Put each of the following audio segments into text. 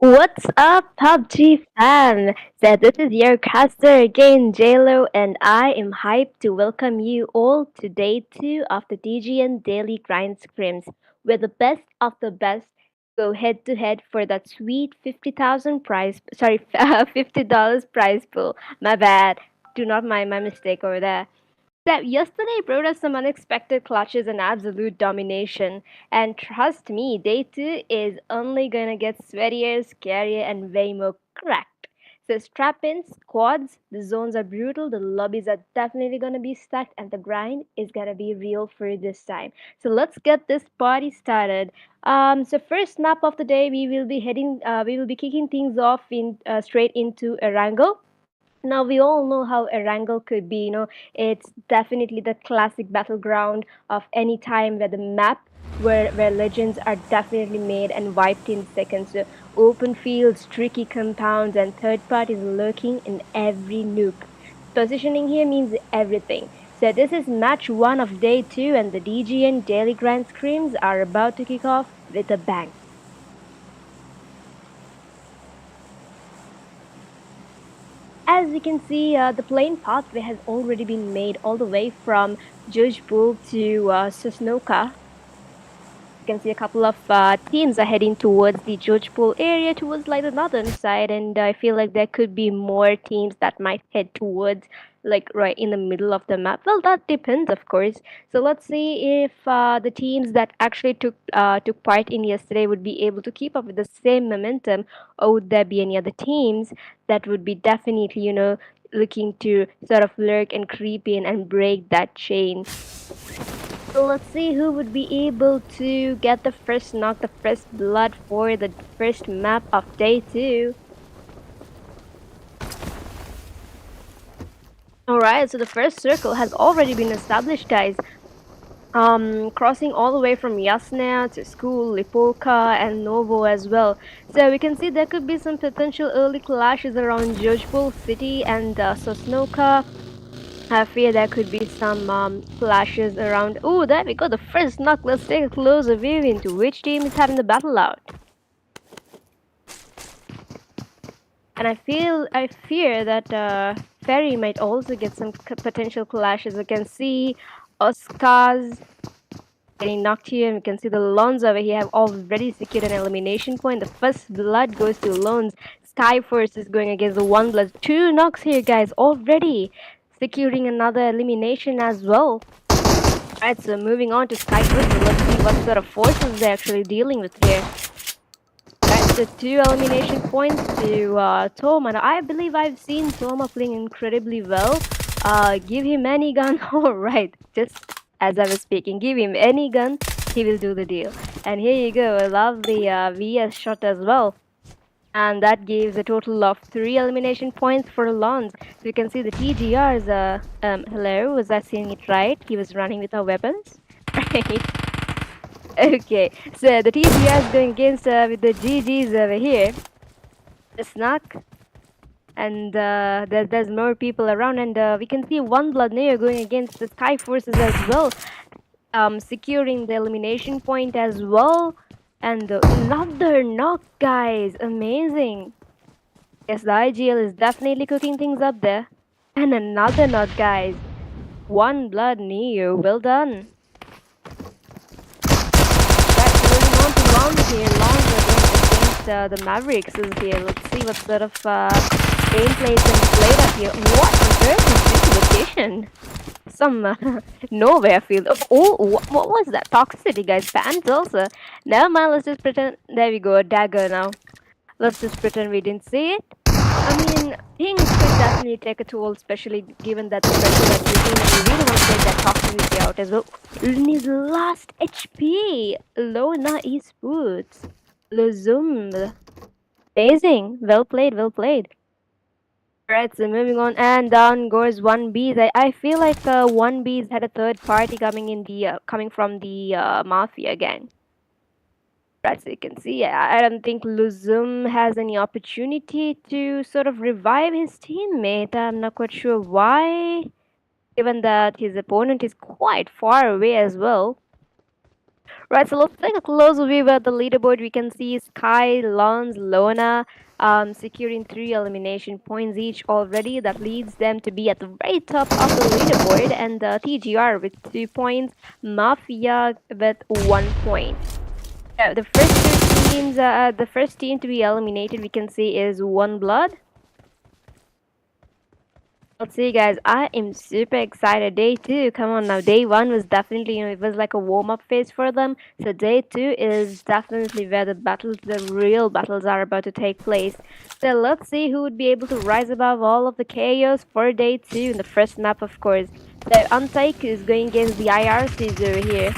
What's up, PUBG fan? So this is your caster again, JLo, and I am hyped to welcome you all to day 2 of the DGN Daily Grind Scrims, where the best of the best go head to head for that sweet 50,000 prize, sorry, $50 prize pool. My bad. Do not mind my mistake over there. That yesterday brought us some unexpected clutches and absolute domination. And trust me, day 2 is only gonna get sweatier, scarier, and way more cracked. So strap in, squads, the zones are brutal, the lobbies are definitely gonna be stacked, and the grind is gonna be real for this time. So let's get this party started. So first map of the day, we will be kicking things off in straight into Erangel. Now we all know how Erangel could be, it's definitely the classic battleground of any time where the map where legends are definitely made and wiped in seconds. So open fields, tricky compounds, and third parties lurking in every nook. Positioning here means everything. So this is match 1 of day 2 and the DGN Daily Grand Screams are about to kick off with a bang. As we can see, the plane pathway has already been made all the way from Jojpul to Sosnoka. You can see a couple of teams are heading towards the Jojpul area, towards like the northern side, and I feel like there could be more teams that might head towards like right in the middle of the map. Well, that depends, of course. So let's see if the teams that actually took part in yesterday would be able to keep up with the same momentum, or would there be any other teams that would be definitely, looking to sort of lurk and creep in and break that chain. So let's see who would be able to get the first knock, the first blood for the first map of day 2. Alright, so the first circle has already been established, guys. Crossing all the way from Yasna to School, Lipovka, and Novo as well. So we can see there could be some potential early clashes around Jojpur city and Sosnoka. I fear there could be some clashes around. Oh, there we go, the first knock. Let's take a closer view into which team is having the battle out. And I fear that Ferry might also get some potential clashes. We can see Oscars getting knocked here, and we can see the Lons over here have already secured an elimination point. The first blood goes to Lons. Skyforce is going against the ONEBLOOD. 2 knocks here, guys, already securing another elimination as well. Alright, so moving on to Skyforce, let's see what sort of forces they're actually dealing with here. Alright, so 2 elimination points to Toma. Now, I believe I've seen Toma playing incredibly well. Give him any gun. Alright, just as I was speaking, give him any gun, he will do the deal. And here you go, a lovely VS shot as well. And that gives a total of 3 elimination points for Lons. So you can see the TGRs, hello, was I seeing it right? He was running with our weapons, right? Okay, so the TGR is going against with the GGs over here. The Snuck. And there's more people around, and we can see ONEBLOOD Neo going against the Sky Forces as well, securing the elimination point as well. And another knock, guys, amazing. Yes, the IGL is definitely cooking things up there. And another knock, guys. ONEBLOOD Neo, well done. Right, moving on to Lons here. Lons are going against the Mavericks is here. Let's see what sort of gameplay is going to be played up here. What on earth is this location? Some nowhere field. Oh, what was that? Toxicity, guys. Fans also. Never mind, let's just pretend. There we go, a dagger now. Let's just pretend we didn't see it. I mean, things could definitely take a toll, especially given that the pressure that you're doing, and you really want to take that toxicity out as well. In his last HP, LONA eSports. Lozum. Amazing. Well played, well played. Alright, so moving on, and down goes 1Bs. I feel like 1Bs had a third party coming from the Mafia gang. Right, so you can see, I don't think Luzum has any opportunity to sort of revive his teammate. I'm not quite sure why, given that his opponent is quite far away as well. Right, so let's take a closer view at the leaderboard. We can see Sky, Lons, Lona securing 3 elimination points each already. That leads them to be at the very top of the leaderboard, and TGR with 2 points, Mafia with 1 point. The first two teams, the first team to be eliminated, we can see is ONEBLOOD. Let's see, guys. I am super excited. Day 2, come on now. Day 1 was definitely, it was like a warm-up phase for them. So day 2 is definitely where the real battles are about to take place. So let's see who would be able to rise above all of the chaos for day 2 in the first map, of course. So ANTEIKU is going against the IRCs over here.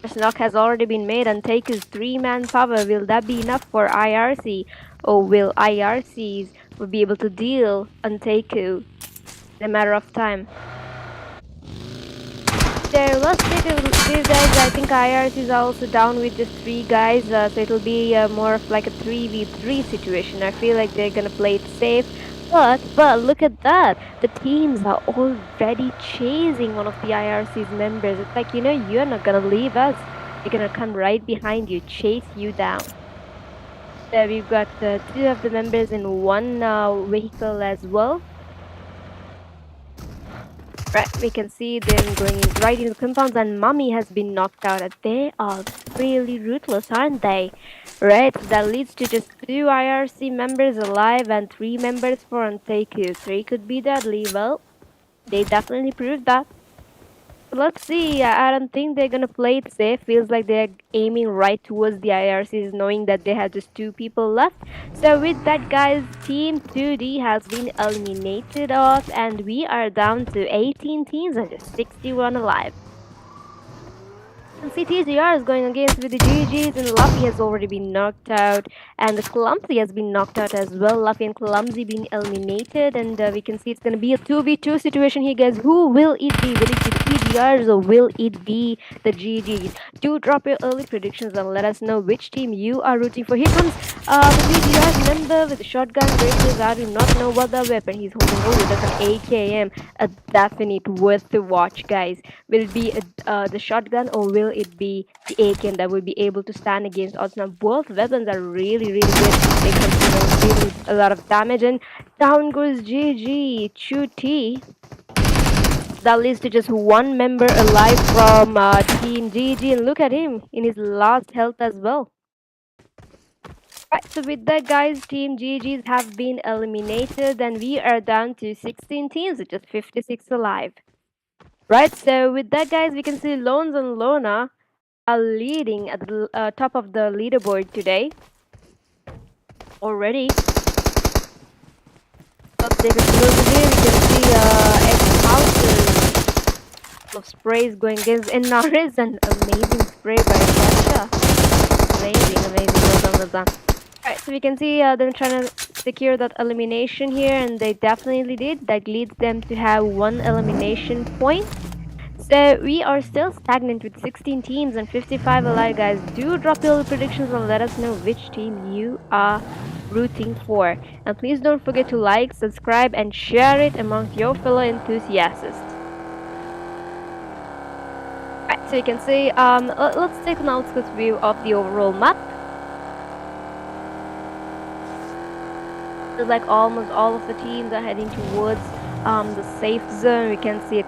First knock has already been made. ANTEIKU's 3-man power. Will that be enough for IRC? Or will IRCs will be able to deal ANTEIKU in a matter of time? So let's take a view, guys. I think IRC is also down with just 3 guys, so it'll be more of like a 3v3 situation. I feel like they're gonna play it safe. But look at that. The teams are already chasing one of the IRC's members. It's like, you're not gonna leave us. We're gonna come right behind you, chase you down. So we've got 2 of the members in one vehicle as well. Right, we can see them going right into the compounds, and Mummy has been knocked out. They are really ruthless, aren't they? Right, that leads to just 2 IRC members alive and 3 members for ANTEIKU. 3 could be deadly. Well, they definitely proved that. Let's see. I don't think they're gonna play it safe. Feels like they're aiming right towards the IRCs, knowing that they have just 2 people left. So with that, guys, Team 2D has been eliminated off, and we are down to 18 teams and just 61 alive. And CTGR is going against with the GGs, and Luffy has already been knocked out, and the Clumsy has been knocked out as well. Luffy and Clumsy being eliminated, and we can see it's going to be a 2v2 situation here, guys. Who will it be? Will it be the TGRs or will it be the GGs? Do drop your early predictions and let us know which team you are rooting for. Here comes the TGRs member with the shotgun braces. I do not know what the weapon he's holding. Oh, that's an AKM. A definite worth to watch, guys. Will it be the shotgun or will it be the AKM that will be able to stand against odds? Now both weapons are really good. They can deal a lot of damage, and down goes GG Chuti. That leads to just 1 member alive from Team GG, and look at him in his last health as well. Right, so with that, guys, Team GGs have been eliminated, and we are down to 16 teams with just 56 alive. Right, so with that, guys, we can see Lons and Lona are leading at the top of the leaderboard today already. Let's take a closer here. We can see XHOUSE of sprays going against NRS, and amazing spray by Sasha. Amazing, well done. Alright, so we can see them trying to secure that elimination here, and they definitely did. That leads them to have 1 elimination point. So we are still stagnant with 16 teams and 55 alive, guys. Do drop your predictions and let us know which team you are rooting for. And please don't forget to like, subscribe, and share it amongst your fellow enthusiasts. Alright, so you can see, let's take an outskirts view of the overall map. It's like almost all of the teams are heading towards the safe zone. We can see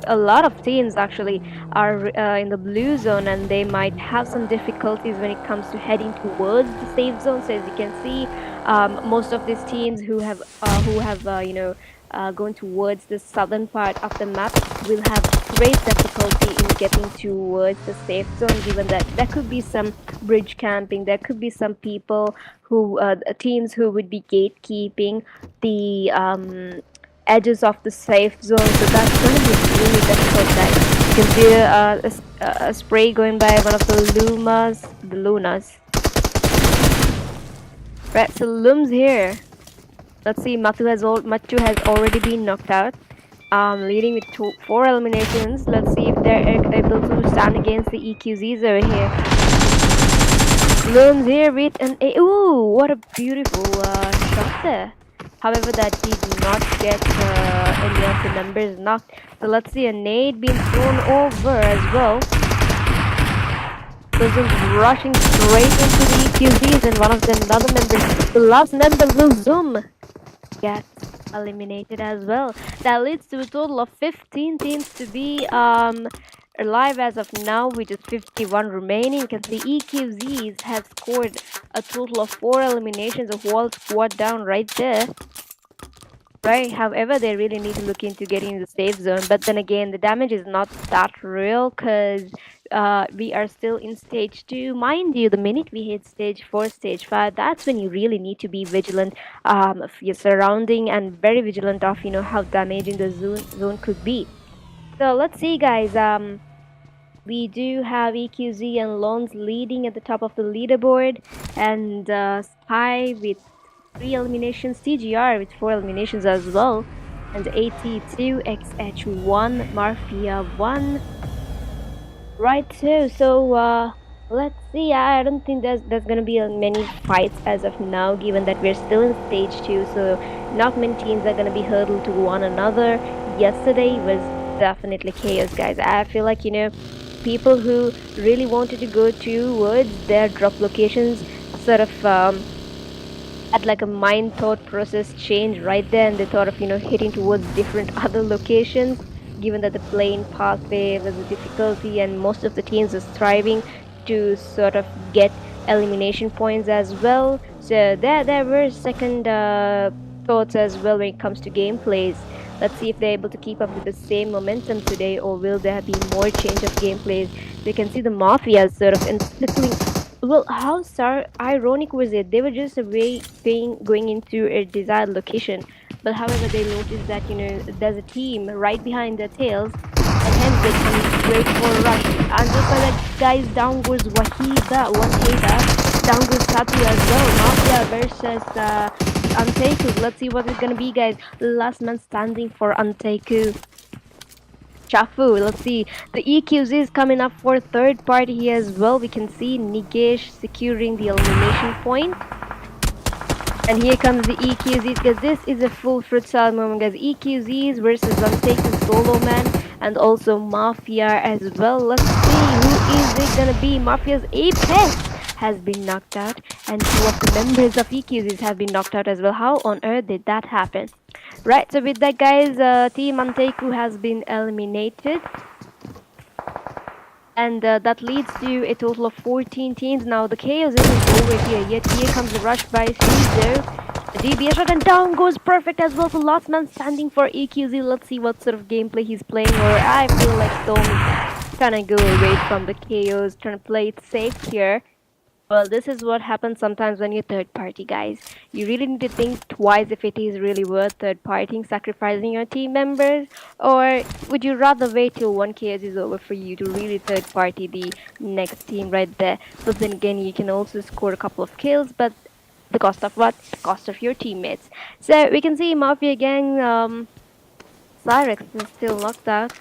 a lot of teams actually are in the blue zone, and they might have some difficulties when it comes to heading towards the safe zone. So as you can see, most of these teams who have going towards the southern part of the map will have great difficulty in getting towards the safe zone, given that there could be some bridge camping, there could be some people who teams who would be gatekeeping the edges of the safe zone. So that's going to be really difficult, guys. You can see a spray going by one of the Lunas. Right, so Lum's here. Let's see, Matu has already been knocked out, leading with 4 eliminations. Let's see if they're able to stand against the EQZs over here. Lum's here with an ooh, what a beautiful shot there. However, that did not get any of the members knocked. So let's see, a nade being thrown over as well. the Zoom rushing straight into the EQZs, and one of the other members, the last member, Blue Zoom, gets eliminated as well. That leads to a total of 15 teams to be alive as of now, with just 51 remaining. You can see EQZs have scored a total of 4 eliminations, a whole squad down right there. Right, however, they really need to look into getting the safe zone. But then again, the damage is not that real because we are still in stage 2. Mind you, the minute we hit stage 4, stage 5, that's when you really need to be vigilant of your surrounding and very vigilant of, how damaging the zone could be. So let's see, guys. We do have EQZ and Loans leading at the top of the leaderboard, and Spy with 3 eliminations, TGR with 4 eliminations as well, and AT2, XH1, Mafia 1. Right too. So let's see. I don't think there's gonna be many fights as of now, given that we're still in stage 2. So not many teams are gonna be hurdled to one another. Yesterday was definitely chaos, guys. I feel like people who really wanted to go towards their drop locations sort of had like a mind thought process change right there, and they thought of hitting towards different other locations, given that the plane pathway was a difficulty and most of the teams are striving to sort of get elimination points as well. So there were second thoughts as well when it comes to gameplays. Let's see if they're able to keep up with the same momentum today, or will there be more change of gameplays. We can see the Mafia sort of encircling. Well, how ironic was it? They were just going into a desired location, but however they noticed that there's a team right behind their tails, and hence they come straight for a rush. And just like that, guys, down goes Wahida, one hater, down goes Satu as well. Mafia versus the ANTEIKU. Let's see what it's gonna be, guys. Last man standing for ANTEIKU. Chafu, let's see. The EQZ is coming up for third party here as well. We can see Nigesh securing the elimination point. And here comes the EQZs, because this is a full futsal moment, guys. EQZs versus ANTEIKU solo man, and also Mafia as well. Let's see, who is it gonna be? Mafia's Apex has been knocked out, and 2 of the members of EQZs have been knocked out as well. How on earth did that happen? Right, so with that, guys, Team ANTEIKU has been eliminated. And that leads to a total of 14 teams. Now the chaos isn't over here yet. Here comes the rush by Caesar. The DBS shot, and down goes perfect as well. So last man standing for EQZ. Let's see what sort of gameplay he's playing. Or I feel like Storm is trying to go away from the chaos, trying to play it safe here. Well, this is what happens sometimes when you're third party, guys. You really need to think twice if it is really worth third partying, sacrificing your team members, or would you rather wait till 1 KS is over for you to really third party the next team right there? But then again, you can also score a couple of kills, but the cost of what? The cost of your teammates. So we can see Mafia gang, Cyrex is still locked out.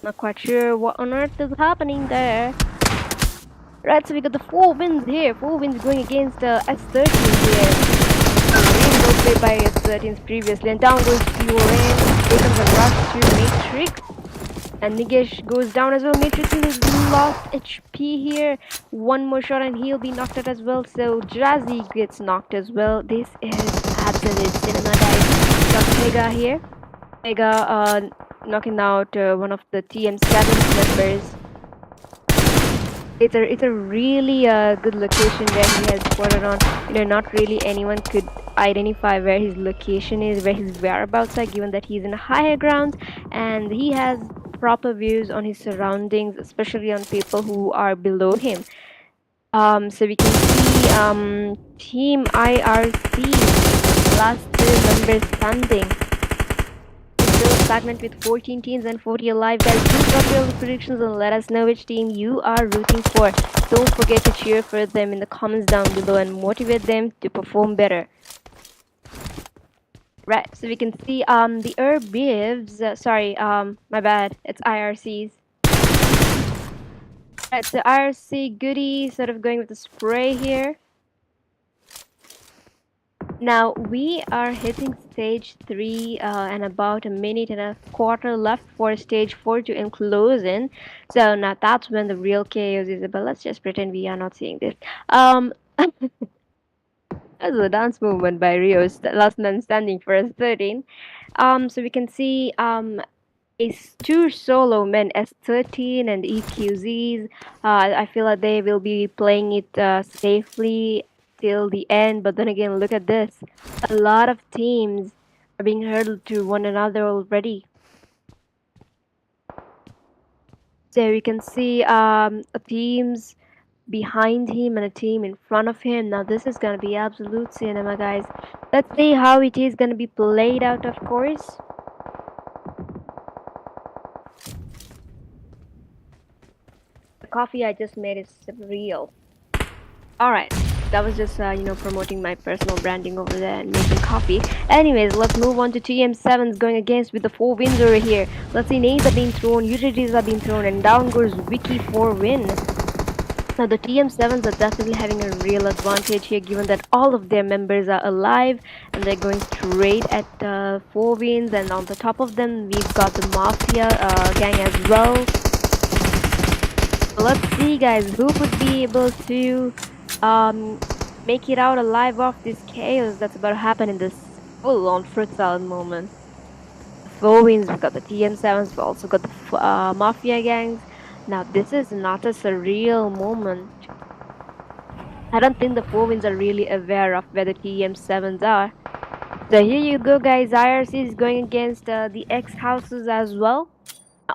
Not quite sure what on earth is happening there. Right, so we got the 4 wins here. 4 wins going against S13 here. Really well played by S13s previously. And down goes Uran. Here comes a rush to Matrix. And Nigesh goes down as well. Matrix is lost HP here. One more shot and he'll be knocked out as well. So Jazzy gets knocked as well. This is absolute cinema, guys. Got Mega here. Mega knocking out one of the TM7 members. It's a really good location where he has spotted on. Not really anyone could identify where his location is, where his whereabouts are, given that he's in a higher ground, and he has proper views on his surroundings, especially on people who are below him. So we can see Team IRC, last 2 members standing. Stagnant with 14 teams and 40 alive, guys. Do drop your predictions and let us know which team you are rooting for. Don't forget to cheer for them in the comments down below and motivate them to perform better. Right, so we can see the Bivs, my bad, it's IRCs. Right, so IRC Goody sort of going with the spray here. Now we are hitting stage 3 and about a minute and a quarter left for stage 4 to enclose in. So now that's when the real chaos is. But let's just pretend we are not seeing this. That's a dance movement by Rio's last man standing for a 13. So we can see two solo men S13 and EQZs. I feel like they will be playing it safely till the end. But then again, look at this. A lot of teams are being hurdled to one another already. So we can see teams behind him and a team in front of him. Now this is gonna be absolute cinema, guys. Let's see how it is gonna be played out, of course. The coffee I just made is real. Alright, that was just, promoting my personal branding over there and making coffee. Anyways, let's move on to TM7's going against with the 4 wins over here. Let's see, nades are being thrown, utilities are being thrown, and down goes Wiki for win. Now the TM7s are definitely having a real advantage here given that all of their members are alive and they're going straight at 4 wins, and on the top of them we've got the Mafia gang as well. So let's see, guys, who would be able to make it out alive of this chaos that's about to happen in this full-on fruit salad moment. 4 wins, we've got the TM7s, we've also got the Mafia gangs. Now this is not a surreal moment. I don't think the 4 wins are really aware of where the TM7s are. So here you go, guys. IRC is going against the XHOUSES as well.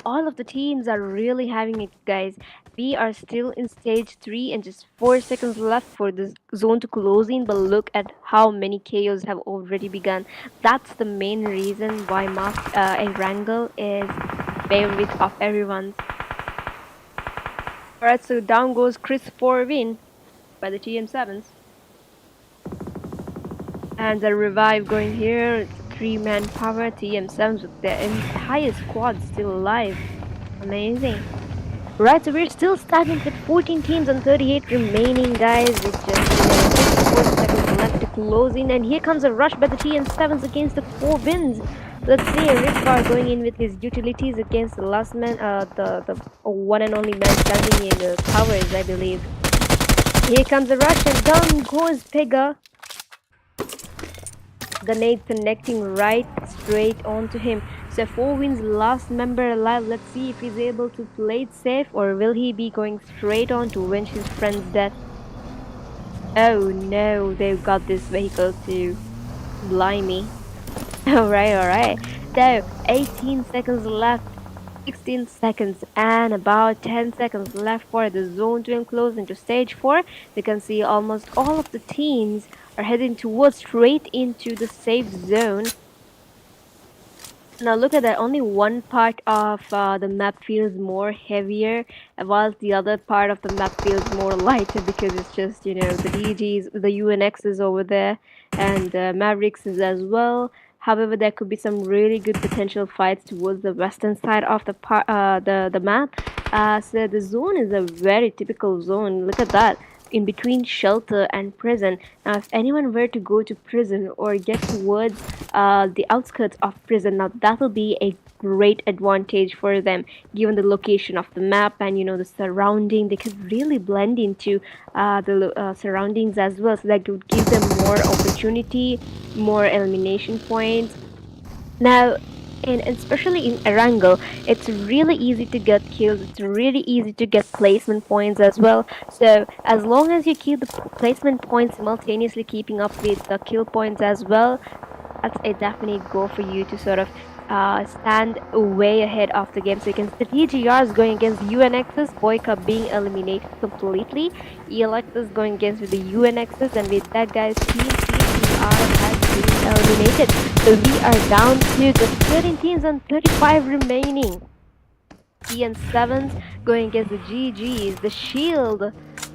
All of the teams are really having it, guys. We are still in stage 3 and just 4 seconds left for this zone to close in, but look at how many KOs have already begun. That's the main reason why Erangel is favorite of everyone's. Alright, so down goes Chris for win by the TM7s. And the revive going here. It's a 3-man power. TM7s with their entire squad still alive. Amazing. Right, so we're still starting with 14 teams and 38 remaining, guys. With just 4 seconds left to close in. And here comes a rush by the TM7s against the 4 wins. Let's see, Rickbar going in with his utilities against the last man, the one and only man standing in the towers, I believe. Here comes a rush and down goes Pega. The nade connecting right straight onto him. So 4 wins, last member alive. Let's see if he's able to play it safe or will he be going straight on to avenge his friend's death. Oh no, they've got this vehicle too. Blimey. Alright. So 18 seconds left. 16 seconds and about 10 seconds left for the zone to enclose into stage 4. We can see almost all of the teams are heading towards straight into the safe zone. Now look at that, only one part of the map feels more heavier whilst the other part of the map feels more lighter because it's just, the DGs, the UNXs over there and Mavericks as well. However, there could be some really good potential fights towards the western side of the map. So the zone is a very typical zone. Look at that, in between shelter and prison. Now if anyone were to go to prison or get towards the outskirts of prison, now that will be a great advantage for them given the location of the map and the surrounding. They could really blend into the surroundings as well, so that would give them more opportunity, more elimination points. Now and especially in Erangel, it's really easy to get kills, it's really easy to get placement points as well. So as long as you keep the placement points simultaneously keeping up with the kill points as well, that's a definite goal for you to sort of stand way ahead of the game. So you can see TGR is going against UNXs, Boyka being eliminated completely. ELX is going against with the UNXs, and with that, guys, Team TGR has been eliminated. So we are down to the 13 teams and 35 remaining. TN7s going against the GGs, the Shield.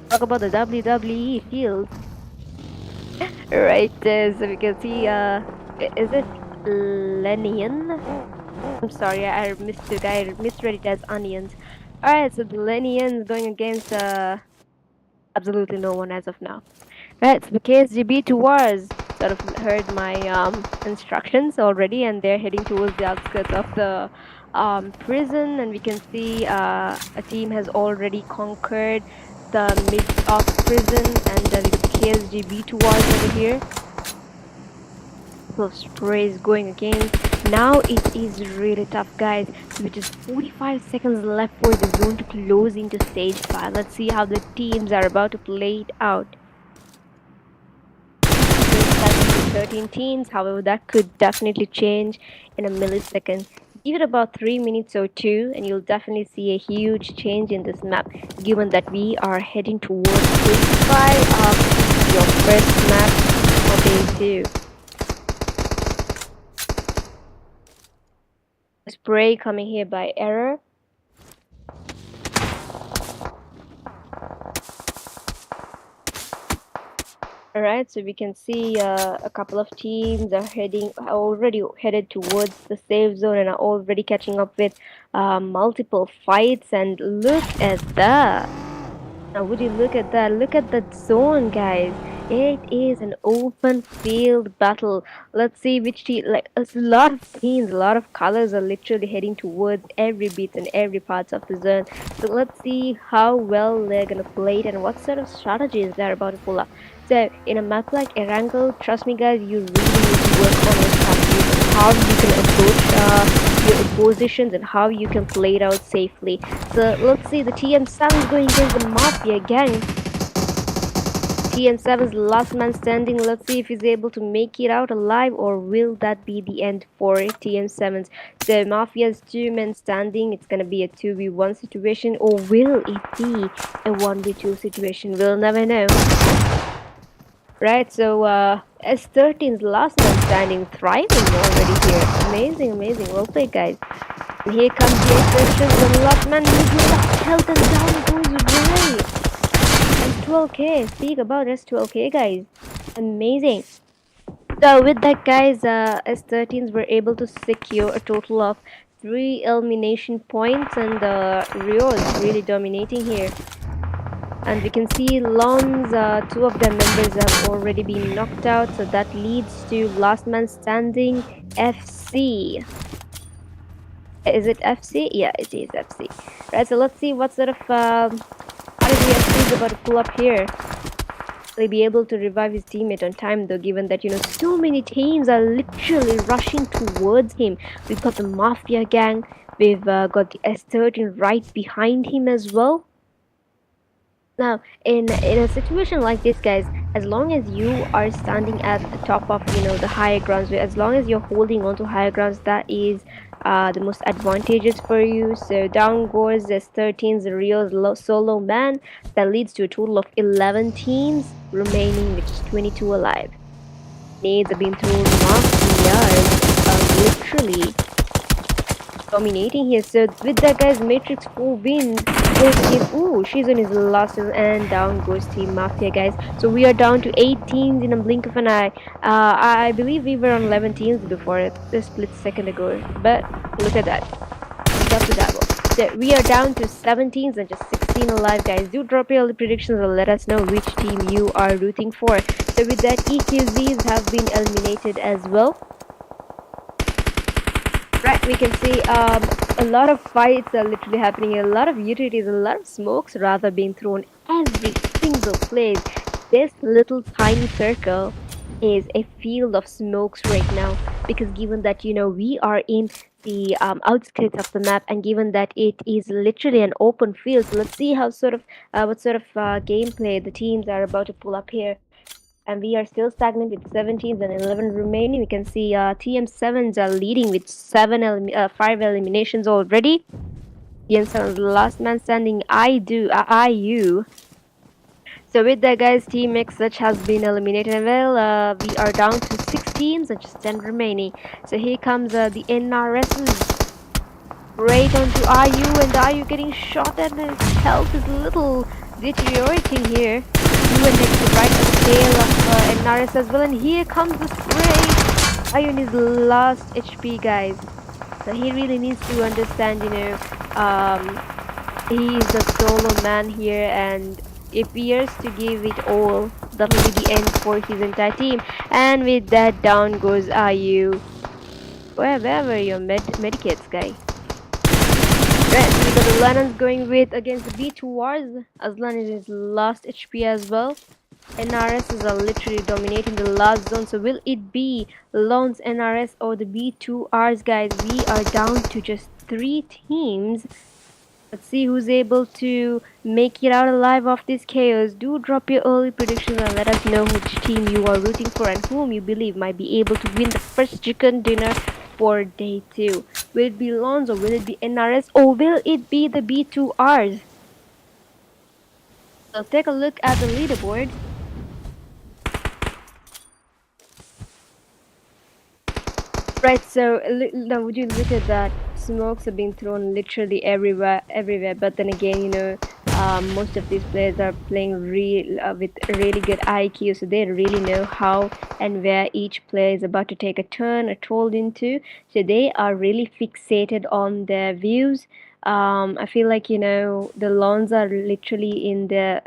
Talk about the WWE Shield. Right, so we can see, is it Lenian? I'm sorry, I mistook. I misread it as onions. Alright, so the Lenians going against absolutely no one as of now. Right, so the KSGB to Wars. sort of heard my instructions already, and they're heading towards the outskirts of the prison. And we can see a team has already conquered the midst of prison, and we got the KSGB towards over here. Of spray is going again. Now it is really tough, guys. So with just 45 seconds left for the zone to close into stage 5. Let's see how the teams are about to play it out. 13 teams, however, that could definitely change in a millisecond. Give it about 3 minutes or 2, and you'll definitely see a huge change in this map, given that we are heading towards stage 5 of your first map for day 2. Spray coming here by error. Alright, so we can see a couple of teams are already headed towards the safe zone and are already catching up with multiple fights. And look at that! Now, would you look at that? Look at that zone, guys. It is an open field battle. Let's see which team, like a lot of teams, a lot of colors are literally heading towards every bit and every parts of the zone. So let's see how well they're gonna play it and what sort of strategies they're about to pull up. So in a map like Erangel, trust me guys, you really need to work on your strategies and how you can approach your positions and how you can play it out safely. So let's see, the TM7 is going against the Mafia gang. TM7's last man standing. Let's see if he's able to make it out alive, or will that be the end for TM7's? So Mafia's 2 men standing. It's gonna be a 2v1 situation, or will it be a 1v2 situation? We'll never know. Right, so S13's last man standing, thriving already here. Amazing, amazing. Well played, guys. And here comes the S13's the last man with last health, and down goes Ray. S12k, speak about S12k, guys. Amazing. So with that, guys, S13s were able to secure a total of 3 elimination points, and Rio is really dominating here. And we can see Lon's 2 of their members have already been knocked out, so that leads to last man standing FC. Is it FC? Yeah, it is FC. Right, so let's see what sort of strategy FC is about to pull up here. Will he be able to revive his teammate on time, though, given that, you know, so many teams are literally rushing towards him. We've got the Mafia gang, we've got the S13 right behind him as well. Now, in a situation like this, guys, as long as you are standing at the top of, you know, the higher grounds, as long as you're holding on to higher grounds, that is the most advantageous for you. So down goes S13's Rio's solo man. That leads to a total of 11 teams remaining, which is 22 alive. Nades are being thrown. Mafia are literally dominating here. So with that, guys, Matrix 4 wins. Ooh, she's on his last, and down goes Team Mafia, guys. So we are down to 8 teams in a blink of an eye. I believe we were on 11 teams before a split second ago, but look at that. Look to that one. So we are down to 7 teams and just 16 alive, guys. Do drop your predictions and let us know which team you are rooting for. So with that, EQZs have been eliminated as well. Right, we can see a lot of fights are literally happening, a lot of utilities, a lot of smokes rather being thrown every single place. This little tiny circle is a field of smokes right now, because given that, you know, we are in the outskirts of the map, and given that it is literally an open field, so let's see how sort of what sort of gameplay the teams are about to pull up here. And we are still stagnant with 17 and 11 remaining. We can see TM7s are leading with 5 eliminations already. TM7's last man standing, IU. So with that, guys, Team XH has been eliminated. Well, we are down to 6 teams and just 10 remaining. So here comes the NRSs right onto IU, and IU getting shot, and his health is a little deteriorating here. And next to right at the tail of NRS as well, and here comes the spray. Ion is last HP, guys. So he really needs to understand, you know, he is the solo man here, and if he is to give it all, That will be the end for his entire team. And with that, down goes IU. Where were your medikits, guy? Right, so we got the Lennon's going with against the B2 Wars. Aslan is his last HP as well. NRSs are literally dominating the last zone. So will it be Lone's NRS or the B2Rs, guys? We are down to just 3 teams. Let's see who's able to make it out alive of this chaos. Do drop your early predictions and let us know which team you are rooting for and whom you believe might be able to win the first chicken dinner for day 2. Will it be Lons or will it be NRS or will it be the B2Rs? So take a look at the leaderboard. Right, so now would you look at that? Smokes are being thrown literally everywhere. But then again, most of these players are playing with really good IQ, so they really know how and where each player is about to take a turn or told into. So they are really fixated on their views. I feel like the lawns are literally in the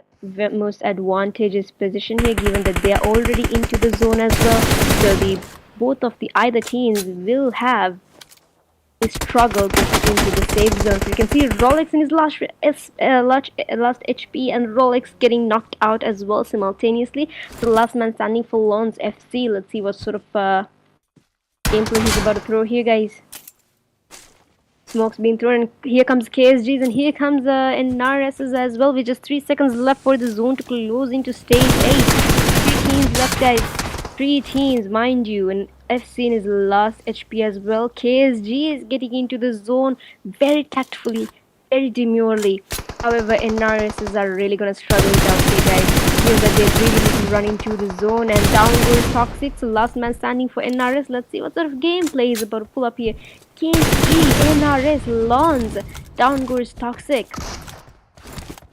most advantageous position here, given that they are already into the zone as well. So the both of the either teams will have a struggle to get into the safe zone. So you can see Rolex in his last HP and Rolex getting knocked out as well simultaneously. So the last man standing for Lons FC. Let's see what sort of gameplay he's about to throw here, guys. Smoke's being thrown, and here comes KSGs, and here comes NRSs as well, with just 3 seconds left for the zone to close into stage 8. 3 teams left, guys. 3 teams, mind you, and FC in his last HP as well. KSG is getting into the zone very tactfully, very demurely. However, NRSs are really gonna struggle it out here, guys. Given that they really need to run into the zone, and down goes Toxic, so last man standing for NRS. Let's see what sort of gameplay is about to pull up here. KSG, NRS, Lons, down goes Toxic.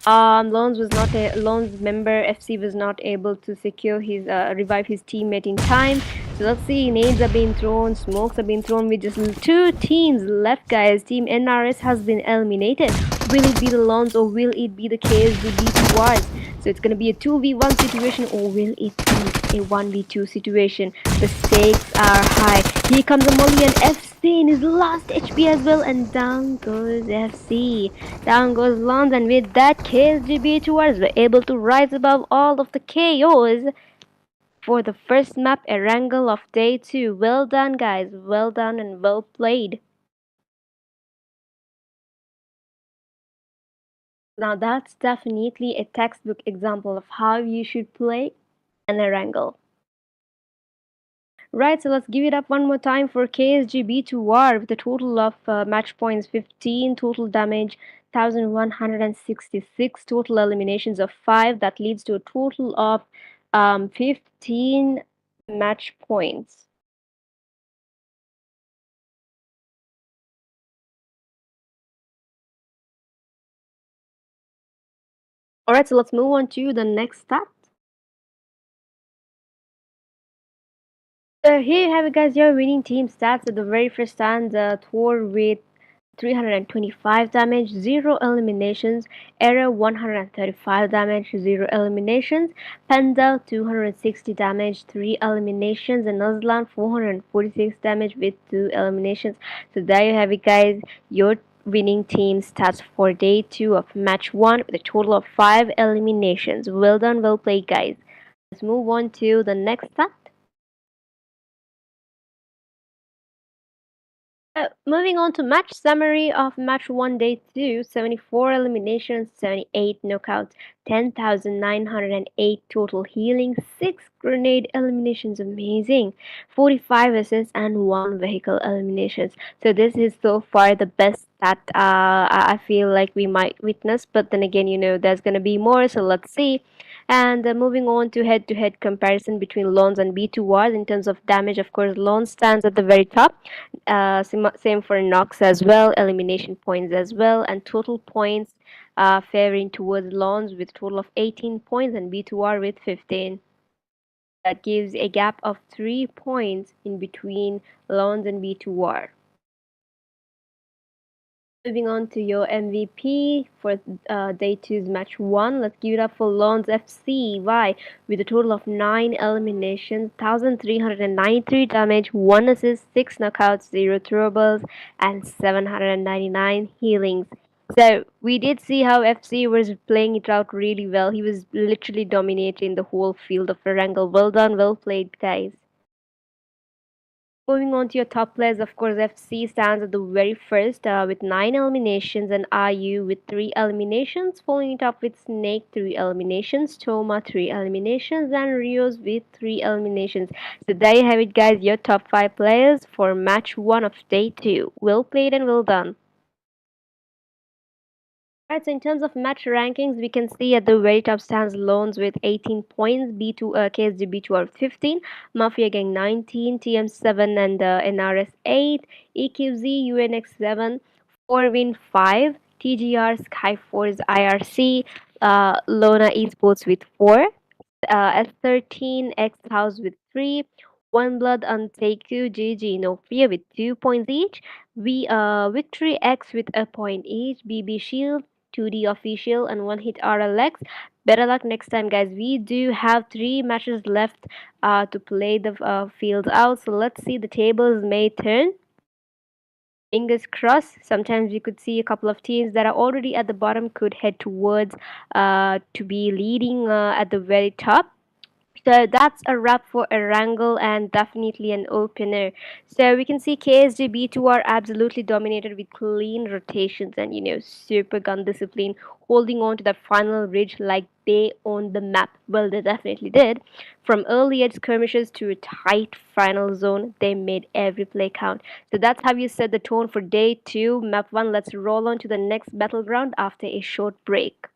Lons member FC was not able to secure his revive his teammate in time. So let's see, nades are being thrown, smokes are being thrown with just 2 teams left, guys. Team NRS has been eliminated. Will it be the Lons or will it be the KSG B2Ys? So it's gonna be a 2v1 situation or will it be a 1v2 situation? The stakes are high. Here comes Amolian FC in his last HP as well, and down goes FC. Down goes Lons, and with that, KSGB towards were able to rise above all of the KOs for the first map Erangel of day 2. Well done, guys. Well done and well played. Now that's definitely a textbook example of how you should play an Erangel. Right, so let's give it up one more time for KSGB to War with a total of match points 15, total damage 1166, total eliminations of 5. That leads to a total of 15 match points. Alright, so let's move on to the next stat. So here you have it, guys, your winning team stats. At the very first stand, Thor with 325 damage, 0 eliminations. Error 135 damage, 0 eliminations. Panda 260 damage, 3 eliminations. And Nuzlan 446 damage with 2 eliminations. So there you have it, guys, your winning team stats for day 2 of match 1 with a total of 5 eliminations. Well done, well played, guys. Let's move on to the next stat. Moving on to match summary of match 1 day 2, 74 eliminations, 78 knockouts, 10,908 total healing, 6 grenade eliminations, amazing, 45 assists and 1 vehicle eliminations. So this is so far the best that I feel like we might witness, but then again, there's gonna be more, so let's see. And moving on to head-to-head comparison between Lons and B2Ys in terms of damage, of course, Lons stands at the very top. Same for knocks as well, elimination points as well, and total points favoring towards Lons with a total of 18 points and B2R with 15. That gives a gap of 3 points in between Lons and B2R. Moving on to your MVP for day two's match one. Let's give it up for Lons FC. Why? With a total of 9 eliminations, 1,393 damage, 1 assist, 6 knockouts, 0 throwables, and 799 healings. So we did see how FC was playing it out really well. He was literally dominating the whole field of Erangel. Well done, well played, guys. Moving on to your top players, of course, FC stands at the very first with 9 eliminations, and IU with 3 eliminations, following it up with Snake 3 eliminations, Toma 3 eliminations, and Rios with 3 eliminations. So there you have it, guys, your top 5 players for match 1 of day 2. Well played and well done. Right, so in terms of match rankings, we can see at the very top stands Loans with 18 points, B2 KSGB2 are 15, Mafia Gang 19, TM7 and NRS 8, EQZ UNX 7, 4Win 5, TGR Skyforce IRC, Lona Esports with 4, S13 XHOUSE with 3, ONEBLOOD ANTEIKU GG MAFIA with 2 points each, Victory X with a point each, BB Shield 2D official and one hit RLX. Better luck next time, guys. We do have 3 matches left to play the fields out. So let's see, the tables may turn. Fingers crossed. Sometimes we could see a couple of teams that are already at the bottom could head towards to be leading at the very top. So that's a wrap for Erangel and definitely an opener. So we can see KSGB2 are absolutely dominated with clean rotations and super gun discipline, holding on to that final ridge like they owned the map. Well, they definitely did. From early edge skirmishes to a tight final zone, they made every play count. So that's how you set the tone for day 2, map 1. Let's roll on to the next battleground after a short break.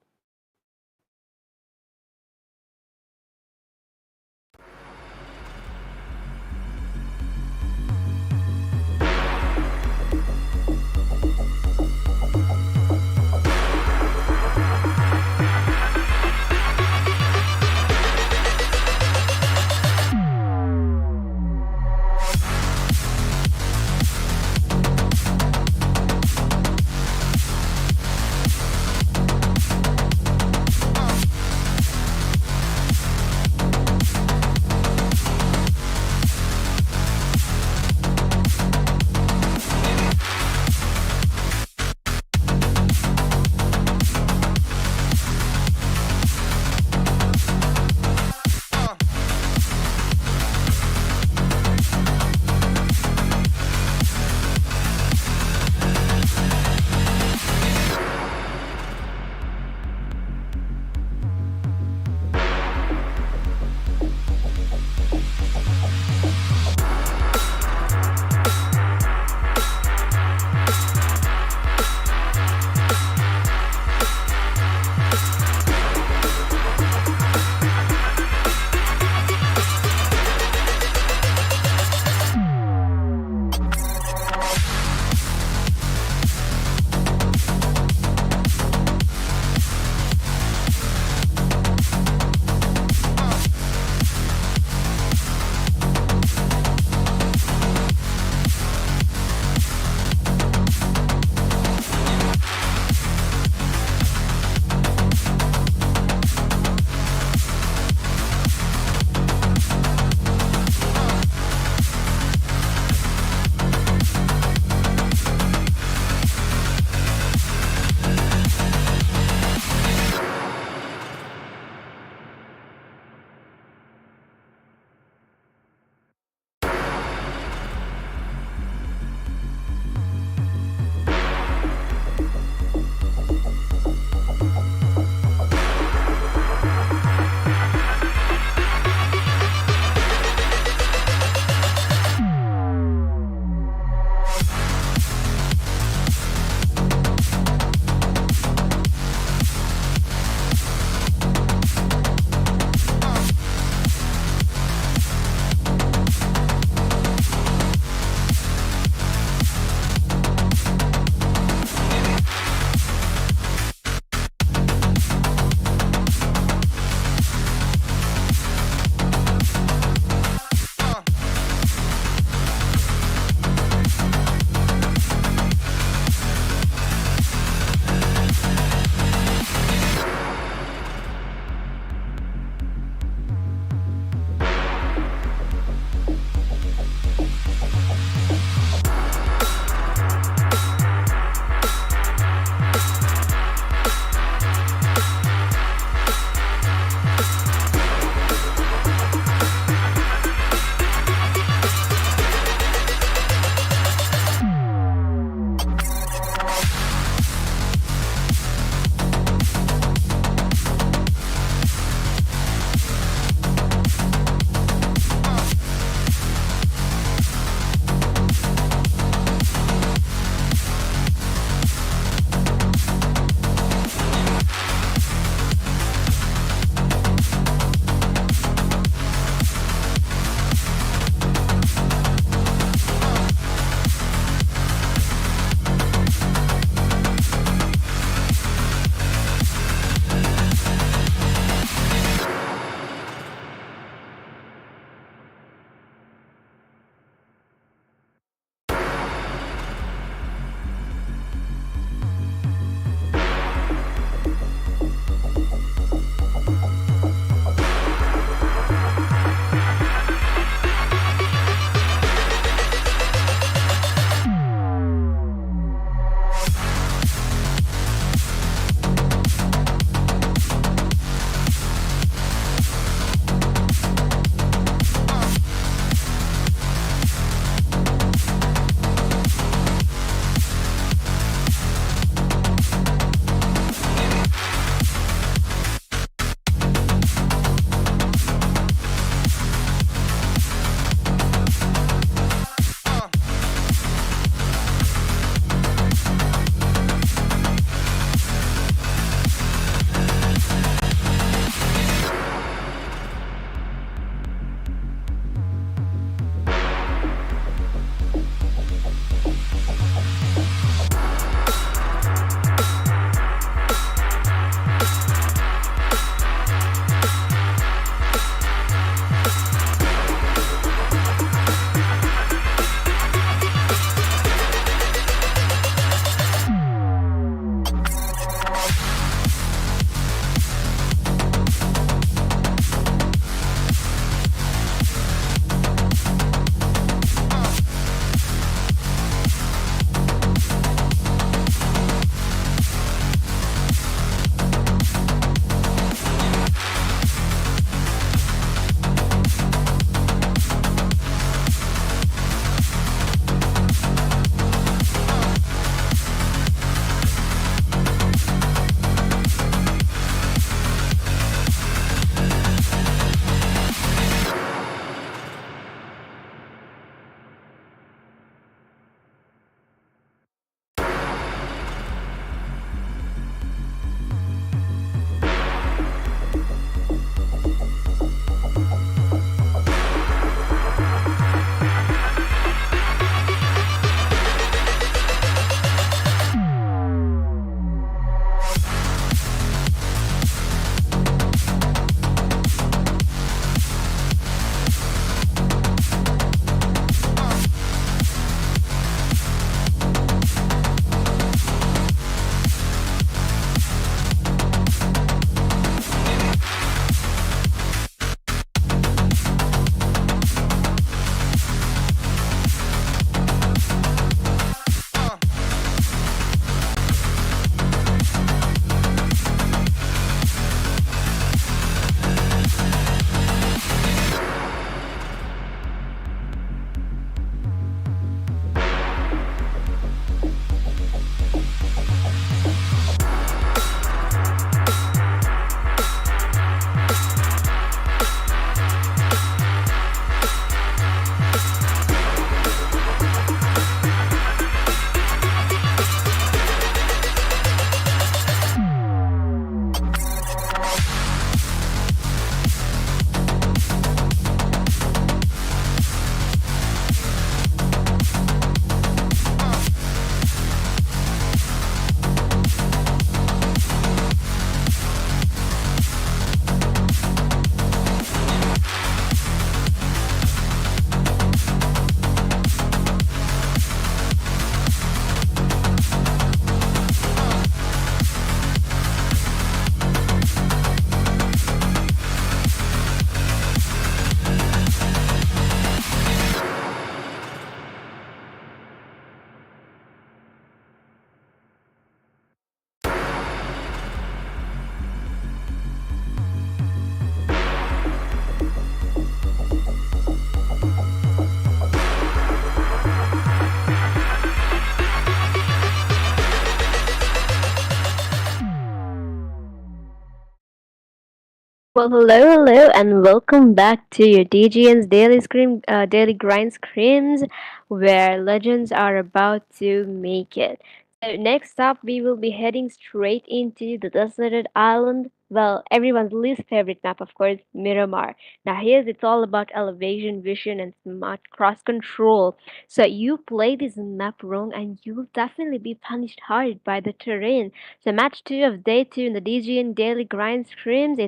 Well, hello, and welcome back to your DGN's Daily Grind Scrims, where legends are about to make it. So next up, we will be heading straight into the deserted island. Well, everyone's least favorite map, of course, Miramar. Now, here's it's all about elevation, vision, and smart cross control. So you play this map wrong, and you'll definitely be punished hard by the terrain. So match two of day two in the DGN Daily Grind Scrims.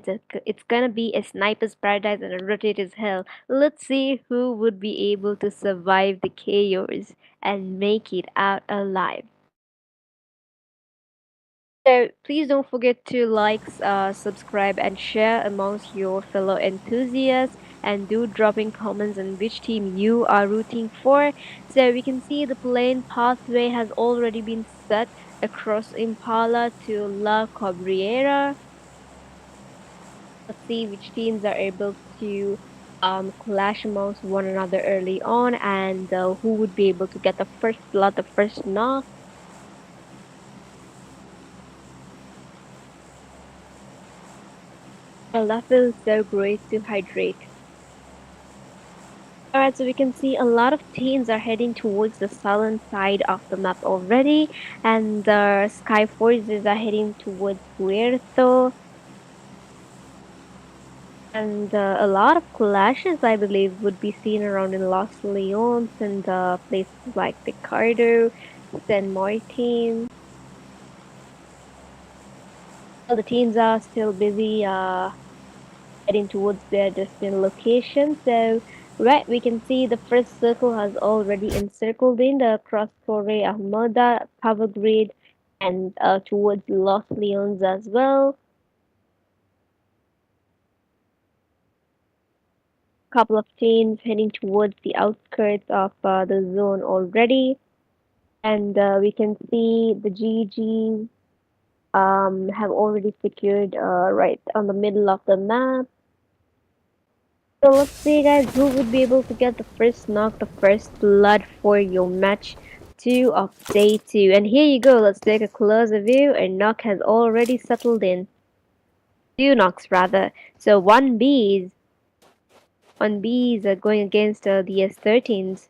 It's gonna be a sniper's paradise and a rotator's hell. Let's see who would be able to survive the chaos and make it out alive. So please don't forget to like, subscribe, and share amongst your fellow enthusiasts. And do drop in comments on which team you are rooting for. So we can see the plane pathway has already been set across Impala to La Cabrera. Let's see which teams are able to clash amongst one another early on, and who would be able to get the first blood, the first knock. Well, that feels so great to hydrate. Alright, so we can see a lot of teams are heading towards the southern side of the map already, and the Sky Forces are heading towards Puerto. And a lot of clashes, I believe, would be seen around in Los Leones and places like Picardo, San Martin. Well, the teams are still busy heading towards their destined location. So, right, we can see the first circle has already encircled in the cross Torre Ahmada power grid and towards Los Leones as well. Couple of teams heading towards the outskirts of the zone already. And we can see the GGs have already secured right on the middle of the map. So let's see, guys, who would be able to get the first knock, the first blood for your match 2 of day 2. And here you go, let's take a closer view. A knock has already settled in. 2 knocks rather. So 1Bs are going against the S13s.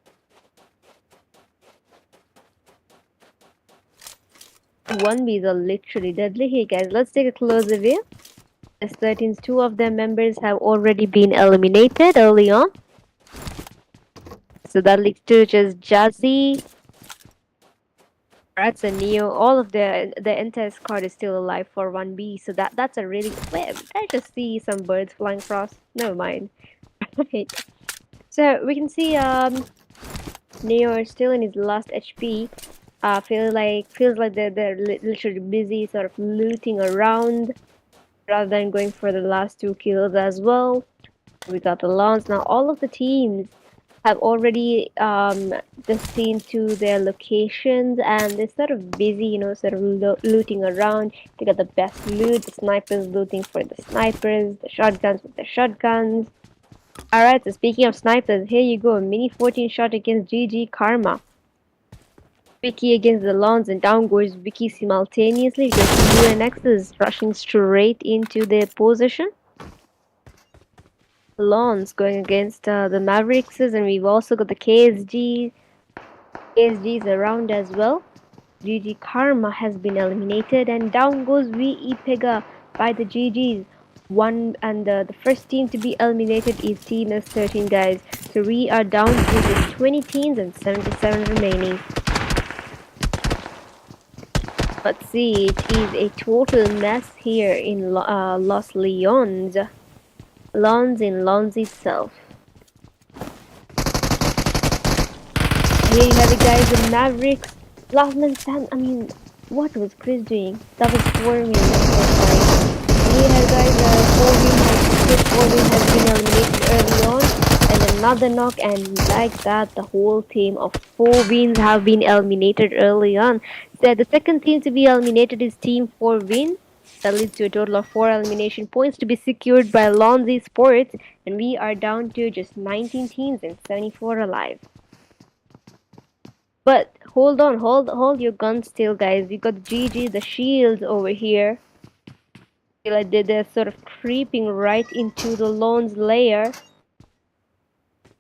1Bs are literally deadly here, guys. Let's take a closer view. S13's 2 of their members have already been eliminated early on. So that leads to just Jazzy, Rats and Neo. All of the entire squad is still alive for 1B. So that's a really wait, I just see some birds flying across. Never mind. Okay. So we can see Neo is still in his last HP. Feels like they're literally busy sort of looting around rather than going for the last 2 kills as well. We got the lance. Now all of the teams have already destined to their locations, and they're sort of busy, sort of looting around. They got the best loot, the snipers looting for the snipers, the shotguns with the shotguns. Alright, so speaking of snipers, here you go, a mini 14 shot against GG Karma. Vicky against the Lons, and down goes Vicky simultaneously because UNX is rushing straight into their position. Lons going against the Mavericks, and we've also got the KSGs around as well. GG Karma has been eliminated, and down goes VE Pega by the GGs. The first team to be eliminated is Team S13, guys. So we are down to just 20 teams and 77 remaining. Let's see, it is a total mess here in Los Leones. Lons in Lons itself. Here you have it, guys, the Mavericks. Last man stand. I mean, what was Chris doing? That was 4 million. Here you have, guys, 4 has been eliminated early on. And another knock, and like that, the whole team of 4 wins have been eliminated early on. So the second team to be eliminated is Team 4 Win. That leads to a total of 4 elimination points to be secured by Lonzy Sports, and we are down to just 19 teams and 74 alive. But hold on, hold your guns still, guys. We got GG the Shield over here. Like they're sort of creeping right into the Lone's lair,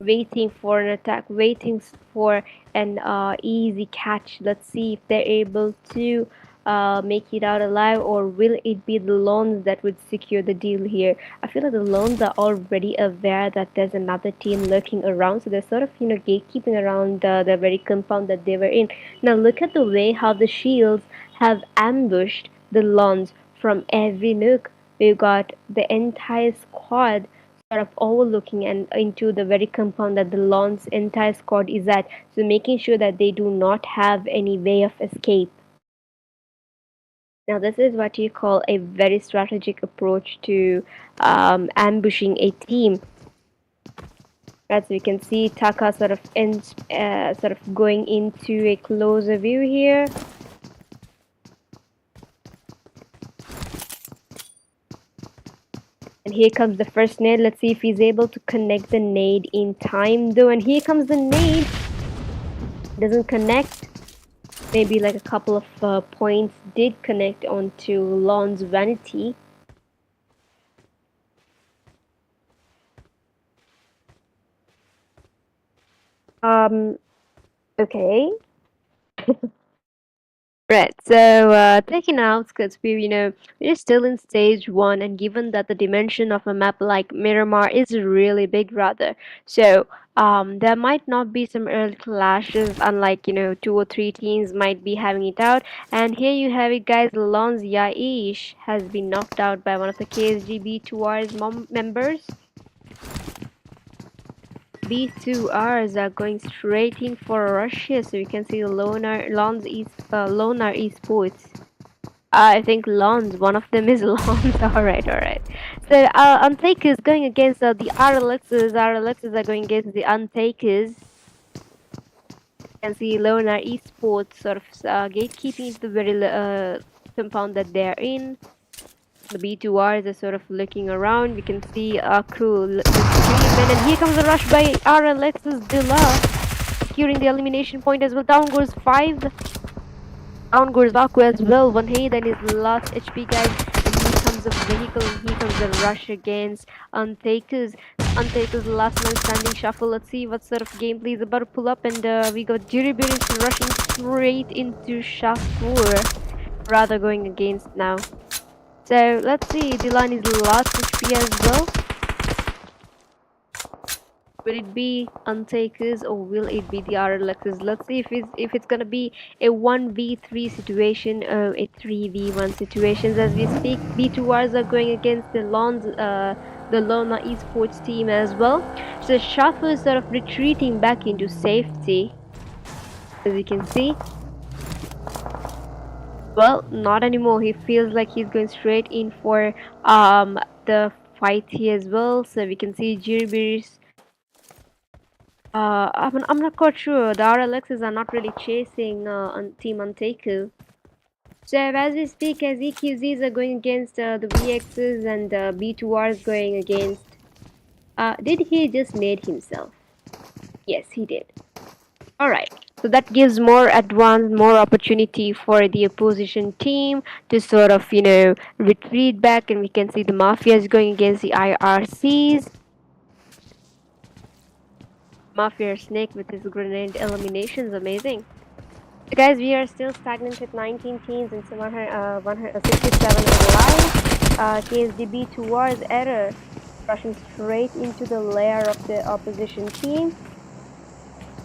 waiting for an attack, waiting for an easy catch. Let's see if they're able to make it out alive, or will it be the Lones that would secure the deal here? I feel like the Lones are already aware that there's another team lurking around, so they're sort of, gatekeeping around the very compound that they were in. Now look at the way how the Shields have ambushed the Lones from every nook. We've got the entire squad sort of overlooking and into the very compound that the Lon's entire squad is at, so making sure that they do not have any way of escape. Now this is what you call a very strategic approach to ambushing a team. As we can see, Taka sort of going into a closer view here. And here comes the first nade. Let's see if he's able to connect the nade in time though. And here comes the nade. Doesn't connect. Maybe like a couple of points did connect onto Lon's vanity. Okay. Right, so taking outskirts, we're still in stage 1, and given that the dimension of a map like Miramar is really big, rather, so there might not be some early clashes, unlike 2 or 3 teams might be having it out. And here you have it, guys. Lons Yaish has been knocked out by one of the KSGB 2R's members. B2Rs are going straight in for Russia, so you can see LONA esports. I think Lons, one of them is Lons. Alright. So ANTEIKU is going against the RLXs. RLXs are going against the ANTEIKUs. You can see LONA esports sort of gatekeeping the very compound that they're in. The B2Rs are sort of looking around. We can see cool the stream, and here comes a rush by RLX's Dilla, securing the elimination point as well. Down goes 5. Down goes Aku as well. One hit and his last HP, guys. And here comes a vehicle, and here comes the rush against ANTEIKU's last man standing shuffle. Let's see what sort of gameplay is about to pull up, and we got GGxBB rushing straight into Shafur, rather going against now. So let's see, Dylan is last HP as well. Will it be ANTEIKU's or will it be the RLX's? Let's see if it's gonna be a 1v3 situation or a 3v1 situation. As we speak, B2Rs are going against the LONA esports team as well. So Shafu is sort of retreating back into safety, as you can see. Well, not anymore. He feels like he's going straight in for the fight here as well. So we can see GGxBB's. I'm not quite sure. The RLXs are not really chasing Team ANTEIKU. So as we speak, as EQZs are going against the VXs, and B2Rs going against. Did he just nade himself? Yes, he did. Alright, so that gives more opportunity for the opposition team to sort of, retreat back, and we can see the Mafia is going against the IRCs. Mafia Snake with his grenade eliminations, amazing. So guys, we are still stagnant with 19 teams and 167 alive. KSGB 2R's error, rushing straight into the lair of the opposition team.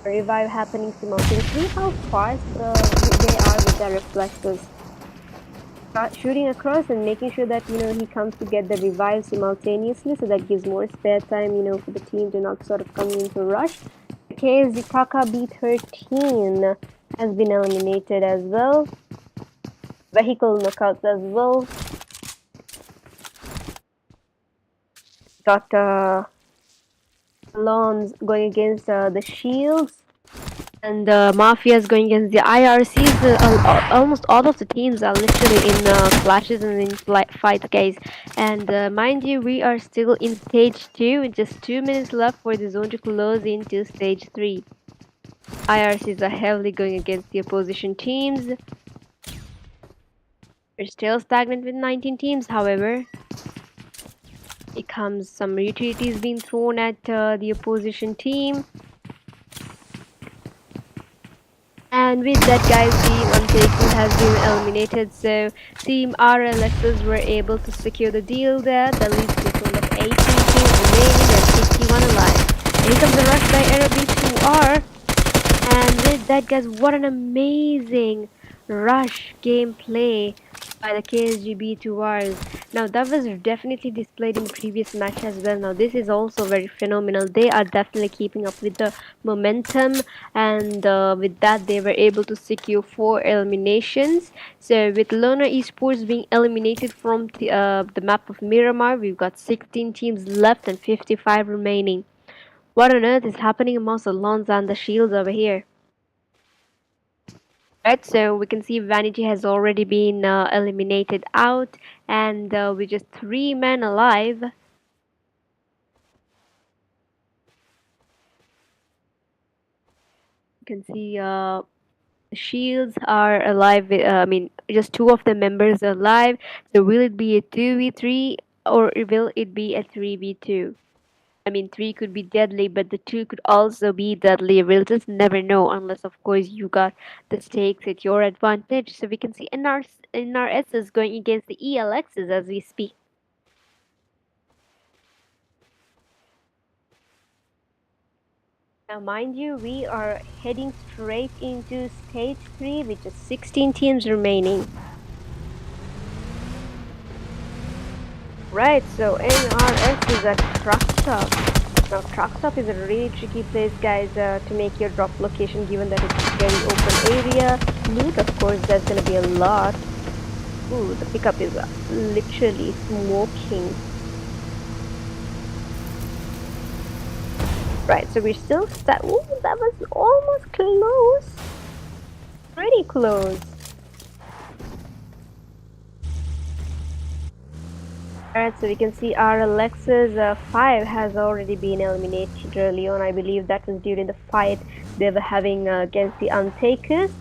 Revive happening simultaneously. How fast they are with their reflexes. Shooting across and making sure that he comes to get the revive simultaneously, so that gives more spare time for the team to not sort of come into rush. KSG Taka B13 has been eliminated as well. Vehicle knockouts as well. Got Lons going against the Shields, and Mafia is going against the IRCs. Almost all of the teams are literally in clashes and in fights, guys. And mind you, we are still in stage 2 with just 2 minutes left for the zone to close into stage 3. IRCs are heavily going against the opposition teams. We're still stagnant with 19 teams, however. It comes some utilities being thrown at the opposition team. And with that, guys, team ANTEIKU has been eliminated. So team RLXs were able to secure the deal there. That leaves a total of 18 teams remaining and 51 alive. And here comes the rush by Erangel 2R. And with that, guys, what an amazing rush gameplay by the KSGB 2Rs. Now, that was definitely displayed in the previous match as well. Now, this is also very phenomenal. They are definitely keeping up with the momentum, and with that, they were able to secure 4 eliminations. So, with LONA esports being eliminated from the map of Miramar, we've got 16 teams left and 55 remaining. What on earth is happening amongst the Lons and the Shields over here? Right, so we can see Vanity has already been eliminated out, and with just 3 men alive. You can see the Shields are alive. I mean, just 2 of the members are alive. So will it be a 2v3 or will it be a 3v2? I mean, 3 could be deadly, but the 2 could also be deadly. We'll just never know unless, of course, you got the stakes at your advantage. So we can see NRSs going against the ELXs as we speak. Now, mind you, we are heading straight into stage 3 with just 16 teams remaining. Right, so NRS is a truck stop. Now, truck stop is a really tricky place, guys, to make your drop location, given that it's a very open area. Loot, of course, there's gonna be a lot. Ooh, the pickup is literally smoking. Right, so we're still stuck. Ooh, that was almost close. Pretty close. Alright, so we can see our Alexa's 5 has already been eliminated early on. I believe that was during the fight they were having against the ANTEIKU.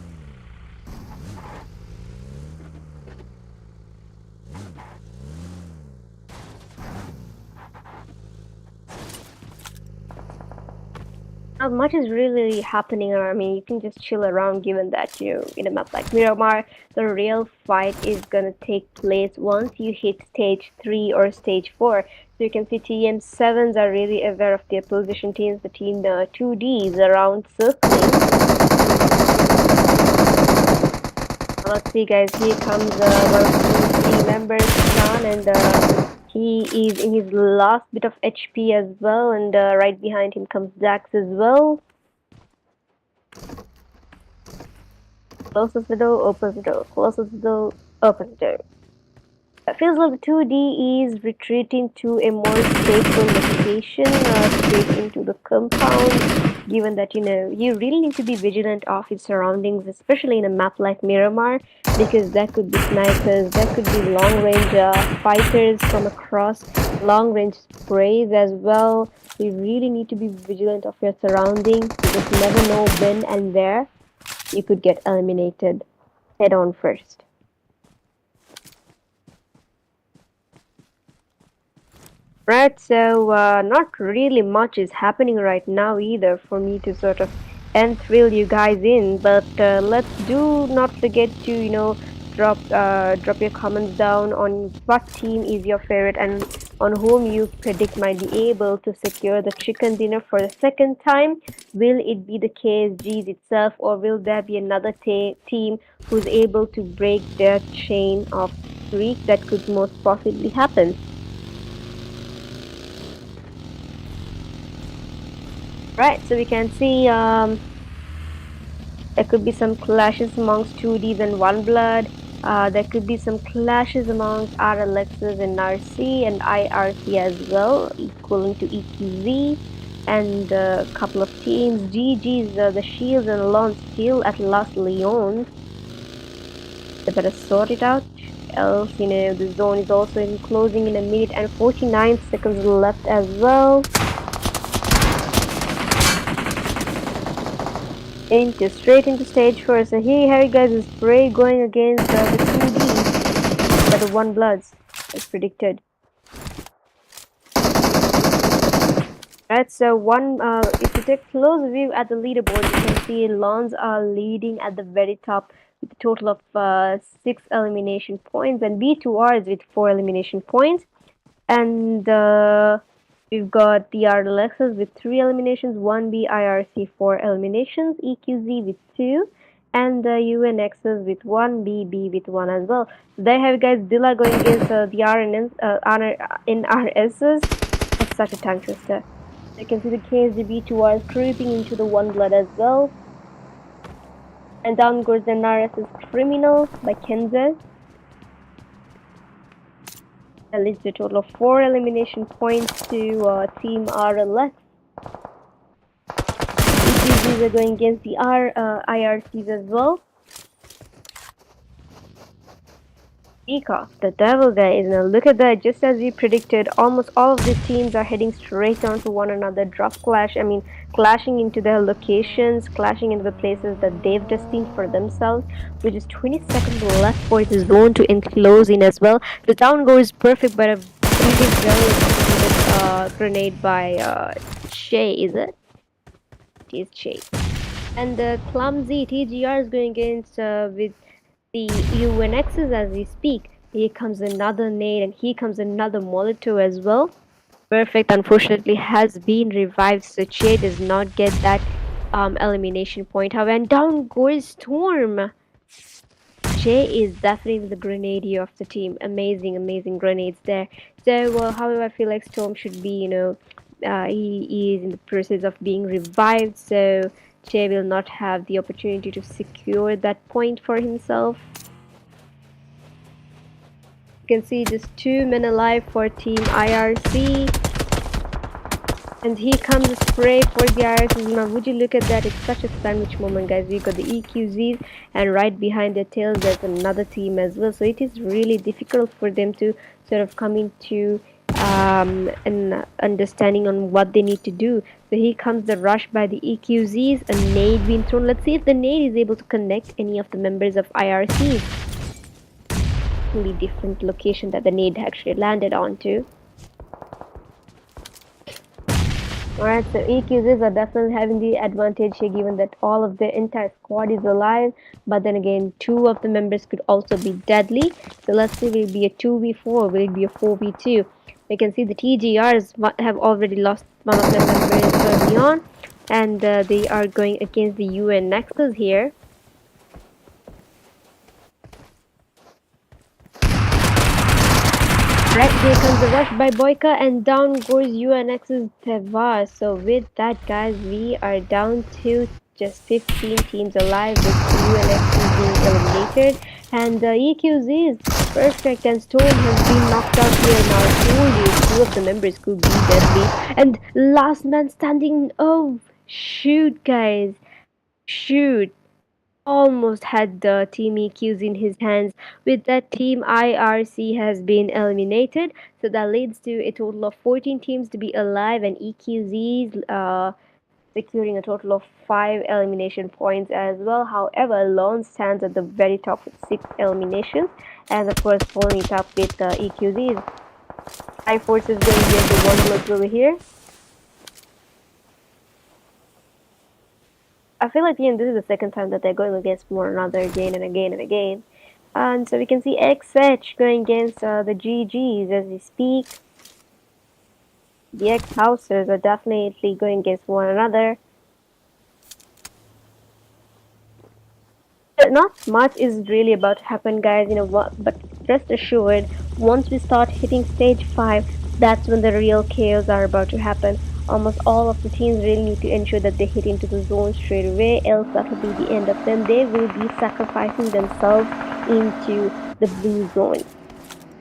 Not much is really happening. I mean, you can just chill around, given that you in a map like Miramar, the real fight is gonna take place once you hit stage 3 or stage 4. So you can see TM7s are really aware of their position teams. The team 2Ds around circling. Let's see, guys. Here comes one of the team members, John, and he is in his last bit of HP as well, and right behind him comes Dax as well. Closes the door, opens the door, closes the door, opens the door. It feels like the 2D is retreating to a more safer location, straight into the compound, given that, you know, you really need to be vigilant of its surroundings, especially in a map like Miramar, because that could be snipers, that could be long-range fighters from across, long-range sprays as well. So you really need to be vigilant of your surroundings. You just never know when and where you could get eliminated head-on first. Right, so not really much is happening right now either for me to sort of enthrall you guys in, but let's do not forget to, you know, drop your comments down on what team is your favorite and on whom you predict might be able to secure the chicken dinner for the second time. Will it be the KSGs itself, or will there be another team who's able to break their chain of streak? That could most possibly happen. Right, so we can see there could be some clashes amongst 2Ds and ONEBLOOD. There could be some clashes amongst RLXs and RC and IRC as well, equivalent to EQZ. And a couple of teams, GG's, the Shields and LON still at Las Leon. They better sort it out, else, you know, the zone is also closing in a minute and 49 seconds left as well. Straight into stage 4. So here you have, guys, a spray going against the 2D. the ONEBLOODs as predicted. Right, so if you take a close view at the leaderboard, you can see Lons are leading at the very top with a total of 6 elimination points, and B2R is with 4 elimination points. And we've got the RLXs with 3 eliminations, 1B IRC 4 eliminations, EQZ with 2, and the UNXs with 1, BB with 1 as well. So there you have it, guys. Dilla going against the RNs in RSs. That's such a tongue twister. You can see the KSGB2R creeping into the ONEBLOOD as well. And down goes the NRS's Criminal by Kenza. That leads to a total of 4 elimination points to Team RLX. EQZs are going against the IRCs as well. The devil, guys. Now look at that. Just as we predicted, almost all of these teams are heading straight onto one another. Clashing into their locations, clashing into the places that they've destined for themselves. With just 20 seconds left for the zone to enclose in as well. The down goal is perfect, but a really very grenade by Shay, is it? It is Shay. And the clumsy TGR is going against with the UNXs as we speak. Here comes another nade, and here comes another Molotov as well. Perfect, unfortunately, has been revived, so Che does not get that elimination point. However, and down goes Storm. Che is definitely the grenadier of the team. Amazing grenades there. So, however, I feel like Storm should be, he is in the process of being revived, so Che will not have the opportunity to secure that point for himself. You can see just 2 men alive for Team IRC. And here comes a spray for the IRCs. Now, would you look at that? It's such a sandwich moment, guys. We got the EQZs, and right behind their tails, there's another team as well. So it is really difficult for them to sort of come into an understanding on what they need to do. So here comes the rush by the EQZs, a nade being thrown. Let's see if the nade is able to connect any of the members of IRC. The different location that the nade actually landed onto. Alright, so EQZs are definitely having the advantage here, given that all of the entire squad is alive, but then again 2 of the members could also be deadly. So let's see, will it be a 2v4, will it be a 4v2? You can see the TGRs have already lost one of their members early on, and they are going against the UNXs here. Right, here comes the rush by Boyka, and down goes UNX's Tevar. So with that, guys, we are down to just 15 teams alive, with UNXs being eliminated. And EQZ is perfect, and Storm has been knocked out here. Now I told you, 2 of the members could be deadly. And last man standing. Oh, shoot, guys. Shoot. Almost had the Team EQs in his hands. With that, Team IRC has been eliminated, so that leads to a total of 14 teams to be alive, and EQZs securing a total of 5 elimination points as well. However, Lone stands at the very top with 6 eliminations, and of course following it up with EQZs. High Forces going against the ONEBLOOD over here. I feel like this is the second time that they're going against one another again and again and again. And so we can see XH going against the GGs as we speak. The XHOUSEs are definitely going against one another. Not much is really about to happen, guys, but rest assured, once we start hitting stage 5, that's when the real chaos are about to happen. Almost all of the teams really need to ensure that they hit into the zone straight away, else that will be the end of them. They will be sacrificing themselves into the blue zone.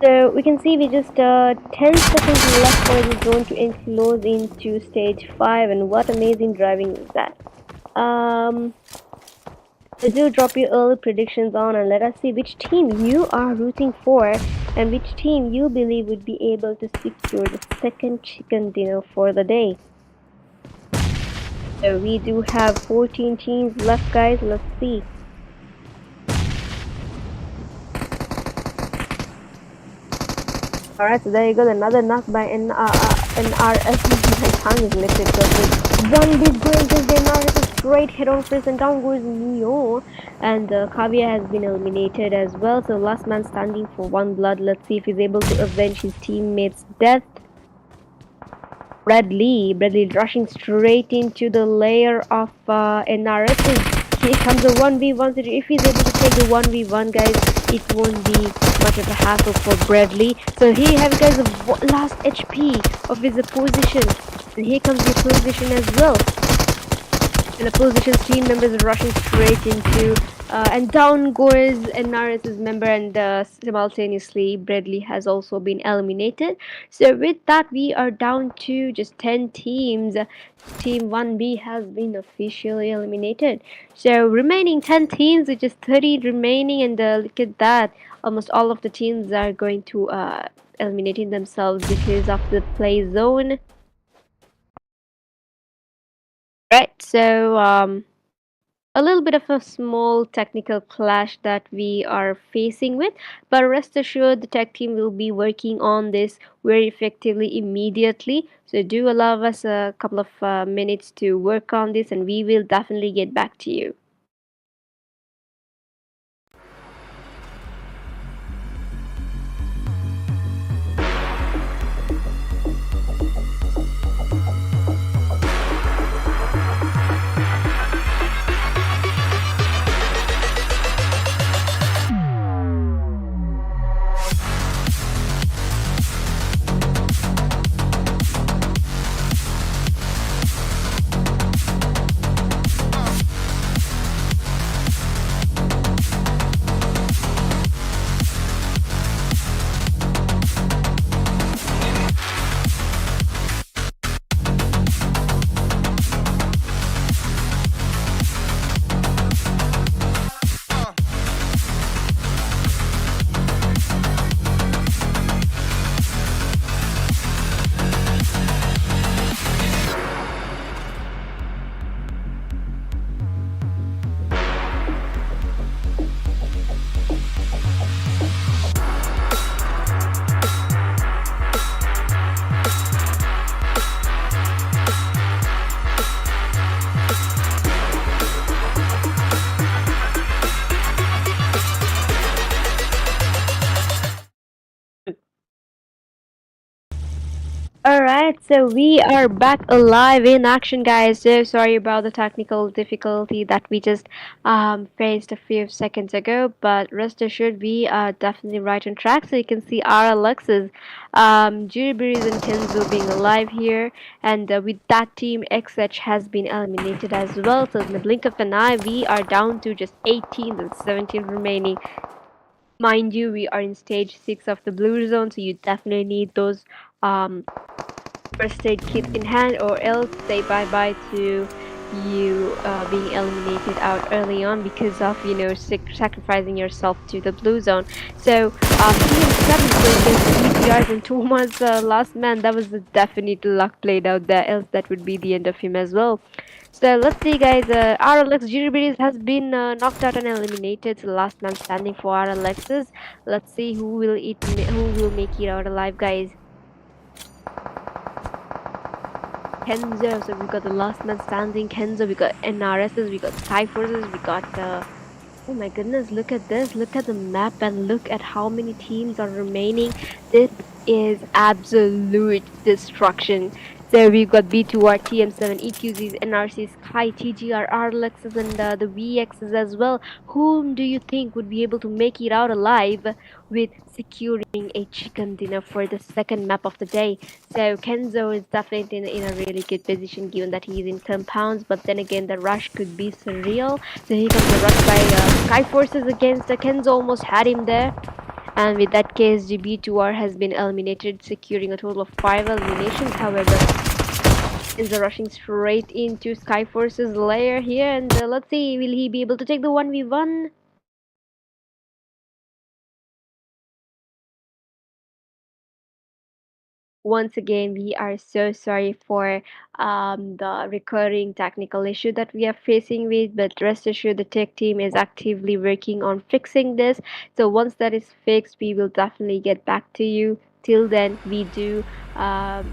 So we can see we just 10 seconds left for the zone to enclose into stage 5, and what amazing driving is that. Do drop your early predictions on, and let us see which team you are rooting for and which team you believe would be able to secure the second chicken dinner for the day. So we do have 14 teams left, guys. Let's see. Alright, so there you go, another knock by NRS. My tongue is lifted because with one big going against the NRS, a straight head on first and down goes Neo. And Kavya has been eliminated as well, so last man standing for one blood. Let's see if he's able to avenge his teammate's death. Bradley rushing straight into the layer of NRS. Here comes a 1v1. If he's able to take the 1v1, guys, it won't be much of a hassle for Bradley. So here you have, guys, the last HP of his opposition. And here comes the opposition as well. And opposition's team members are rushing straight into and down goes NRS's member, and simultaneously Bradley has also been eliminated. So with that, we are down to just 10 teams. Team 1B has been officially eliminated. So remaining 10 teams with just 30 remaining, and look at that. Almost all of the teams are going to eliminating themselves because of the play zone. Right, so a little bit of a small technical clash that we are facing with, but rest assured the tech team will be working on this very effectively immediately. So do allow us a couple of minutes to work on this, and we will definitely get back to you. Alright, so we are back alive in action, guys. So sorry about the technical difficulty that we just faced a few seconds ago, but rest assured we are definitely right on track. So you can see our Alexis, Jiribiris and Kenzo being alive here, and with that team, XH has been eliminated as well. So in the blink of an eye, we are down to just 18 and 17 remaining. Mind you, we are in stage 6 of the blue zone, so you definitely need those first aid kit in hand, or else say bye-bye to you being eliminated out early on because of, you know, sacrificing yourself to the blue zone. So team 7 playing against the EPRs and Thomas last man, that was a definite luck played out there, else that would be the end of him as well. So let's see, guys. RLX Jiribiris has been knocked out and eliminated. So last man standing for RLXs. Let's see who will make it out alive, guys. Kenzo, so we got the last man standing, Kenzo, we got NRSs, we got Sky Forces, we got oh my goodness, look at this, look at the map and look at how many teams are remaining. This is absolute destruction. So we've got B2R, TM7, EQZs, NRCs, Sky, TGR, RLXs, and the VXs as well. Whom do you think would be able to make it out alive with securing a chicken dinner for the second map of the day? So Kenzo is definitely in a really good position given that he's in compounds, but then again the rush could be surreal. So here comes the rush by Sky Forces against Kenzo, almost had him there. And with that case, GB2R has been eliminated, securing a total of 5 eliminations. However, is rushing straight into Sky Force's lair here, and let's see, will he be able to take the 1v1? Once again, we are so sorry for the recurring technical issue that we are facing with, but rest assured the tech team is actively working on fixing this. So once that is fixed, we will definitely get back to you. Till then, we do. Um,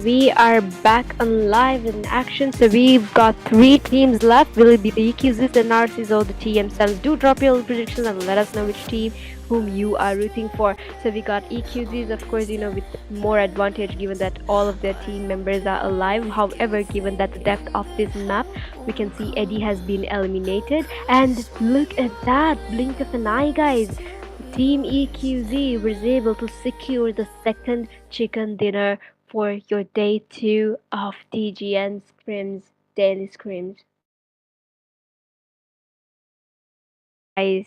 We are back on live in action. So we've got three teams left. Will it be the EQZs, the Narcis, or the TM7s? Do drop your predictions and let us know which team whom you are rooting for. So we got EQZs, of course, with more advantage given that all of their team members are alive. However, given that the depth of this map, we can see Eddie has been eliminated. And look at that blink of an eye, guys. Team EQZ was able to secure the second chicken dinner for your day 2 of DGN Scrims, Daily Scrims. Guys,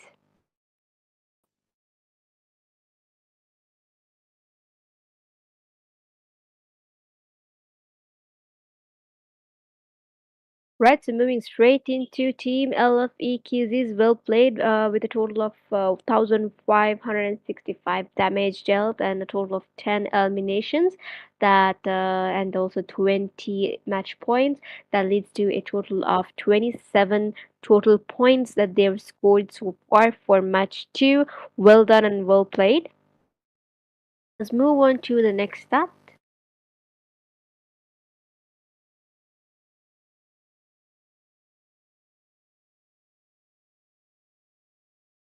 right, so moving straight into Team LFEQZ's well played with a total of 1,565 damage dealt and a total of 10 eliminations that and also 20 match points that leads to a total of 27 total points that they've scored so far for match 2. Well done and well played. Let's move on to the next stat.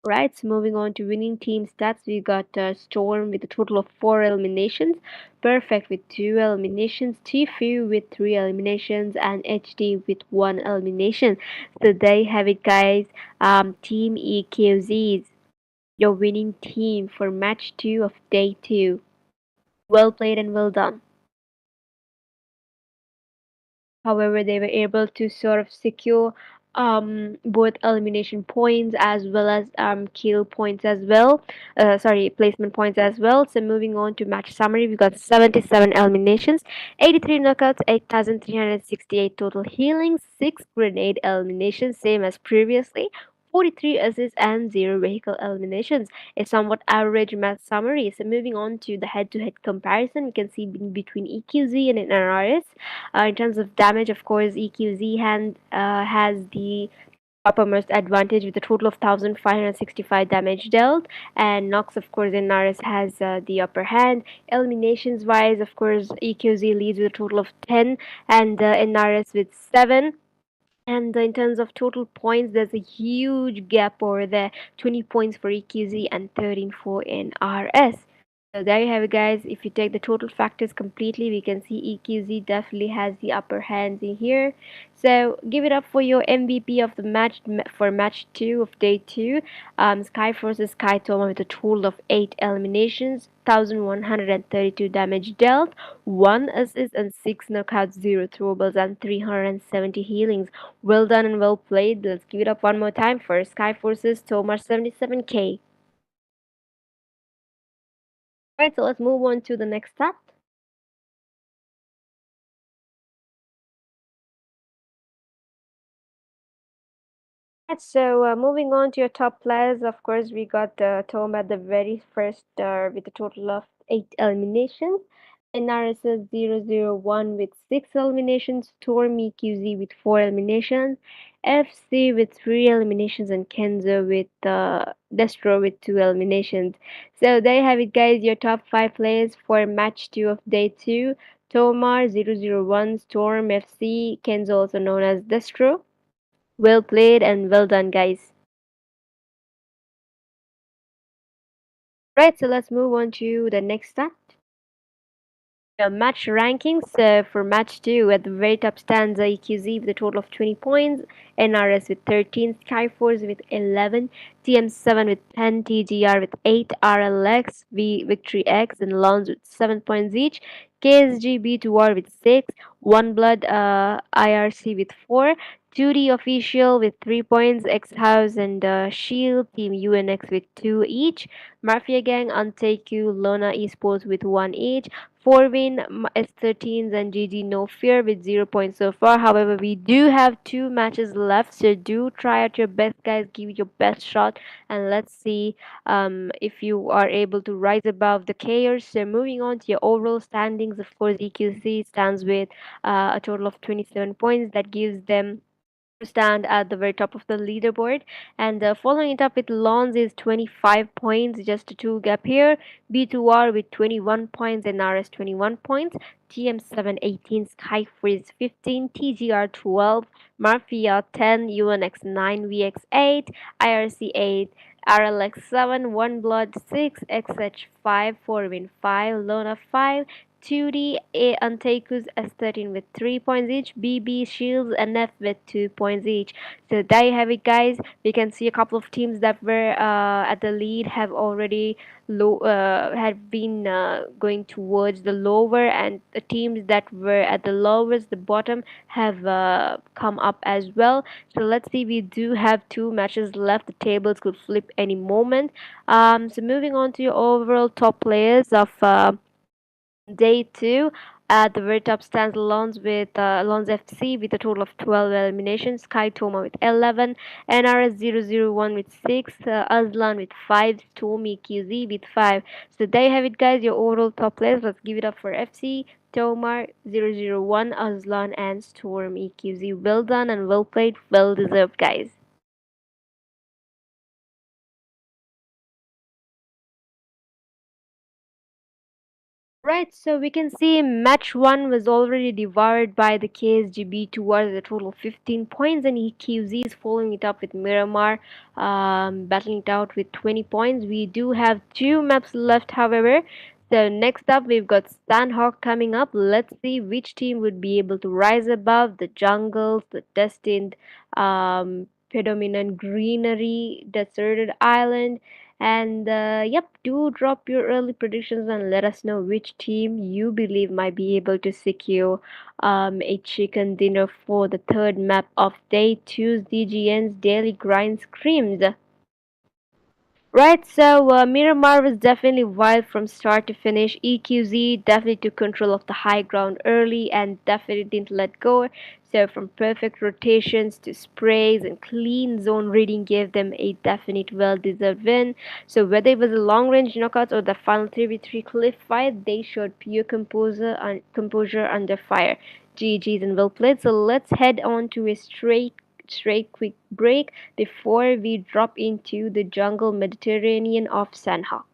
Right, so moving on to winning team stats, we got Storm with a total of 4 eliminations, Perfect with 2 eliminations, Tfue with 3 eliminations, and HD with 1 elimination. So there you have it, guys. Team EQZs, your winning team for match 2 of day 2. Well played and well done. However, they were able to sort of secure both elimination points as well as kill points as well. Sorry, placement points as well. So moving on to match summary, we got 77 eliminations, 83 knockouts, 8,368 total healings, 6 grenade eliminations, same as previously. 43 assists and 0 vehicle eliminations, a somewhat average match summary. So moving on to the head-to-head comparison, we can see between EQZ and NRS. In terms of damage, of course, EQZ has the uppermost advantage with a total of 1,565 damage dealt, and Nox, of course, in Naris has the upper hand. Eliminations wise, of course, EQZ leads with a total of 10, and Naris with 7. And in terms of total points, there's a huge gap over there, 20 points for EQZ and 13 for NRS. So there you have it, guys. If you take the total factors completely, we can see EQZ definitely has the upper hand in here. So give it up for your MVP of the match for match 2 of day 2. Skyforce's Sky Toma with a total of 8 eliminations, 1,132 damage dealt, 1 assist and 6 knockouts, 0 throwables, and 370 healings. Well done and well played. Let's give it up one more time for Skyforce's Toma 77k. Alright, so let's move on to the next stat. Right, so moving on to your top players, of course, we got Tom at the very first with a total of 8 eliminations. NRSS 001 with 6 eliminations, Storm EQZ with 4 eliminations, FC with 3 eliminations, and Kenzo with Destro with 2 eliminations. So there you have it, guys, your top 5 players for match 2 of day 2. Tomar 001, Storm FC, Kenzo also known as Destro. Well played and well done, guys. Right, so let's move on to the next start. The match rankings for match 2 at the very top stands EQZ with a total of 20 points, NRS with 13, Skyforce with 11, TM7 with 10, TGR with 8, RLX, Victory X, and Lons with 7 points each, KSGB to War with 6, OneBlood IRC with 4, 2D Official with 3 points, XHOUSE and Shield, Team UNX with 2 each, Mafia Gang, ANTEIKU, LONA Esports with 1 each, 4 win S13s and GG No Fear with 0 points so far. However, we do have 2 matches left, so do try out your best, guys. Give it your best shot, and let's see if you are able to rise above the chaos. So, moving on to your overall standings, of course, EQC stands with a total of 27 points. That gives them stand at the very top of the leaderboard. And following it up with Lons is 25 points, just a 2 gap here. B2R with 21 points and RS 21 points. TM7 18, Skyfreeze 15, TGR 12, Mafia 10, UNX 9, VX 8, IRC 8, RLX 7, OneBlood 6, XH 5, 4Win 5, LONA 5, 2D ANTEIKU's S13 with 3 points each, BB Shields and F with 2 points each. So there you have it, guys. We can see a couple of teams that were at the lead have already had been going towards the lower, and the teams that were at the lowest, the bottom, have come up as well. So let's see. We do have 2 matches left. The tables could flip any moment. So moving on to your overall top players of day 2, at the very top stands Lons FC with a total of 12 eliminations, Sky Toma with 11, NRS 001 with 6, Azlan with 5, Stormy QZ with 5. So there you have it, guys, your overall top players. Let's give it up for FC, Tomar, 001, Azlan, and Storm EQZ. Well done and well played, well deserved, guys. Right, so we can see match 1 was already devoured by the KSGB towards a total of 15 points, and EQZ is following it up with Miramar, battling it out with 20 points. We do have 2 maps left, however. So next up, we've got Sanhok coming up. Let's see which team would be able to rise above the jungles, the destined predominant greenery, deserted island. And yep, do drop your early predictions and let us know which team you believe might be able to secure a chicken dinner for the third map of day 2's DGN's Daily Grind Scrims. Right, so Miramar was definitely wild from start to finish. EQZ definitely took control of the high ground early and definitely didn't let go. So from perfect rotations to sprays and clean zone reading gave them a definite well-deserved win. So whether it was a long-range knockouts or the final 3v3 cliff fight, they showed pure composure under fire. GG's and well played. So let's head on to a straight quick break before we drop into the jungle Mediterranean of Sanhok.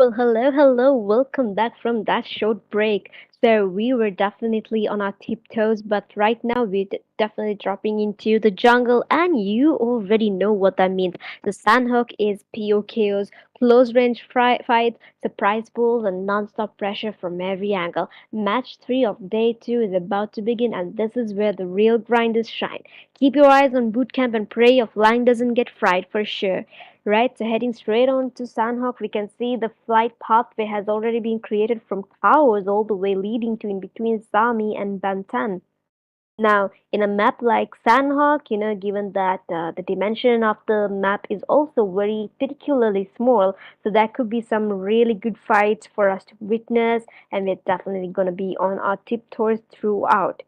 Well, hello, welcome back from that short break. So we were definitely on our tiptoes, but right now we're definitely dropping into the jungle, and you already know what that means. The Sanhok is POKOs, close range fights, surprise pulls, and non-stop pressure from every angle. Match 3 of day 2 is about to begin, and this is where the real grinders shine. Keep your eyes on bootcamp and pray your flying doesn't get fried for sure. Right, so heading straight on to Sanhok, we can see the flight pathway has already been created from towers all the way leading to in between Sami and Bantan. Now, in a map like Sanhok, given that the dimension of the map is also very particularly small, so that could be some really good fights for us to witness, and we're definitely going to be on our tiptoes throughout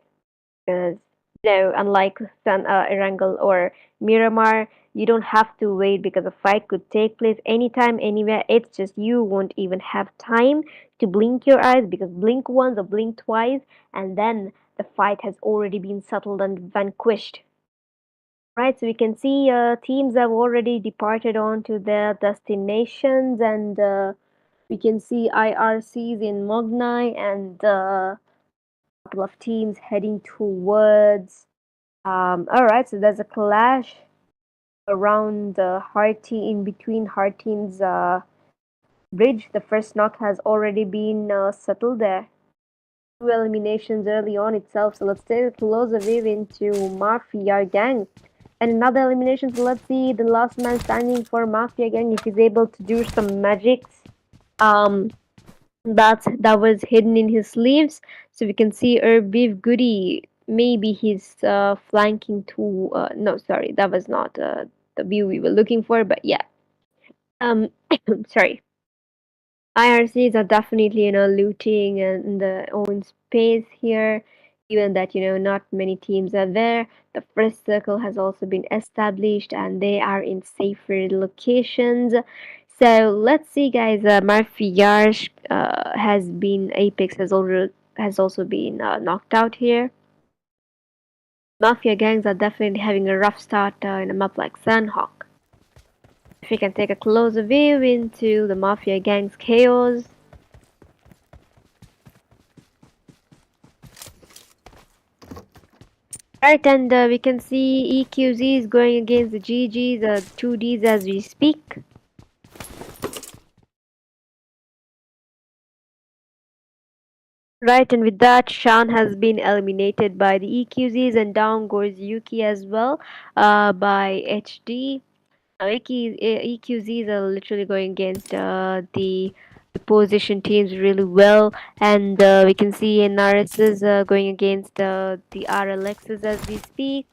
because unlike Erangel or Miramar, you don't have to wait because a fight could take place anytime, anywhere. It's just you won't even have time to blink your eyes because blink once or blink twice, and then the fight has already been settled and vanquished. Right, so we can see teams have already departed on to their destinations, and we can see IRCs in Mognai and couple of teams heading towards. All right, so there's a clash around Harty in between Harteen's bridge. The first knock has already been settled there. Two eliminations early on itself. So let's take a closer view into Mafia Gang. And another elimination. So let's see the last man standing for Mafia Gang if he's able to do some magics. Um, that was hidden in his sleeves. So we can see Beef Goody. Maybe he's flanking to. No, sorry, that was not the view we were looking for. But yeah. Sorry. IRCs are definitely looting and their own space here. Given that not many teams are there, the first circle has also been established and they are in safer locations. So let's see, guys. Marfiage has been Apex has also been knocked out here. Mafia gangs are definitely having a rough start in a map like Sanhok. If we can take a closer view into the Mafia gang's chaos. Right, and we can see EQZ is going against the GGs, 2Ds as we speak. Right, and with that, Shan has been eliminated by the EQZs, and down goes Yuki as well by HD. Now, EQZs are literally going against the position teams really well, and we can see NRS is going against the RLXs as we speak.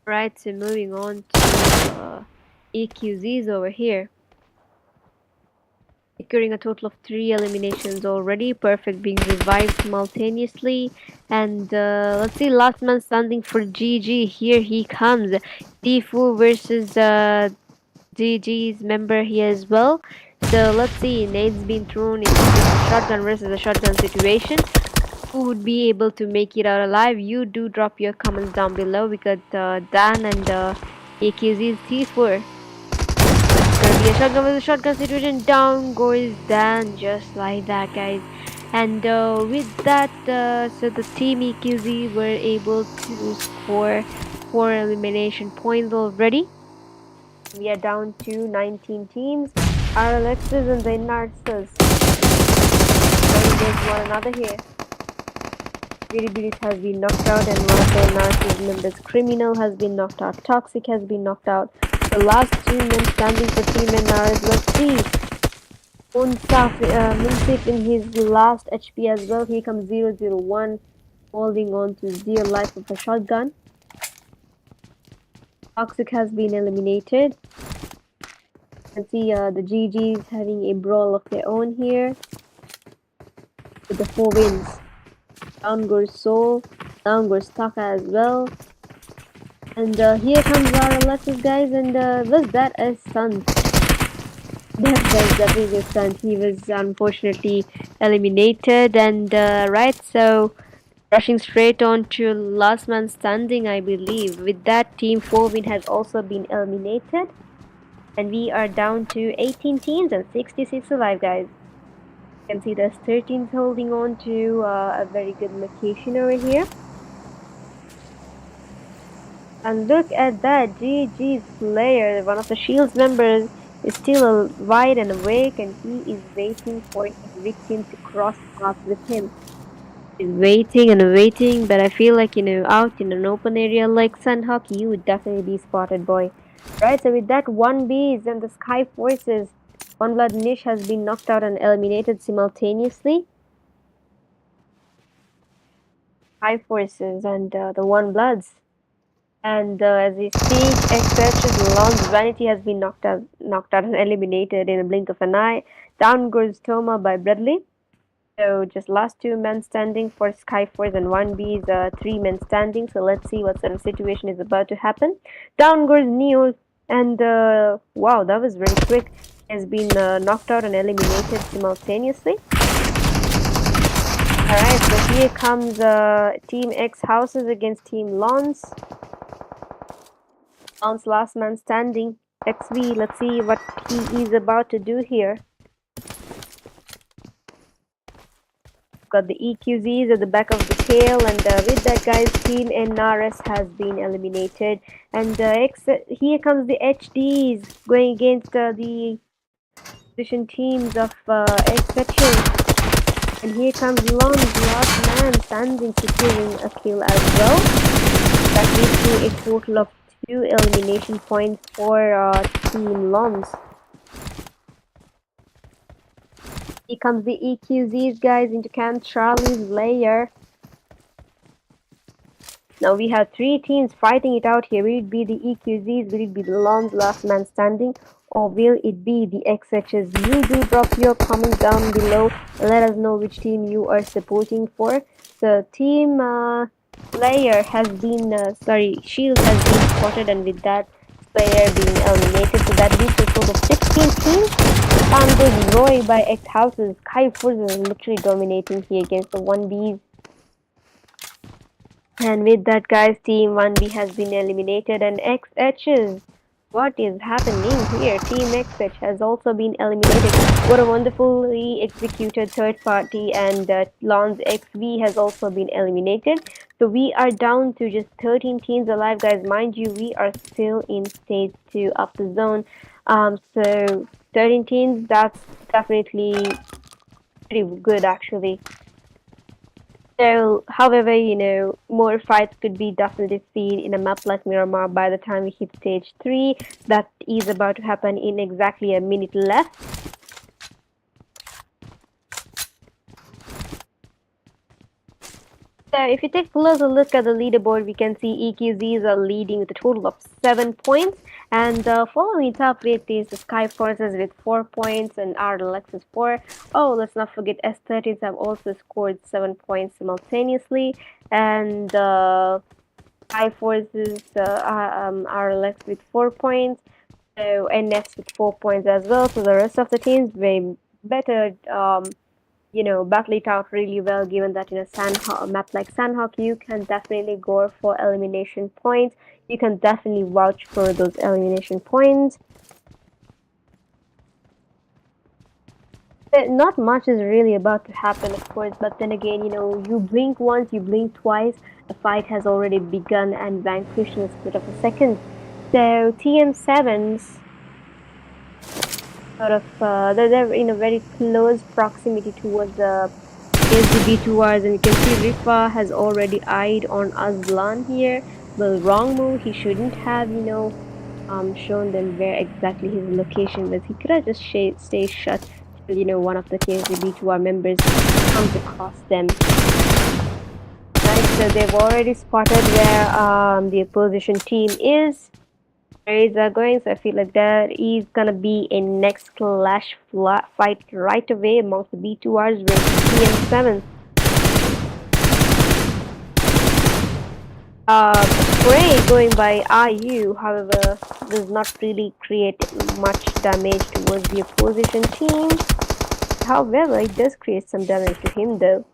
Right, so moving on to EQZs over here. Securing a total of 3 eliminations already. Perfect being revived simultaneously. And let's see, last man standing for GG. Here he comes. Tifu versus GG's member here as well. So let's see, nades being thrown into a shotgun versus a shotgun situation. Who would be able to make it out alive? You do drop your comments down below because Dan and AKZ's T4. It's gonna be a shotgun with a shotgun situation. Down goes Dan, just like that, guys. And with that, so the team EQZ were able to score 4 elimination points already. We are down to 19 teams. RLXs and the Narcissas going against one another here. Biribiris has been knocked out and one of the Narcissus members, Criminal, has been knocked out. Toxic has been knocked out. The last 2 men standing for Team NRS. Let's see. Munsif in his last HP as well. Here comes 001 holding on to dear life of a shotgun. Toxic has been eliminated. You can see the GGs having a brawl of their own here with the 4 wins. Down goes Soul, down goes Taka as well. And here comes our Alexis, guys, and was that a stunt? That was definitely a stunt. He was unfortunately eliminated, and right, so rushing straight on to last man standing, I believe. With that, Team 4 win has also been eliminated. And we are down to 18 teams and 66 alive, guys. You can see there's 13 holding on to a very good location over here. And look at that, GG's player, one of the Shield's members, is still wide and awake, and he is waiting for his victim to cross paths with him. He's waiting and waiting, but I feel like, out in an open area like Sanhok, you would definitely be spotted, boy. Right, so with that, 1Bs and the Sky Forces, ONEBLOOD Niche has been knocked out and eliminated simultaneously. Sky Forces and the ONEBLOODs. And as we speak, XHOUSE's Lon's Vanity has been knocked out and eliminated in a blink of an eye. Down goes Toma by Bradley. So just last 2 men standing for Skyforce, and 1B is 3 men standing. So let's see what sort of situation is about to happen. Down goes Neo, and wow, that was very quick. He has been knocked out and eliminated simultaneously. Alright, so here comes Team XHOUSES against Team LON's. LON's last man standing. XV, let's see what he is about to do here. Got the EQZs at the back of the tail, and with that, guys, Team NRS has been eliminated. And here comes the HDs going against the position teams of XHOUSE. And here comes LON's last man standing, securing a kill as well. That leads to a total of 2 elimination points for Team LON's. Here comes the EQZs, guys, into Camp Charlie's layer. Now we have 3 teams fighting it out here. Will it be the EQZs? Will it be the LON's last man standing? Or will it be the XHs? You do drop your comments down below. Let us know which team you are supporting for. The team player has been, Shield has been spotted, and with that player being eliminated, so that leaves a total of 16 teams. And goes Roy by XHOUSE's. Skyforce is literally dominating here against the 1Bs. And with that, guys, Team 1B has been eliminated, and XHs. What is happening here? Team XH has also been eliminated. What a wonderfully executed third party, and LON's XV has also been eliminated. So we are down to just 13 teams alive, guys. Mind you, we are still in stage 2 of the zone. So 13 teams, that's definitely pretty good, actually. So, however, more fights could be definitely seen in a map like Miramar by the time we hit stage 3. That is about to happen in exactly a minute left. So, if you take a closer look at the leaderboard, we can see EQZs are leading with a total of 7 points. And following it up with is the Sky Forces with 4 points, and our Lexus 4. Oh, let's not forget S13s have also scored 7 points simultaneously. And Sky Forces are Lex with 4 points. So NS with 4 points as well. So the rest of the teams way better battle it out really well, given that in a map like Sanhok, you can definitely go for elimination points. You can definitely vouch for those elimination points. Not much is really about to happen, of course, but then again, you blink once, you blink twice, the fight has already begun and vanquished in a split of a second. So TM7s they're in a very close proximity towards the SGB2Rs, and you can see Rifa has already eyed on Azlan here. Well, wrong move. He shouldn't have, shown them where exactly his location was. He could have just stay shut till, one of the KSGB2R members comes across them. Right, so they've already spotted where the opposition team is. Are going, so I feel like that is gonna be a next clash fight right away amongst the B2Rs versus TM7. Spray going by RU, however, does not really create much damage towards the opposition team. However, it does create some damage to him though.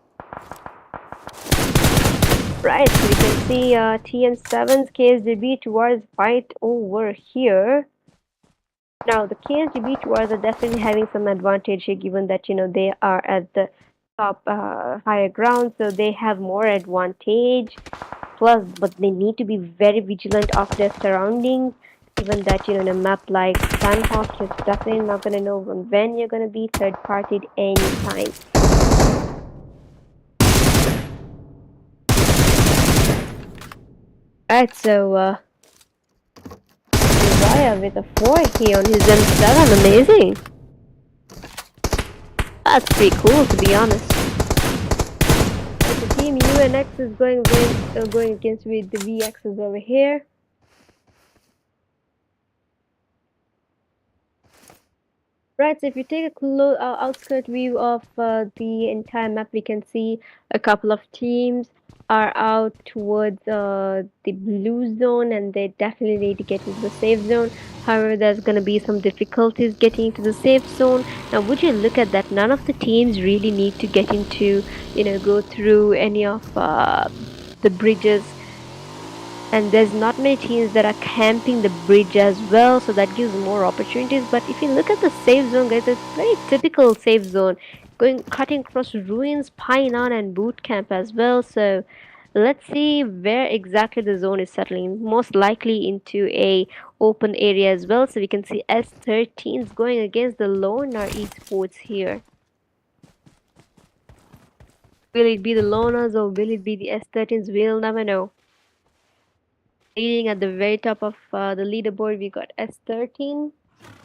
Right, so you can see TM7's KSGB towards fight over here. Now, the KSGB tours are definitely having some advantage here, given that they are at the top higher ground, so they have more advantage. Plus, but they need to be very vigilant of their surroundings. Given that in a map like Sanhok, you're definitely not gonna know when you're gonna be third partied anytime. Alright, so Raya with a 4 here on his M7, amazing. That's pretty cool, to be honest. The team UNX is going against with the VXs over here. Right, so if you take a outskirt view of the entire map, we can see a couple of teams are out towards the blue zone, and they definitely need to get into the safe zone. However, there's going to be some difficulties getting into the safe zone. Now, would you look at that? None of the teams really need to get into, go through any of the bridges, and there's not many teams that are camping the bridge as well, so that gives more opportunities. But if you look at the safe zone, guys, it's very typical safe zone, cutting across ruins, Painan, and boot camp as well. So let's see where exactly the zone is settling, most likely into a open area as well. So we can see S13s going against the LONA esports here. Will it be the LONAs or will it be the S13s? We'll never know. Leading at the very top of the leaderboard, we got S13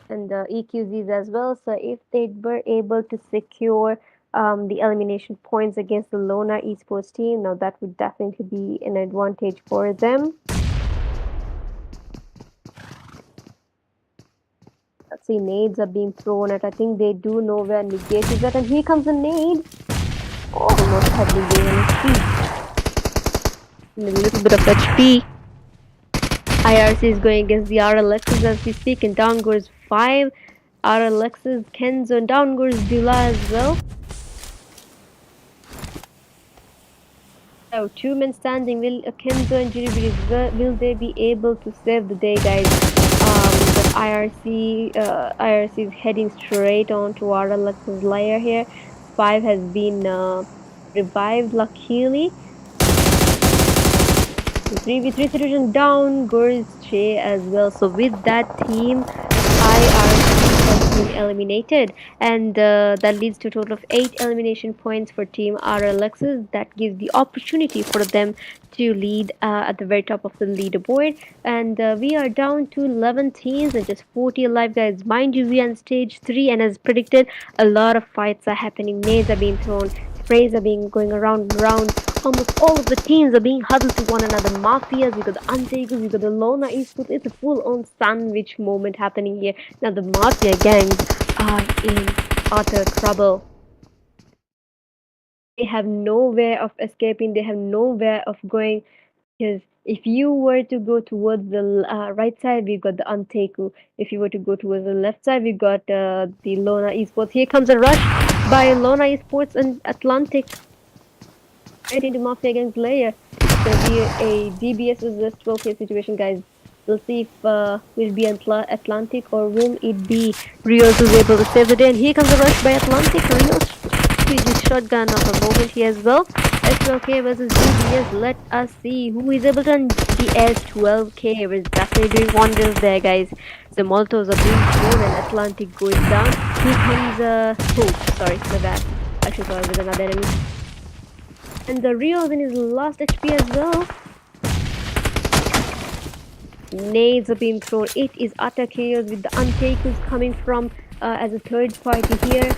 and the EQZs as well. So if they were able to secure the elimination points against the LONA esports team, now that would definitely be an advantage for them. Let's see, nades are being thrown at. I think they do know where Negate is at, and here comes a nade. Almost had Negate on his feet. And a little bit of HP. IRC is going against the RLXs as we speak, and down goes 5 RLXs, Kenzo, and down goes Dula as well. So 2 men standing. Will Kenzo and Jiribiri, will they be able to save the day, guys? But IRC is heading straight on to RLX's lair here. 5 has been revived luckily. 3v3 situation, down goes Che as well. So with that team, IRC has been eliminated, and that leads to a total of 8 elimination points for team RLXs. That gives the opportunity for them to lead at the very top of the leaderboard, and we are down to 11 teams and just 40 alive, guys. Mind you, we are on stage 3, and as predicted, a lot of fights are happening. Nades are being thrown, sprays are being going around and around. Almost all of the teams are being huddled to one another. Mafias, we got the ANTEIKU, we got the LONA esports. It's a full-on sandwich moment happening here. Now the Mafia gangs are in utter trouble. They have nowhere of escaping. They have nowhere of going. Because if you were to go towards the right side, we've got the ANTEIKU. If you were to go towards the left side, we've got the LONA esports. Here comes a rush by LONA esports and Atlantic. Right into Mafia Gang's layer. It's gonna be a DBS versus 12k situation, guys. We'll see if will be Atlantic or will it be Rios who's able to save the day. And here comes a rush by Atlantic. Rios using shotgun of a moment here as well. S12k versus DBS. Let us see who is able to the S12k. We're definitely doing wonders there, guys. The Molotovs are being thrown and Atlantic goes down. Here comes oh, sorry, my bad. I should thought it was another enemy. And the Rio's in his last HP as well. Nades are being thrown. It is utter chaos with the ANTEIKUs coming from as a third party here.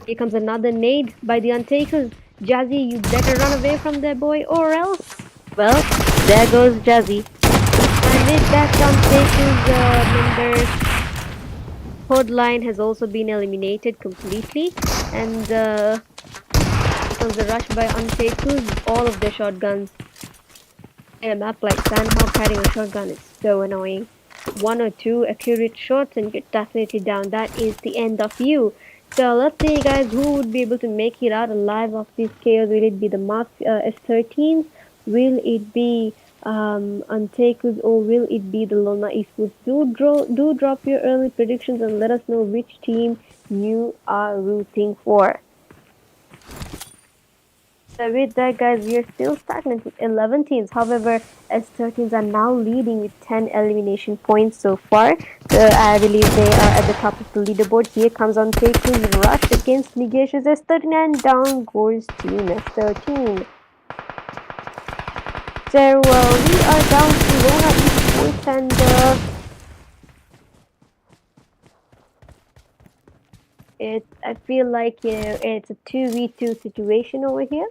Here comes another nade by the ANTEIKUs. Jazzy, you better run away from there, boy, or else. Well, there goes Jazzy. And with that, ANTEIKU's member code line has also been eliminated completely. And the rush by ANTEIKU, all of their shotguns. In a map like Sanhok, carrying a shotgun is so annoying. 1 or 2 accurate shots and you're definitely down. That is the end of you. So let's see, guys, who would be able to make it out alive of this chaos. Will it be the S13s? Will it be ANTEIKU, or will it be the LONA esports? Do drop your early predictions and let us know which team you are rooting for. So with that, guys, we are still stagnant with 11 teams. However, S13s are now leading with 10 elimination points so far. So I believe they are at the top of the leaderboard. Here comes ANTEIKU's rush against Negation's S13, and down goes Team S13. So we are down to LONA esports, and I feel like it's a 2v2 situation over here.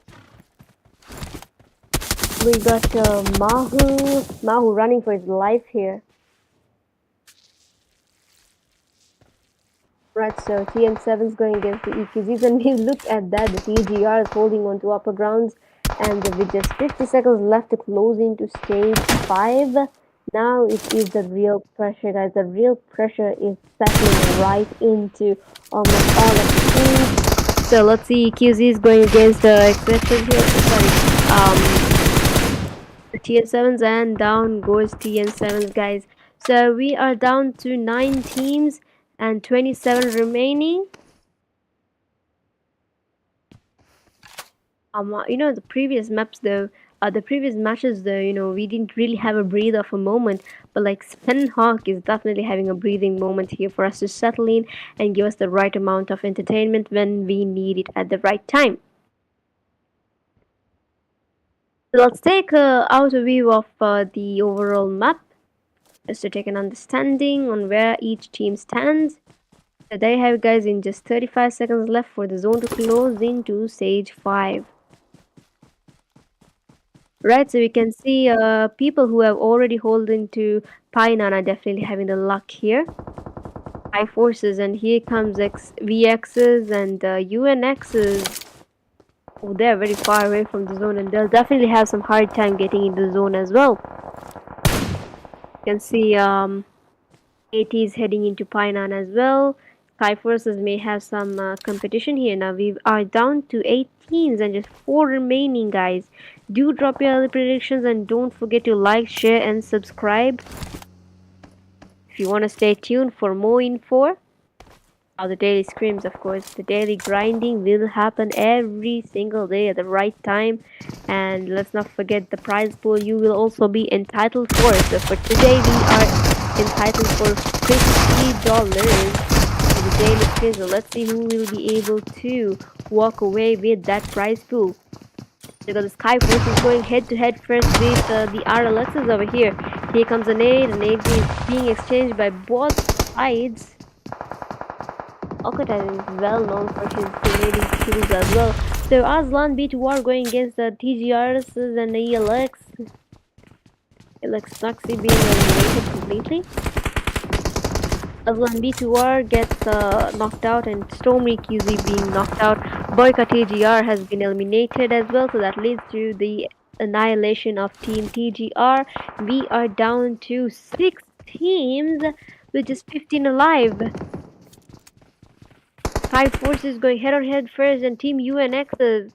We got Mahu running for his life here. Right, so TN7 is going against the EQZs, and we look at that, the TGR is holding on to upper grounds, and with just 50 seconds left to close into stage 5, now it is the real pressure, guys. The real pressure is settling right into almost all of the teams. So let's see, EQZ is going against the XHOUSE here, the TN7s, and down goes TN7s, guys. So we are down to 9 teams and 27 remaining. The previous maps though, the previous matches though, we didn't really have a breather of a moment, but like Sanhok is definitely having a breathing moment here for us to settle in and give us the right amount of entertainment when we need it at the right time. So let's take out a view of the overall map just to take an understanding on where each team stands. So there you have it, guys. In just 35 seconds left for the zone to close into stage 5. Right, so we can see people who have already hold into Painan are definitely having the luck here. High forces, and here comes VXs and UNXs. Oh, they're very far away from the zone, and they'll definitely have some hard time getting in the zone as well. You can see AT is heading into Painan as well. Sky Forces may have some competition here. Now we are down to 8 teams and just 4 remaining, guys. Do drop your early predictions and don't forget to like, share, and subscribe if you want to stay tuned for more info. The daily scrims, of course. The daily grinding will happen every single day at the right time. And let's not forget the prize pool you will also be entitled for. So for today, we are entitled for $50 for the daily scrims. So let's see who will be able to walk away with that prize pool. Because the Sky Force is going head to head first with the RLXs over here. Here comes a nade. A nade is being exchanged by both sides. Okata is well known for his grenading skills as well. So Aslan B2R going against the TGRs and the ELX. ELX Noxy being eliminated completely. Aslan B2R gets knocked out, and Stormy QZ being knocked out. Boyka TGR has been eliminated as well, so that leads to the annihilation of Team TGR. We are down to 6 teams with just 15 alive. 5 forces going head on head first, and Team UNXs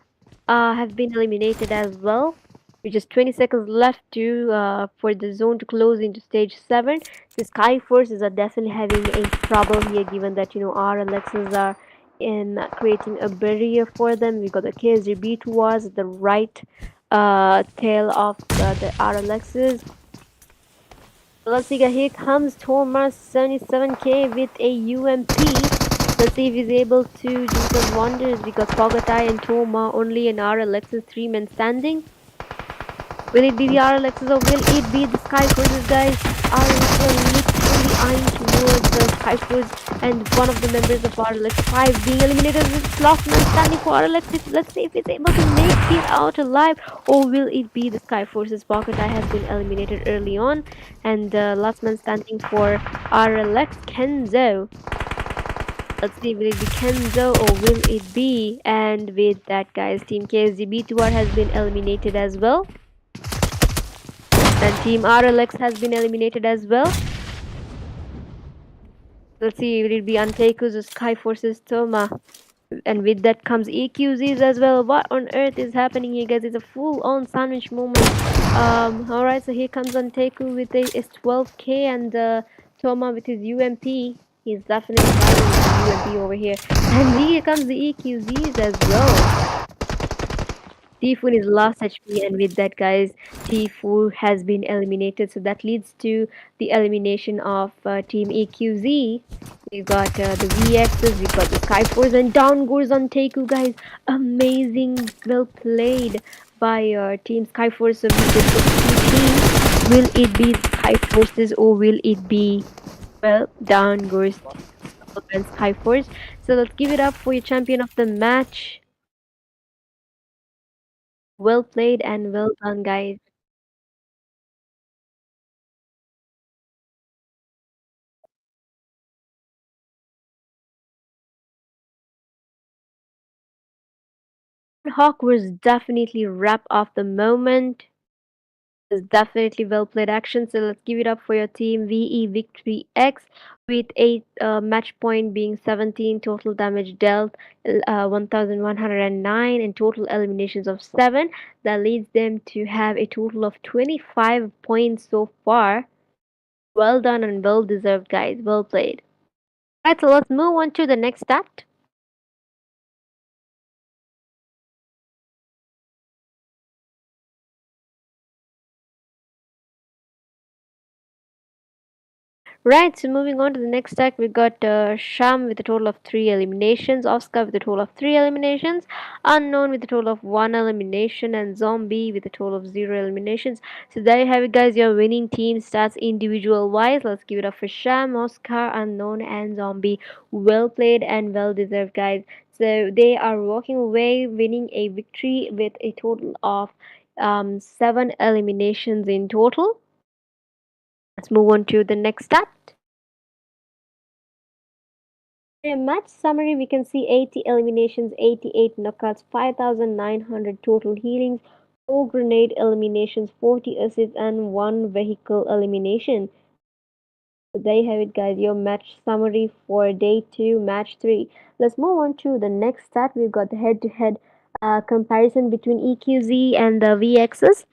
have been eliminated as well. With just 20 seconds left to for the zone to close into stage 7. The Sky Forces are definitely having a trouble here, given that our Alexas are in creating a barrier for them. We got the KSGB towards the right tail of the RLXs. Let's see, here comes Thomas 77k with a UMP. Let's see if he's able to do some wonders. We got Pogatai and Toma, only an RLX's 3-man standing. Will it be the RLXs or will it be the Sky Forces, guys? RLXs are literally eyeing towards the Sky Forces, and one of the members of RLX 5 being eliminated with Slothman standing for RLX. Let's see if it's able to make it out alive, or will it be the Sky Forces? Pogatai has been eliminated early on, and the last man standing for RLX, Kenzo. Let's see, will it be Kenzo or will it be? And with that, guys, Team KSGB2R has been eliminated as well. And Team RLX has been eliminated as well. Let's see, will it be ANTEIKU or Sky Forces Toma? And with that comes EQZs as well. What on earth is happening here, guys? It's a full-on sandwich moment. Alright, so here comes ANTEIKU with a S12K and Toma with his UMP. He's definitely driving with his UMP over here. And here comes the EQZs as well. Tfue is last HP, and with that, guys, Tfue has been eliminated. So that leads to the elimination of Team EQZ. We've got the VXs, we've got the Skyforce, and down goes ANTEIKU, guys. Amazing, well played by Team Skyforce. So we just got two teams. Will it be Skyforces or will it be, well, down goes Skyforce? So let's give it up for your champion of the match. Well played and well done, guys. Hawk was definitely wrap of the moment. It's definitely well played action. So let's give it up for your team VE Victory X with a match point being 17, total damage dealt 1109, and total eliminations of 7. That leads them to have a total of 25 points so far. Well done and well deserved, guys. Well played. Alright, so let's move on to the next stat. Right, so moving on to the next stack, we got Sham with a total of 3 eliminations, Oscar with a total of 3 eliminations, Unknown with a total of 1 elimination, and Zombie with a total of 0 eliminations. So there you have it, guys, your winning team stats individual wise. Let's give it up for Sham, Oscar, Unknown, and Zombie. Well played and well deserved, guys. So they are walking away winning a victory with a total of 7 eliminations in total. Let's move on to the next stat. In a match summary, we can see 80 eliminations, 88 knockouts, 5,900 total healings, 4 grenade eliminations, 40 assists, and 1 vehicle elimination. So there you have it, guys, your match summary for day 2, match 3. Let's move on to the next stat. We've got the head-to-head comparison between EQZ and the VXs.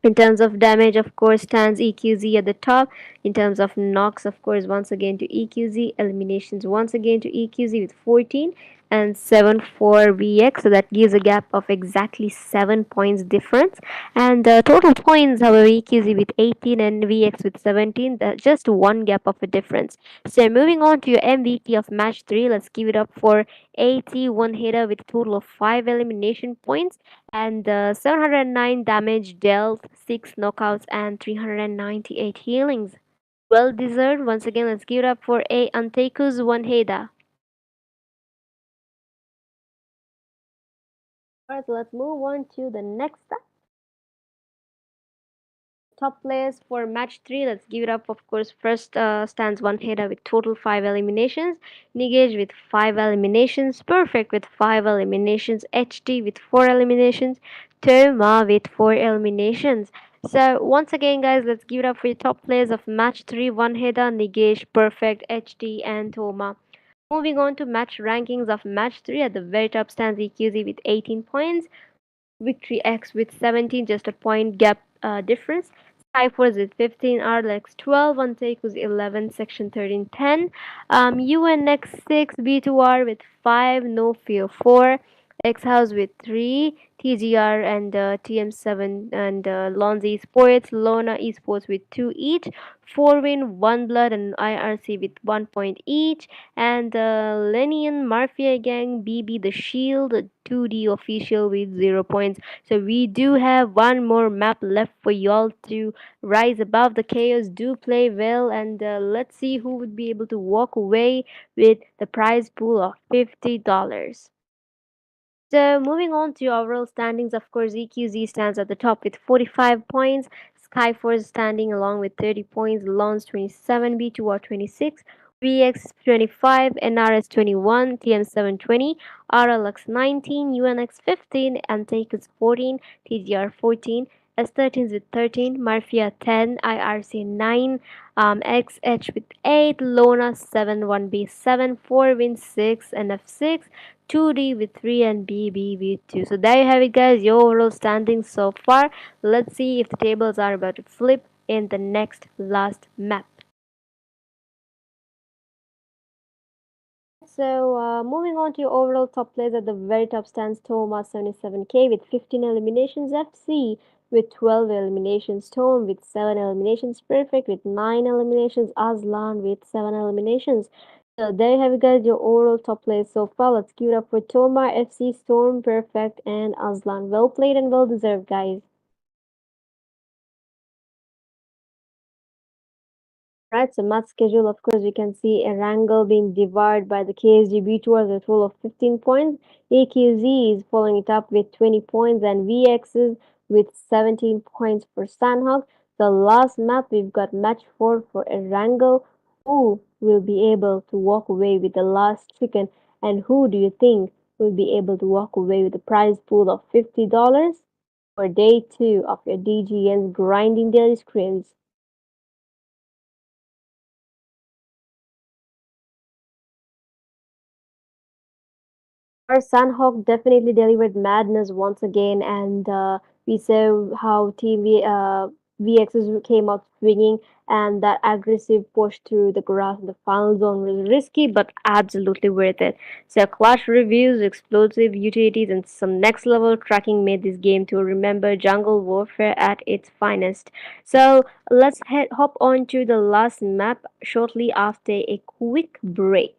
In terms of damage, of course, stands EQZ at the top. In terms of knocks, of course, once again to EQZ. Eliminations, once again to EQZ with 14 and 7 for VX. So that gives a gap of exactly 7 points difference. And total points, however, EQZ with 18 and VX with 17. That's just one gap of a difference. So moving on to your MVP of match 3, let's give it up for AT1 hitter with a total of 5 elimination points and 709 damage dealt, 6 knockouts, and 398 healings. Well deserved. Once again, let's give it up for a ANTEIKU's one Heda. Alright, so let's move on to the next top players for match 3. Let's give it up. Of course, first stands one hitter with total 5 eliminations, Negage with 5 eliminations, Perfect with 5 eliminations, HT with 4 eliminations, Terma with 4 eliminations. So once again, guys, let's give it up for the top players of match 3: one hitter, Negage, Perfect, HT, and Toma. Moving on to match rankings of match 3, at the very top stands EQZ with 18 points, Victory X with 17, just a point gap difference. Cyphers with 15, RLX 12, OneTake was 11, Section 13 10. UNX 6, B2R with 5, No Fear 4, XHOUSE with 3, TGR and TM7 and Lonzy Esports, LONA Esports with 2 each, 4 win, 1 blood, and IRC with 1 point each, and Lenian Mafia Gang, BB the Shield, 2D official with 0 points. So we do have one more map left for y'all to rise above the chaos. Do play well, and let's see who would be able to walk away with the prize pool of $50. So moving on to overall standings, of course, EQZ stands at the top with 45 points. Skyforce standing along with 30 points. Lons 27, B2R 26, VX 25, NRS 21, TM7 20, RLX 19, UNX 15, ANTEIKU 14, TGR 14, S13s with 13, MAFIA 10, IRC 9, XH with 8, LONA 7, 1B 7, 4 Win 6, NF 6, 2D with 3 and BB with 2. So there you have it, guys, your overall standings so far. Let's see if the tables are about to flip in the next last map. So moving on to your overall top players, at the very top stands Toma 77k with 15 eliminations, FC with 12 eliminations, Tom with 7 eliminations, Perfect with 9 eliminations, Aslan with 7 eliminations. So there you have it, guys, your overall top players so far. Let's give it up for Toma, FC, Storm, Perfect, and Aslan. Well played and well deserved, guys. Right, so match schedule, of course, we can see Erangel being devoured by the KSGB towards a total of 15 points. AQZ is following it up with 20 points, and VXs with 17 points for Sanhok. The last map, we've got match 4 for Erangel. Who will be able to walk away with the last chicken, and who do you think will be able to walk away with a prize pool of $50 for day 2 of your DGN's grinding daily scrims? Our Sanhok definitely delivered madness once again, and we saw how VXs came out swinging, and that aggressive push through the grass in the final zone was risky, but absolutely worth it. So, clash reviews, explosive utilities, and some next level tracking made this game to remember jungle warfare at its finest. So, let's hop on to the last map shortly after a quick break.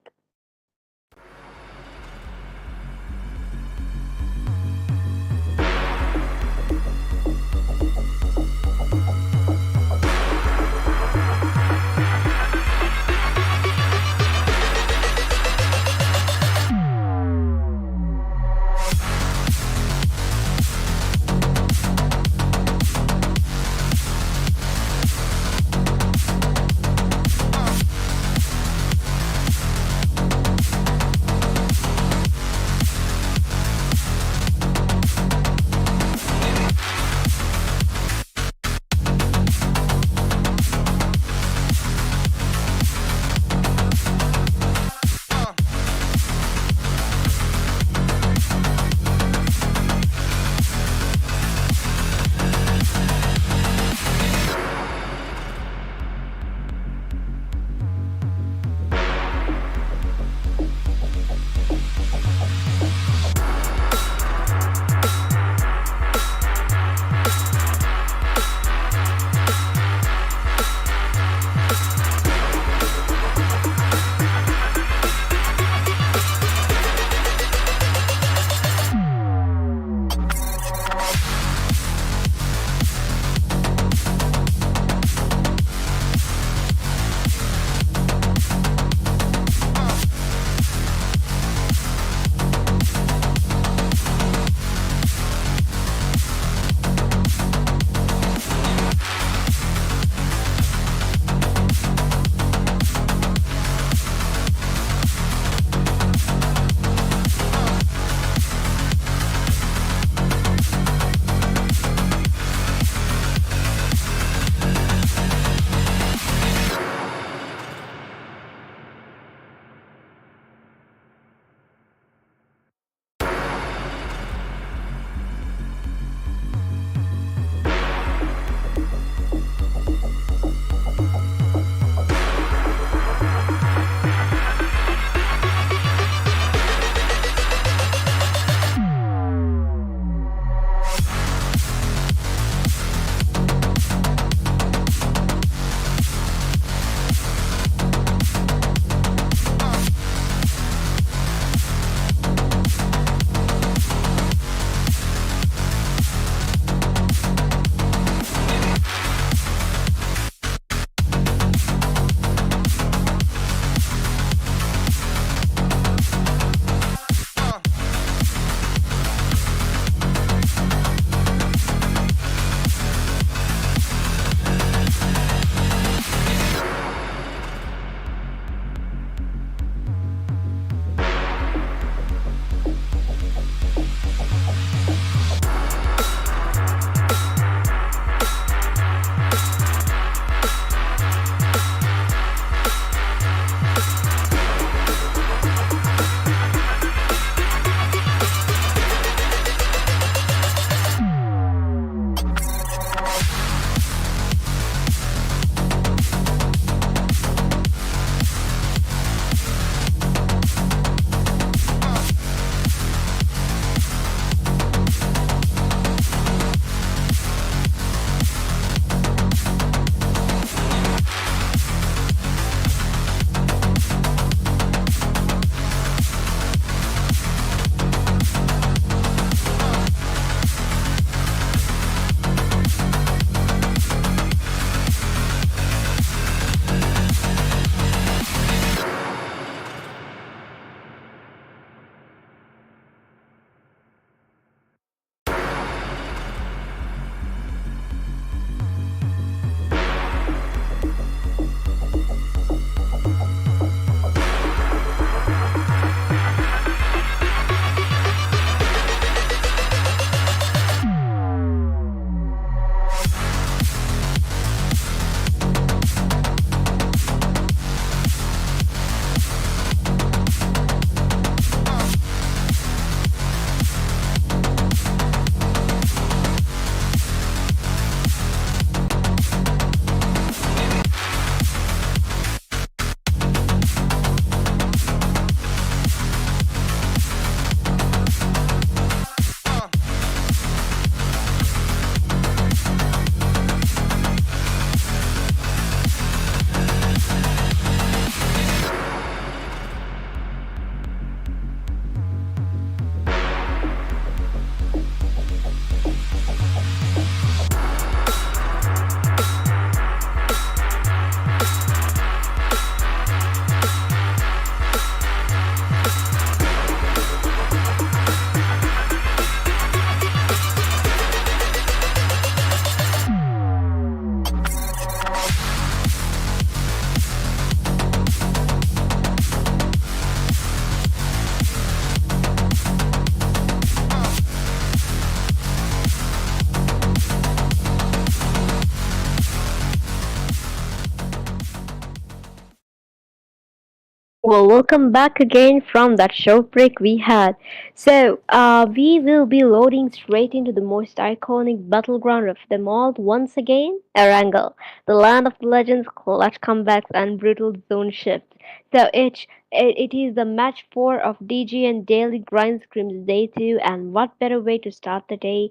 Well, welcome back again from that short break we had. We will be loading straight into the most iconic battleground of them all once again, Erangel, the land of the legends, clutch comebacks, and brutal zone shifts. It is the match 4 of DG and Daily Grind Scrims Day 2, and what better way to start the day,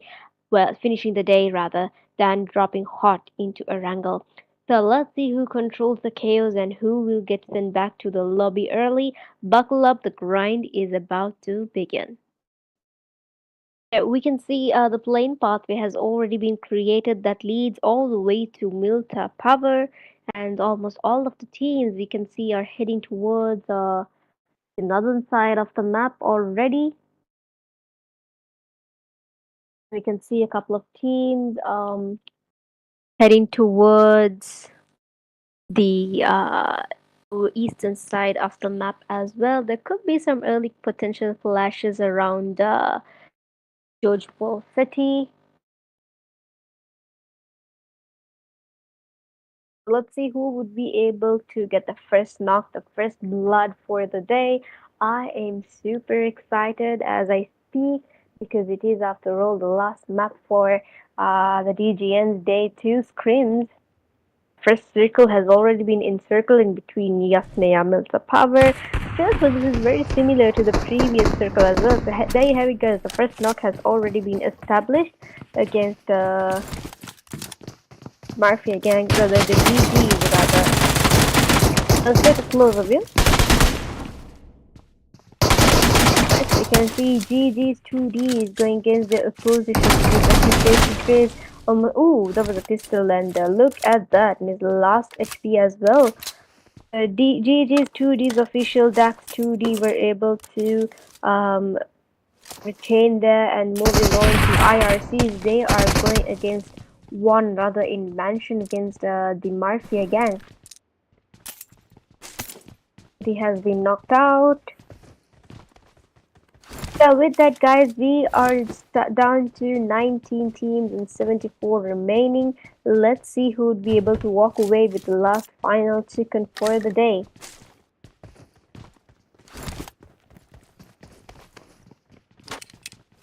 well, finishing the day rather, than dropping hot into Erangel. So let's see who controls the chaos and who will get sent back to the lobby early. Buckle up, the grind is about to begin. We can see the plane pathway has already been created that leads all the way to Milta Power, and almost all of the teams we can see are heading towards the northern side of the map already. We can see a couple of teams heading towards the eastern side of the map as well. There could be some early potential flashes around Georgeport City. Let's see who would be able to get the first knock, the first blood for the day. I am super excited as I speak because it is, after all, the last map for the DGN's Day 2 scrims. First circle has already been encircled in between Yasnaya Milta Power. Feels like this is very similar to the previous circle as well. So there you have it, guys. The first knock has already been established against Mafia gang, so the GGs rather. Let's get a close view. As you can see, GG's 2D is going against the opposition with a face. Ooh, that was a pistol, and look at that, and his last HP as well. GG's 2D's official DAX 2D were able to retain there, and moving on to IRCs, they are going against one another in mansion against the Mafia gang. He has been knocked out. So with that, guys, we are down to 19 teams and 74 remaining. Let's see who would be able to walk away with the last final chicken for the day.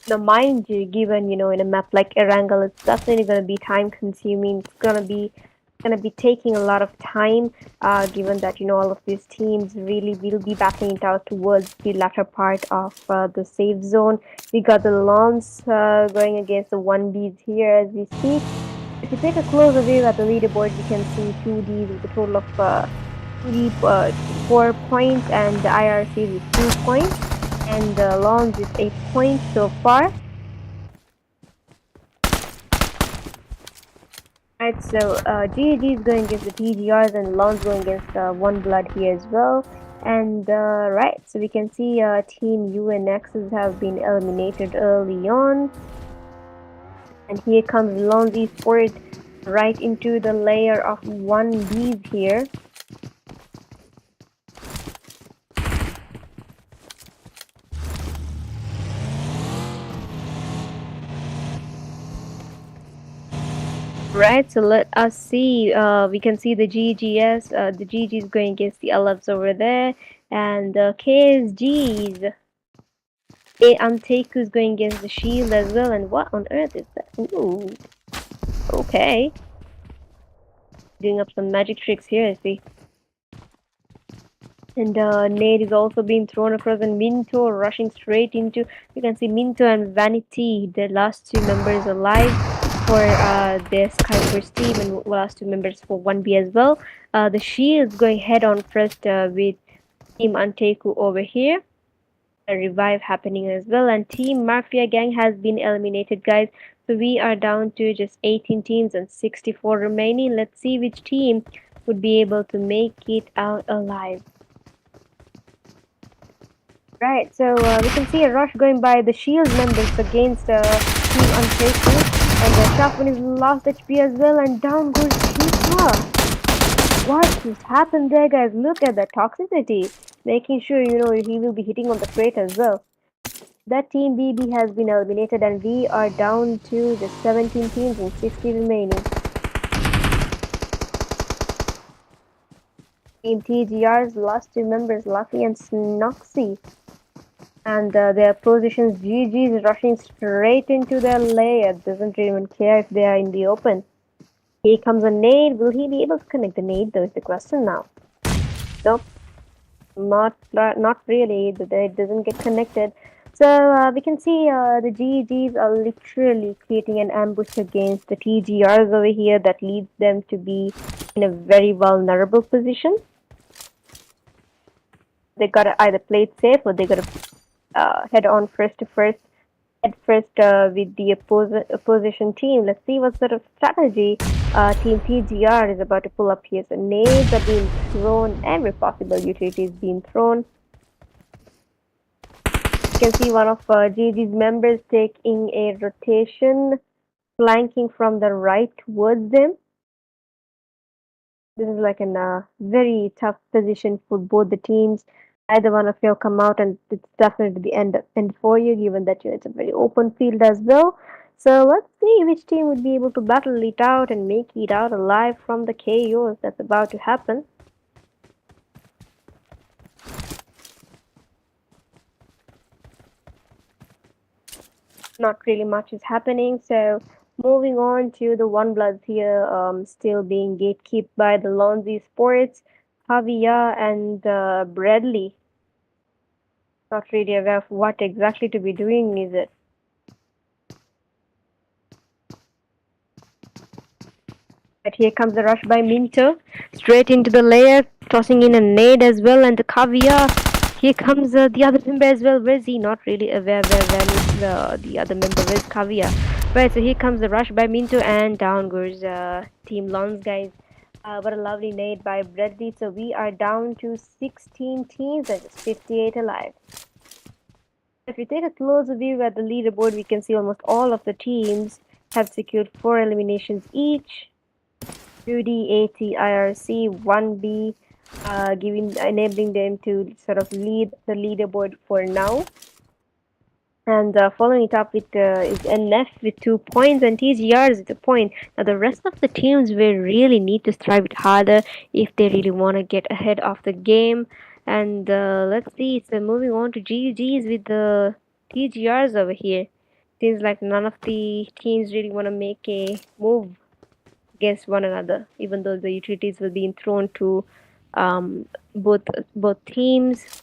Now, mind you, given, in a map like Erangel, it's definitely going to be time consuming. It's going to be taking a lot of time, given that all of these teams really will be backing it out towards the latter part of the safe zone. We got the Lons going against the 1Bs here as we speak. If you take a closer view at the leaderboard, you can see 2Ds with a total of 2D 4 points, and the IRCs with 2 points, and the Lons with 8 points so far. Right, so GG is going against the TGRs, and Lons going against ONEBLOOD here as well. And right, so we can see Team UNXs have been eliminated early on. And here comes Lons Esports right into the layer of 1Bs here. Right, so let us see. We can see the GGS. The GG is going against the LFs over there, and the KSGs. ANTEIKU is going against the shield as well. And what on earth is that? Ooh, okay. Doing up some magic tricks here, I see. And nade is also being thrown across, and Minto rushing straight into. You can see Minto and Vanity, the last 2 members alive for the Skyforce team, and last 2 members for 1B as well. The shields going head on first with Team ANTEIKU over here. A revive happening as well, and Team Mafia gang has been eliminated, guys. So we are down to just 18 teams and 64 remaining. Let's see which team would be able to make it out alive. Right, so we can see a rush going by the shield members against Team ANTEIKU, and the Shafman is lost HP as well, and down goes Tifa. What just happened there, guys? Look at that toxicity. Making sure, he will be hitting on the crate as well. That Team BB has been eliminated, and we are down to the 17 teams and 60 remaining. Team TGR's last two members, Lucky and Snoxy. And their positions, GG is rushing straight into their lair. Doesn't even care if they are in the open. Here comes a nade. Will he be able to connect the nade? Though is the question now. Nope. Not really. The nade doesn't get connected. So we can see the GGs are literally creating an ambush against the TGRs over here that leads them to be in a very vulnerable position. They gotta either play it safe or they gotta head on head first with the opposition team. Let's see what sort of strategy Team TGR is about to pull up here. So nades are being thrown, every possible utility is being thrown. You can see one of GG's members taking a rotation, flanking from the right towards them. This is like a very tough position for both the teams. Either one of you come out and it's definitely the end for you, given that it's a very open field as well. So let's see which team would be able to battle it out and make it out alive from the chaos that's about to happen. Not really much is happening, so moving on to the ONEBLOODs here, still being gatekept by the LONA Sports, Javier and Bradley. Not really aware of what exactly to be doing, is it? But here comes the rush by Minto, straight into the layer, tossing in a nade as well, and the Caviar. Here comes the other member as well. Where is he? Not really aware where the other member is, Caviar. Right, so here comes the rush by Minto, and down goes Team Lons, guys. What a lovely nade by Bradley. So we are down to 16 teams and just 58 alive. If we take a closer view at the leaderboard, we can see almost all of the teams have secured 4 eliminations each. 2D, AT, IRC, 1B, enabling them to sort of lead the leaderboard for now. And following it up with is NF with 2 points and TGRs with a point. Now the rest of the teams will really need to strive it harder if they really want to get ahead of the game. And let's see, so moving on to GGs with the TGRs over here. Seems like none of the teams really want to make a move against one another, even though the utilities will be thrown to both teams.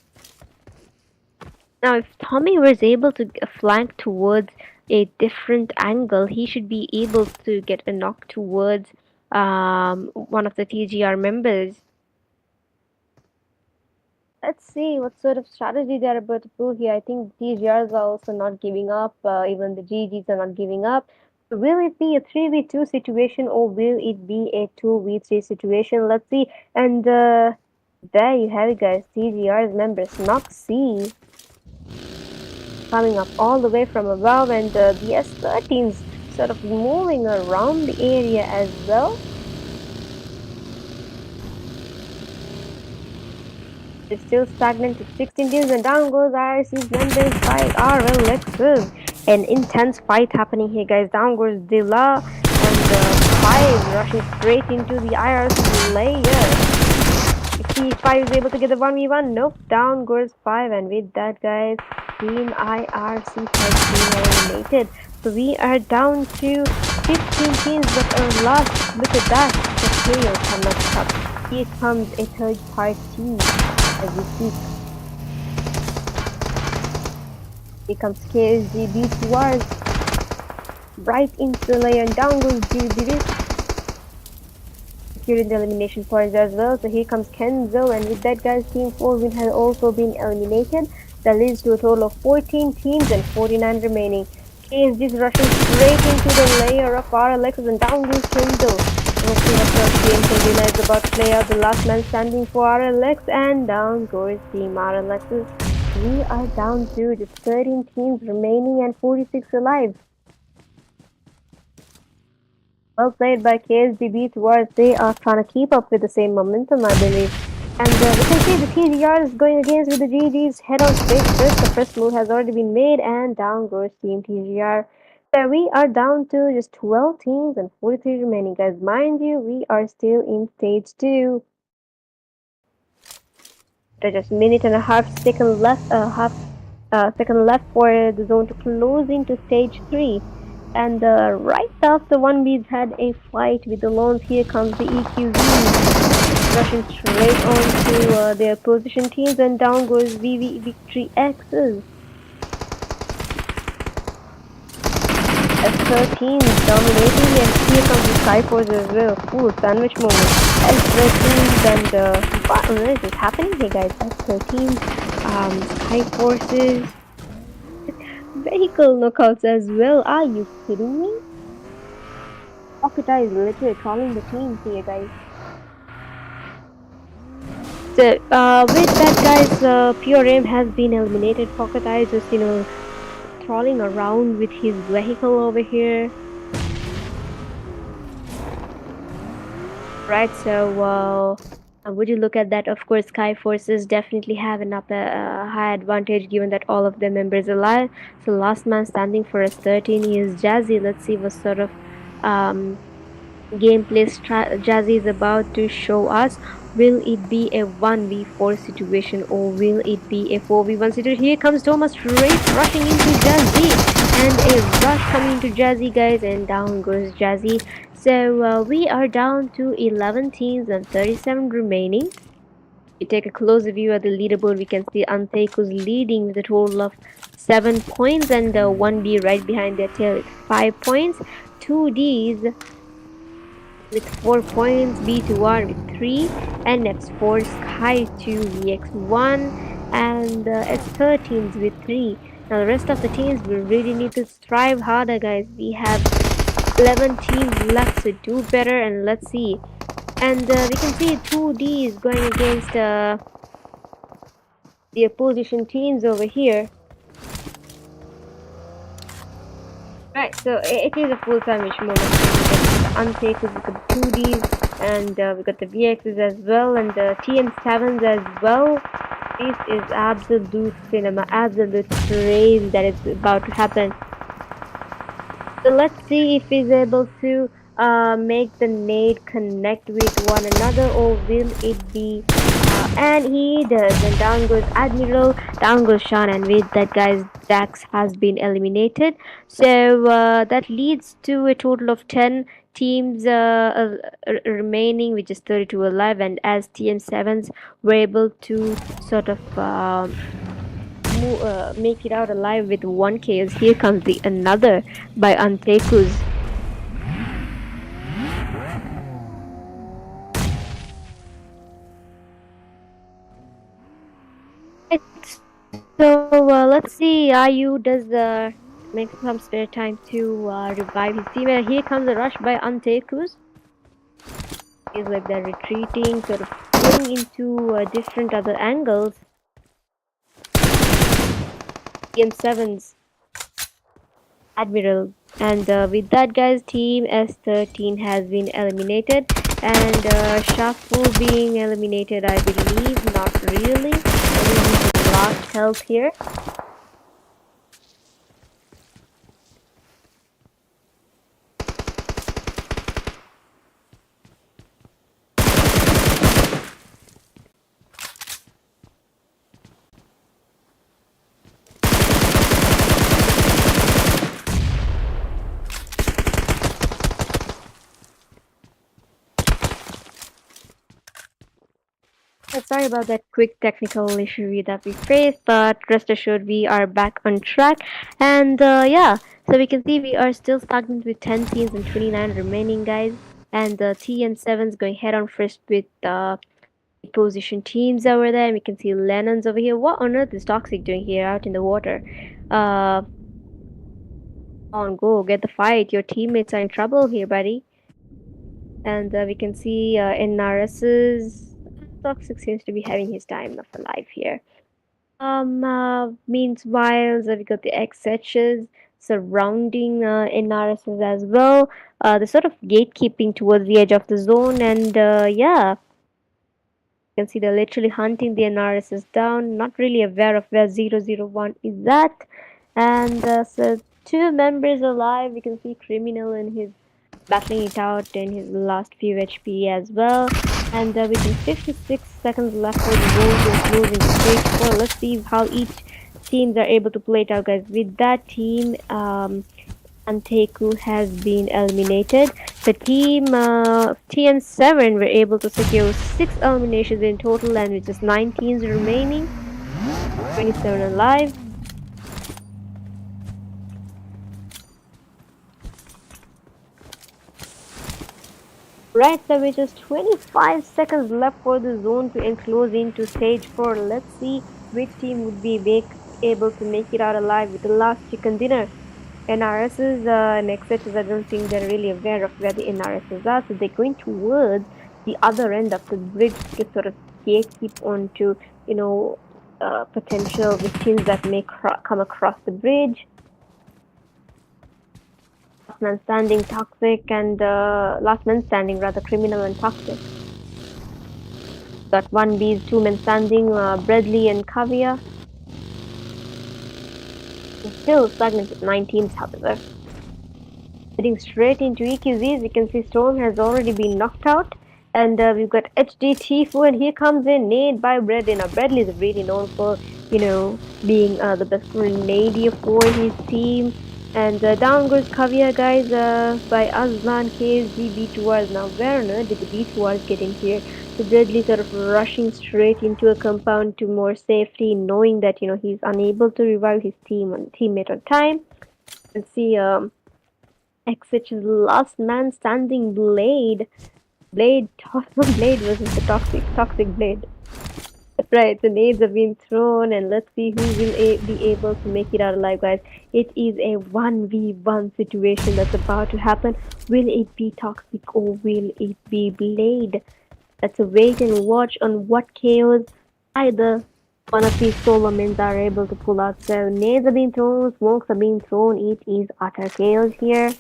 Now, if Tommy was able to flank towards a different angle, he should be able to get a knock towards one of the TGR members. Let's see what sort of strategy they're about to pull here. I think the TGRs are also not giving up. Even the GGs are not giving up. Will it be a 3v2 situation or will it be a 2v3 situation? Let's see. And there you have it, guys. TGR's members, Noxy, coming up all the way from above, and the S13's sort of moving around the area as well. It's still stagnant at 16 teams, and down goes IRC's members by RLXs. An intense fight happening here, guys. Down goes Dilla, and 5 rushing straight into the IRC layer. If T5 is able to get the 1v1, nope, down goes 5, and with that, guys, Team IRC has been eliminated. So we are down to 15 teams, but last, look at that, the players cannot stop. Here comes a third party as we speak. Here comes KSGB towards right into the layer, and down goes GGB, securing the elimination points as well. So here comes Kenzo, and with that, guys, Team 4 win has also been eliminated. That leads to a total of 14 teams and 49 remaining. KSG is rushing straight into the layer of RLX, and down goes Kenzo. Let's see what sort of game Kendina is about to play out. The last man standing for RLX, and down goes Team RLXs. We are down to just 13 teams remaining and 46 alive. Well played by KSGB towards they are trying to keep up with the same momentum, I believe. And we can see the TGR is going against with the GGs head on straight first. The first move has already been made, and down goes Team TGR. So we are down to just 12 teams and 43 remaining, guys. Mind you, we are still in stage 2. There's just minute and a half second left, second left for the zone to close into stage 3. And right after 1B's had a fight with the Lones, here comes the EQZ rushing straight on to their position teams, and down goes VV Victory X's. S13 dominating, and here comes the Skyforce as well. Full sandwich moment. S13 and what on earth is happening here, guys? S13, Skyforces, vehicle knockouts as well. Are you kidding me? Pocket Eye is literally trolling the teams here, guys. So, with that, guys, Pure Aim has been eliminated. Pocket Eye is just, trolling around with his vehicle over here. Right, so would you look at that? Of course, Sky Forces definitely have an high advantage given that all of their members are alive. So last man standing for S13 is Jazzy. Let's see what sort of gameplay Jazzy is about to show us. Will it be a 1v4 situation or will it be a 4v1 situation? Here comes Thomas straight rushing into Jazzy, and a rush coming to Jazzy, guys, and down goes Jazzy. So we are down to 11 teams and 37 remaining. If we take a closer view at the leaderboard, we can see ANTEIKU's leading with a total of 7 points, and 1B right behind their tail with 5 points. 2Ds with 4 points, B2R with 3, and F4 Sky2 VX1, and S13s with 3. Now the rest of the teams will really need to strive harder, guys. We have 11 teams left, so do better, and let's see. And we can see 2Ds going against the opposition teams over here. Right, so it is a full sandwich moment. We got the ANTEIKU with the 2Ds, and we got the VXs as well, and the TM7s as well. This is absolute cinema, absolute crazy that is about to happen. So let's see if he's able to make the nade connect with one another, or will it be and he does, and down goes Admiral, down goes Sean, and with that, guys, Dax has been eliminated. So that leads to a total of 10 teams remaining, which is 32 alive, and as TM7s were able to sort of make it out alive with 1 chaos. Here comes the another by ANTEIKU's. So let's see. Ayu does make some spare time to revive his team. And here comes a rush by ANTEIKU's. Feels like they're retreating, sort of going into different other angles. TM7's Admiral. And with that, guys, team S13 has been eliminated. And Shuffle being eliminated, I believe. Not really. Only his last health here. Sorry about that quick technical issue that we faced, but rest assured we are back on track. And yeah, so we can see we are still stagnant with 10 teams and 29 remaining, guys. And the TN7's going head on first with position teams over there. And we can see Lennon's over here. What on earth is Toxic doing here out in the water? On go, get the fight. Your teammates are in trouble here, buddy. And we can see NRS's Toxic seems to be having his time of life here. Meanwhile, we got the XHOUSE surrounding NRSs as well. The sort of gatekeeping towards the edge of the zone, and yeah, you can see they're literally hunting the NRSs down, not really aware of where 001 is at. And so 2 members alive. We can see Criminal in his battling it out in his last few HP as well. And within 56 seconds left for the zone to close into stage 4. Let's see how each teams are able to play it out, guys. With that team, ANTEIKU has been eliminated. The team TN7 were able to secure 6 eliminations in total, and with just 9 teams remaining, 27 alive. Right, so with just 25 seconds left for the zone to enclose into stage 4. Let's see which team would be able to make it out alive with the last chicken dinner. NRSs and XHs, I don't think they're really aware of where the NRSs are, so they're going towards the other end of the bridge to sort of gatekeep onto, potential victims that may come across the bridge. Last man standing, toxic, and last man standing, rather criminal and toxic. Got 1Bs, 2 men standing, Bradley and Kavia. Still stagnant with 19s, however. Heading straight into EQZs, you can see Storm has already been knocked out. And we've got HD Tifu, and here comes in nade by Bradley. Now, Bradley is really known for, being the best grenadier for his team. And down goes Kavia, guys, by Azlan, KSG, B2Rs. Now, where on earth did the B2Rs get in here? So Bradley sort of rushing straight into a compound to more safety, knowing that, he's unable to revive his teammate on time. And see, XH's last man standing Blade. Blade versus the toxic Blade. That's right, the nades have been thrown, and let's see who will be able to make it out alive, guys. It is a 1v1 situation that's about to happen. Will it be Toxic or will it be Blade? Let's wait and watch on what chaos either one of these solo men are able to pull out. So nades are being thrown, smokes are being thrown. It is utter chaos here.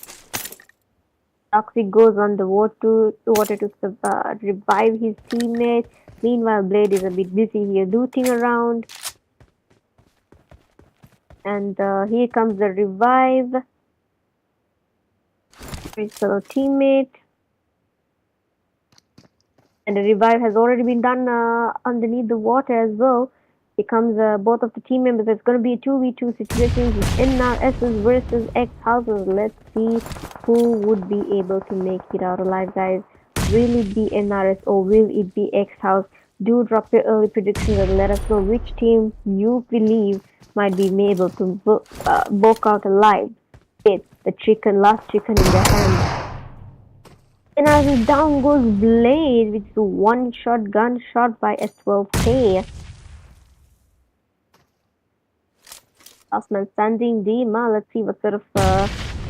Toxic goes on the water to revive his teammate. Meanwhile, Blade is a bit busy here looting around. And here comes the revive. His fellow teammate. And the revive has already been done underneath the water as well. Here comes both of the team members. It's going to be a 2v2 situation with NRSs versus XHOUSEs. Let's see who would be able to make it out alive, guys. Will it be NRS or will it be XHOUSE? Do drop your early predictions and let us know which team you believe might be able to walk out alive with the last chicken in their hand. And as down goes Blade with one shotgun shot by S12K. Last man standing, Dima. Let's see what sort of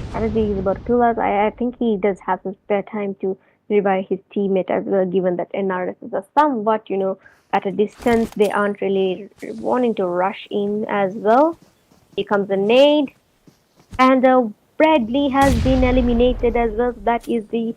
strategy he's about to pull out. I think he does have some spare time to revive his teammate as well, given that NRSs are somewhat, at a distance. They aren't really wanting to rush in as well. Here comes a nade. And Bradley has been eliminated as well. That is the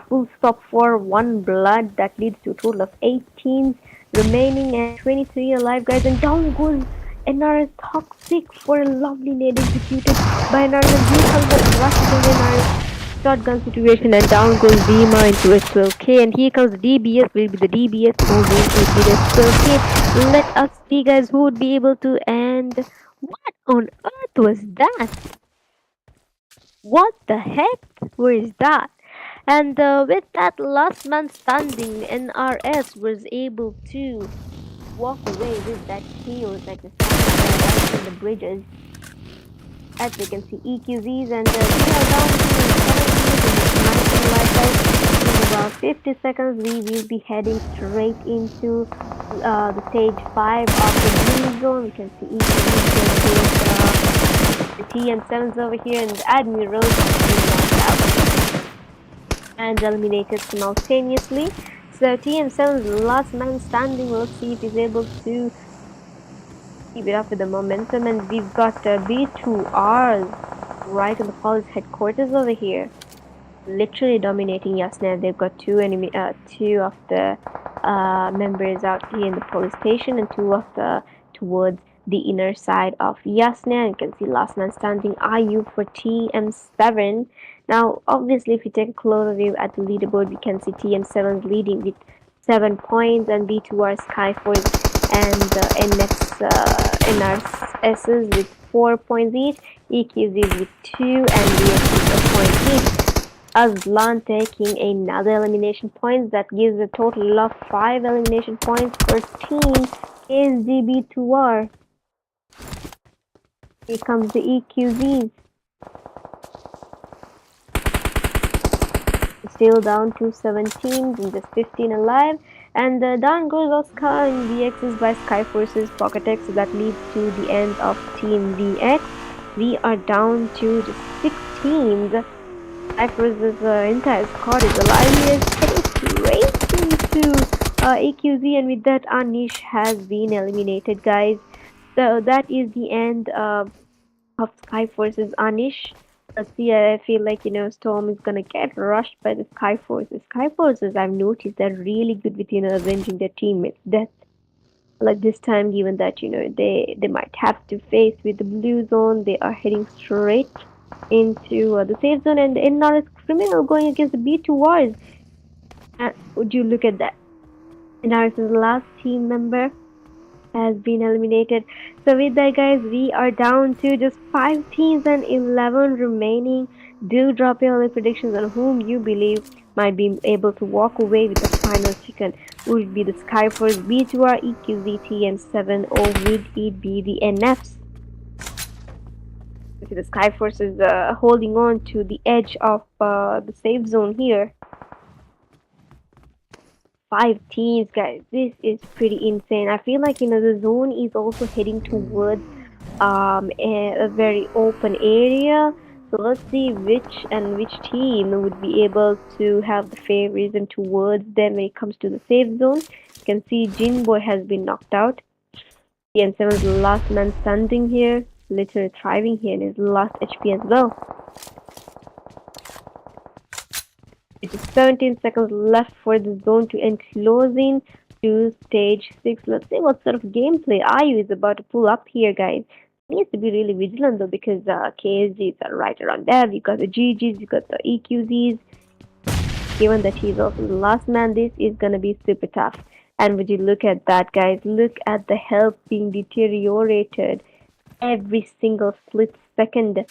full stop for ONEBLOOD. That leads to a total of 18 remaining and 23 alive, guys. And down goes NRS Toxic for a lovely nade executed by NRS. Here comes the rush to NRS shotgun situation, and down goes Dima into S12K. And here comes the DBS. Will be the DBS or will it be the S12K? Let us see, guys, who would be able to. And what on earth was that? What the heck? Where is that? And with that last man standing, NRS was able to walk away with that chaos that is right from the bridges. As we can see, EQZs and we are down to 17 in about 50 seconds. We will be heading straight into the stage 5 of the blue zone. We can see EQZs, the TM7s over here, and the Admirals and eliminated simultaneously. So TM7's last man standing. Let's see if he's able to keep it up with the momentum. And we've got B2Rs right in the police headquarters over here, literally dominating Yasna. They've got two of the members out here in the police station, and two of the towards the inner side of Yasna. You can see last man standing IU for TM7. Now, obviously, if you take a closer view at the leaderboard, we can see TM7 leading with 7 points, and B2R Skyforce and NRSs with 4 points each, EQZs with 2, and VX with a point each. Aslan taking another elimination points that gives a total of 5 elimination points for team KSGB2R. Here comes the EQZs. Still down to 17 and just 15 alive. And down goes Oscar and VXs by Skyforce's Pocket-X, so that leads to the end of Team VX. We are down to just 6 teams. Skyforce's entire squad is alive here, heading straight into AQZ, and with that Anish has been eliminated, guys. So that is the end of Skyforce's Anish. Let's see, I feel like, Storm is gonna get rushed by the Skyforces. Skyforces, I've noticed, they're really good with, avenging their teammates' death. Like this time, given that, they might have to face with the blue zone, they are heading straight into the safe zone, and NRS Criminal going against the B2Rs. Would you look at that? NRS's last team member has been eliminated. So with that, guys, we are down to just 5 teams and 11 remaining. Do drop your early predictions on whom you believe might be able to walk away with the final chicken. Would it be the Skyforce, B2R, EQZ, TM7, or would it be the NFs? The Skyforce is holding on to the edge of the safe zone here. 5 teams, guys. This is pretty insane. I feel like, the zone is also heading towards a very open area. So let's see which team would be able to have the favoritism towards them when it comes to the safe zone. You can see Jinboy has been knocked out. TM7 is the last man standing here, literally thriving here in his last HP as well. It is 17 seconds left for the zone to end, closing to stage 6. Let's see what sort of gameplay IU is about to pull up here, guys. He needs to be really vigilant though, because KSGs are right around there. You got the GGs, you got the EQZs. Given that he's also the last man, this is gonna be super tough. And would you look at that, guys? Look at the health being deteriorated every single split second.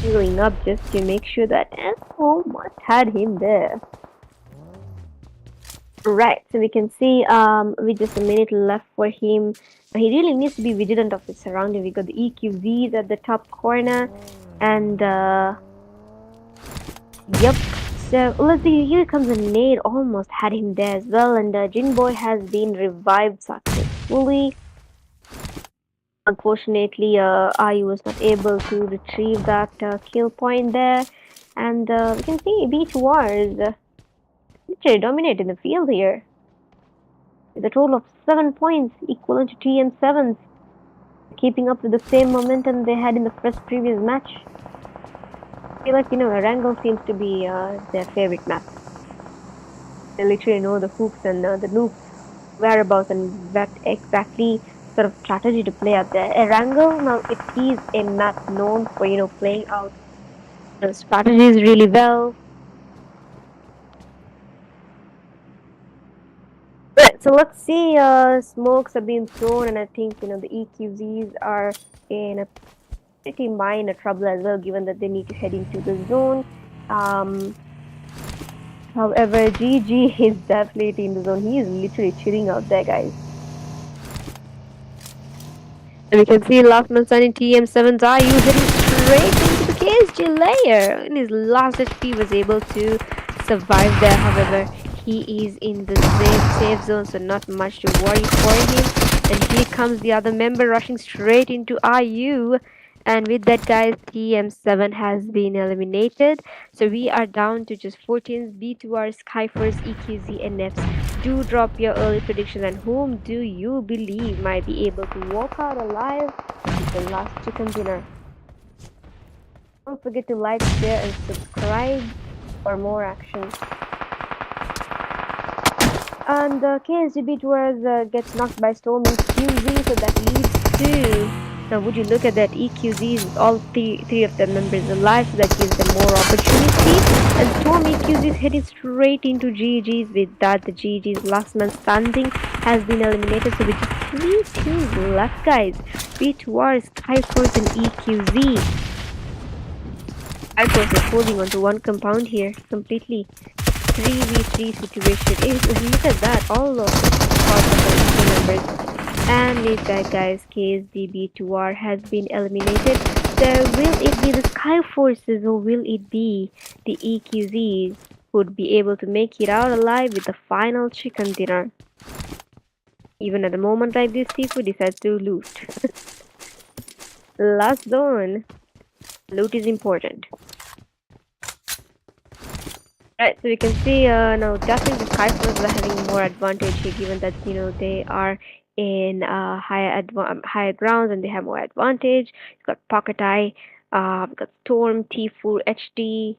Healing up just to make sure that almost had him there. Right, so we can see with just a minute left for him, he really needs to be vigilant of his surroundings. We got the EQZs at the top corner, and yep. So let's see, here comes a nade, almost had him there as well, and Jinboy has been revived successfully. Unfortunately, I was not able to retrieve that kill point there, and we can see B2R is literally dominating the field here with a total of 7 points, equivalent to TM7's, keeping up with the same momentum they had in the previous match. I feel like, Erangel seems to be their favorite map. They literally know the hooks and the noobs' whereabouts and what exactly sort of strategy to play out there. Erangel, now it is a map known for playing out the strategies really well. Right, so let's see. Smokes are being thrown, and I think the EQZs are in a pretty minor trouble as well, given that they need to head into the zone. However, GG is definitely in the zone. He is literally chilling out there, guys. And we can see last man standing TM7's IU heading straight into the KSG layer. In his last HP was able to survive there. However, he is in the safe zone, so not much to worry for him. And here comes the other member rushing straight into IU. And with that, guys, TM7 has been eliminated. So we are down to just 14 B2R, Skyforce, EQZ, and NFs. Do drop your early predictions, and whom do you believe might be able to walk out alive with the last chicken dinner. Don't forget to like, share, and subscribe for more action. And KSGB2R gets knocked by Storm EQZ, so that leads 2. Now, would you look at that? EQZs, all three of the members alive, so that gives them more opportunity. And Storm EQZ is heading straight into GG's. With that, the GG's last man standing has been eliminated. So with just 3 teams left, guys. B2R, Skyforce, and EQZ. Skyforce is holding onto one compound here completely. 3v3 situation. Look at that, all of the members. And with that, guys, GGxBB has been eliminated. So will it be the Sky Forces or will it be the EQZs who would be able to make it out alive with the final chicken dinner? Even at a moment like this, Seafood decides to loot. Last zone. Loot is important. Right, so we can see now definitely the Sky Forces are having more advantage here, given that they are in higher grounds and they have more advantage. We've got Pocket Eye, we've got Storm, Tfue, HD,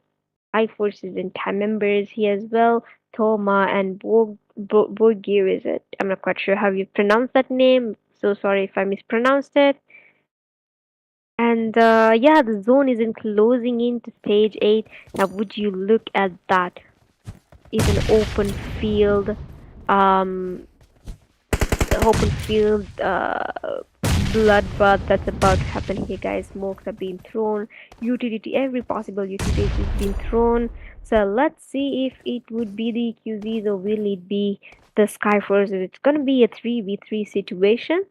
High Forces and Time members here as well. Thoma and Borgir is it? I'm not quite sure how you pronounce that name. So sorry if I mispronounced it. And yeah, the zone is closing into stage 8. Now, would you look at that? It's an open field. Open field bloodbath that's about to happen here, guys. Smokes have been thrown, utility, every possible utility is being thrown. So let's see if it would be the QZs or will it be the Skyforces. It's gonna be a 3v3 situation.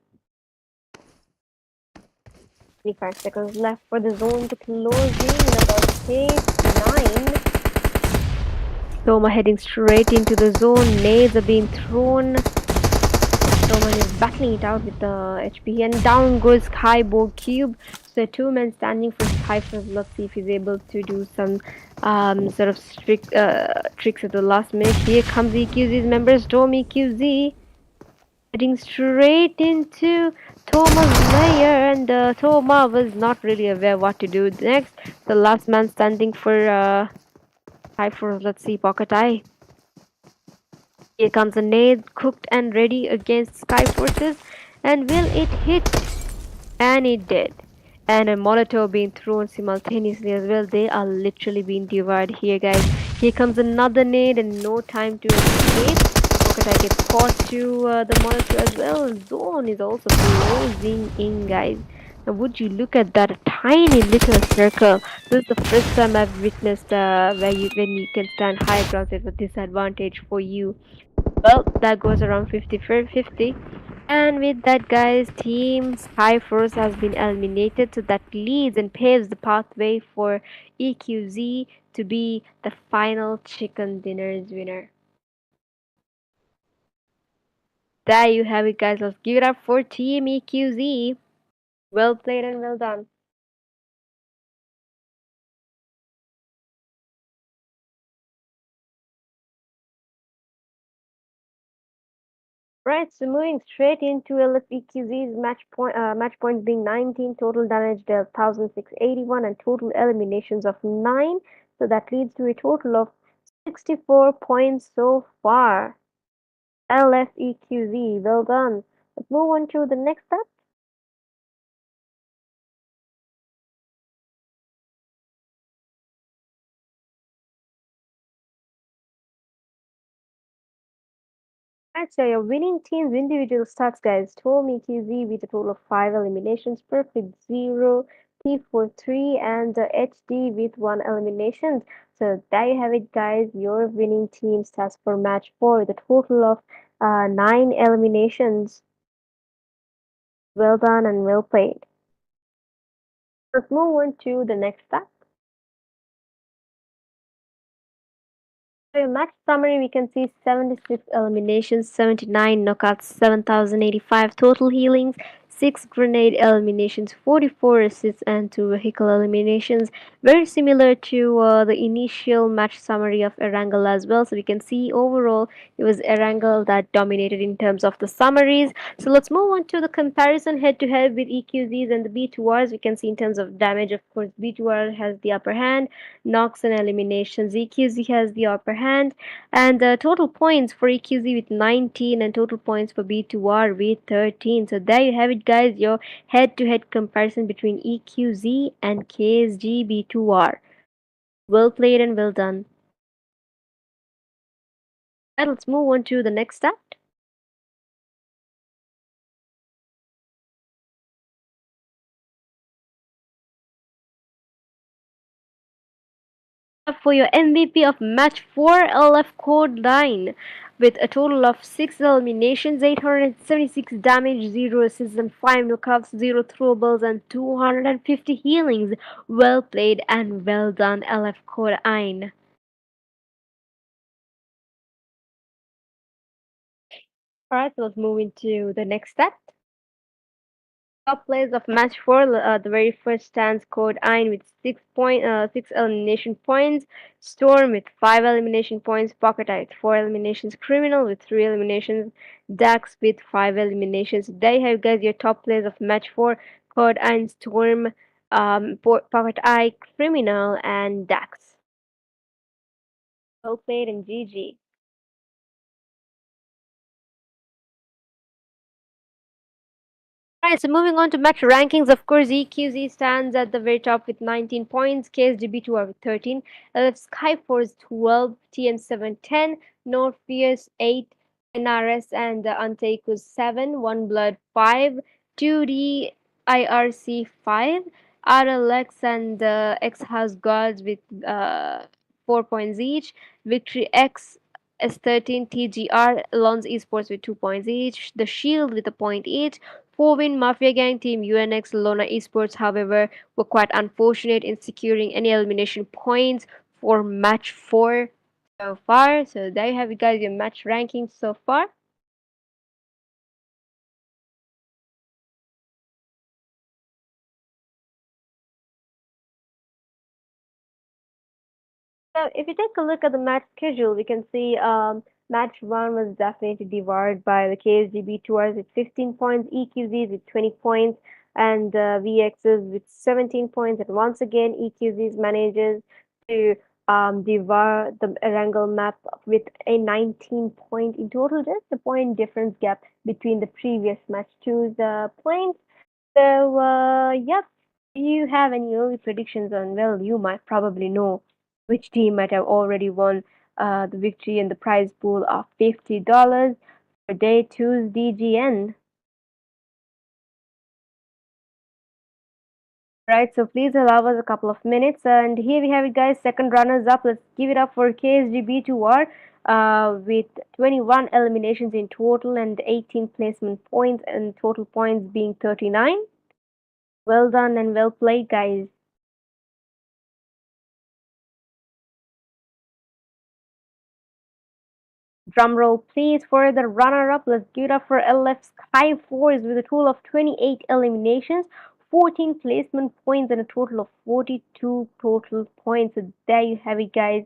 25 seconds left for the zone to close in about stage 9. Thoma heading straight into the zone. Nades are being thrown. Thoma is battling it out with the HP, and down goes Skyborg Cube. So 2 men standing for Skyforce. Let's see if he's able to do some sort of tricks at the last minute. Here comes EQZ's members. Storm EQZ heading straight into Thoma's lair, and Thoma was not really aware what to do next. The last man standing for Skyforce. Let's see, Pocket Eye. Here comes a nade, cooked and ready against Sky Forces. And will it hit? And it did. And a Molotov being thrown simultaneously as well. They are literally being devoured here, guys. Here comes another nade and no time to escape. Pocket gets caught to the Molotov as well. Zone is also closing in, guys. Now, would you look at that, a tiny little circle. This is the first time I've witnessed when you can stand high ground at a disadvantage for you. Well, that goes around 50-50. And with that, guys, Team Skyforce has been eliminated, so that leads and paves the pathway for EQZ to be the final chicken dinner's winner. There you have it, guys. Let's give it up for Team EQZ. Well played and well done. Right, so moving straight into EQZ's match points being 19, total damage dealt 1681, and total eliminations of 9. So that leads to a total of 64 points so far. LFEQZ, well done. Let's move on to the next step. Right, so your winning team's individual stats, guys. Storm EQZ with a total of 5 eliminations, Perfect 0, T4 3, and HD with 1 elimination. So there you have it, guys. Your winning team stats for match 4 with a total of 9 eliminations. Well done and well played. Let's move on to the next step. So match summary, we can see 76 eliminations, 79 knockouts, 7,085 total healings, 6 grenade eliminations, 44 assists, and 2 vehicle eliminations. Very similar to the initial match summary of Erangel as well. So we can see overall it was Erangel that dominated in terms of the summaries. So let's move on to the comparison head to head with EQZs and the B2Rs. We can see in terms of damage, of course, B2R has the upper hand, knocks and eliminations. EQZ has the upper hand, and total points for EQZ with 19 and total points for B2R with 13. So there you have it, guys, your head-to-head comparison between EQZ and KSGB2R. Well played and well done. And let's move on to the next step. Up for your MVP of match 4 LF Code 9 with a total of 6 eliminations, 876 damage, 0 assists and 5 knockouts, 0 throwables and 250 healings. Well played and well done LF Code 9. Alright, so let's move into the next step. Top players of match four, the very first stands Code Ein with 6 elimination points, Storm with 5 elimination points, Pocket Eye with 4 eliminations, Criminal with 3 eliminations, Dax with 5 eliminations. There you have guys your top players of match four, Code Ein, Storm, Pocket Eye, Criminal, and Dax. Well played and GG. Alright, so moving on to match rankings, of course, EQZ stands at the very top with 19 points, KSGB2 are with 13, LF Skyforce 12, TN7 10, North Fierce 8, NRS and ANTEIKU 7, ONEBLOOD 5, 2D IRC 5, RLX and XHOUSE GODZ with 4 points each, Victory X S13 TGR, Lons Esports with 2 points each, The Shield with a point each, 4-win Mafia Gang team UNX LONA Esports, however, were quite unfortunate in securing any elimination points for match 4 so far. So there you have it, guys, your match rankings so far. So if you take a look at the match schedule, we can see match one was definitely devoured by the KSGB tours with 15 points, EQZs with 20 points, and VXs with 17 points. And once again, EQZs manages to devour the Erangel map with a 19 point in total, just a point difference gap between the previous match two's points. So, yep. Do you have any early predictions on? Well, you might probably know which team might have already won the victory in the prize pool of $50 for day two's DGN. Right, so please allow us a couple of minutes. And here we have it, guys. Second runners up. Let's give it up for KSGB2R with 21 eliminations in total and 18 placement points, and total points being 39. Well done and well played, guys. Drum roll, please, for the runner-up. Let's give it up for LF Skyforce with a total of 28 eliminations, 14 placement points, and a total of 42 total points. So there you have it, guys.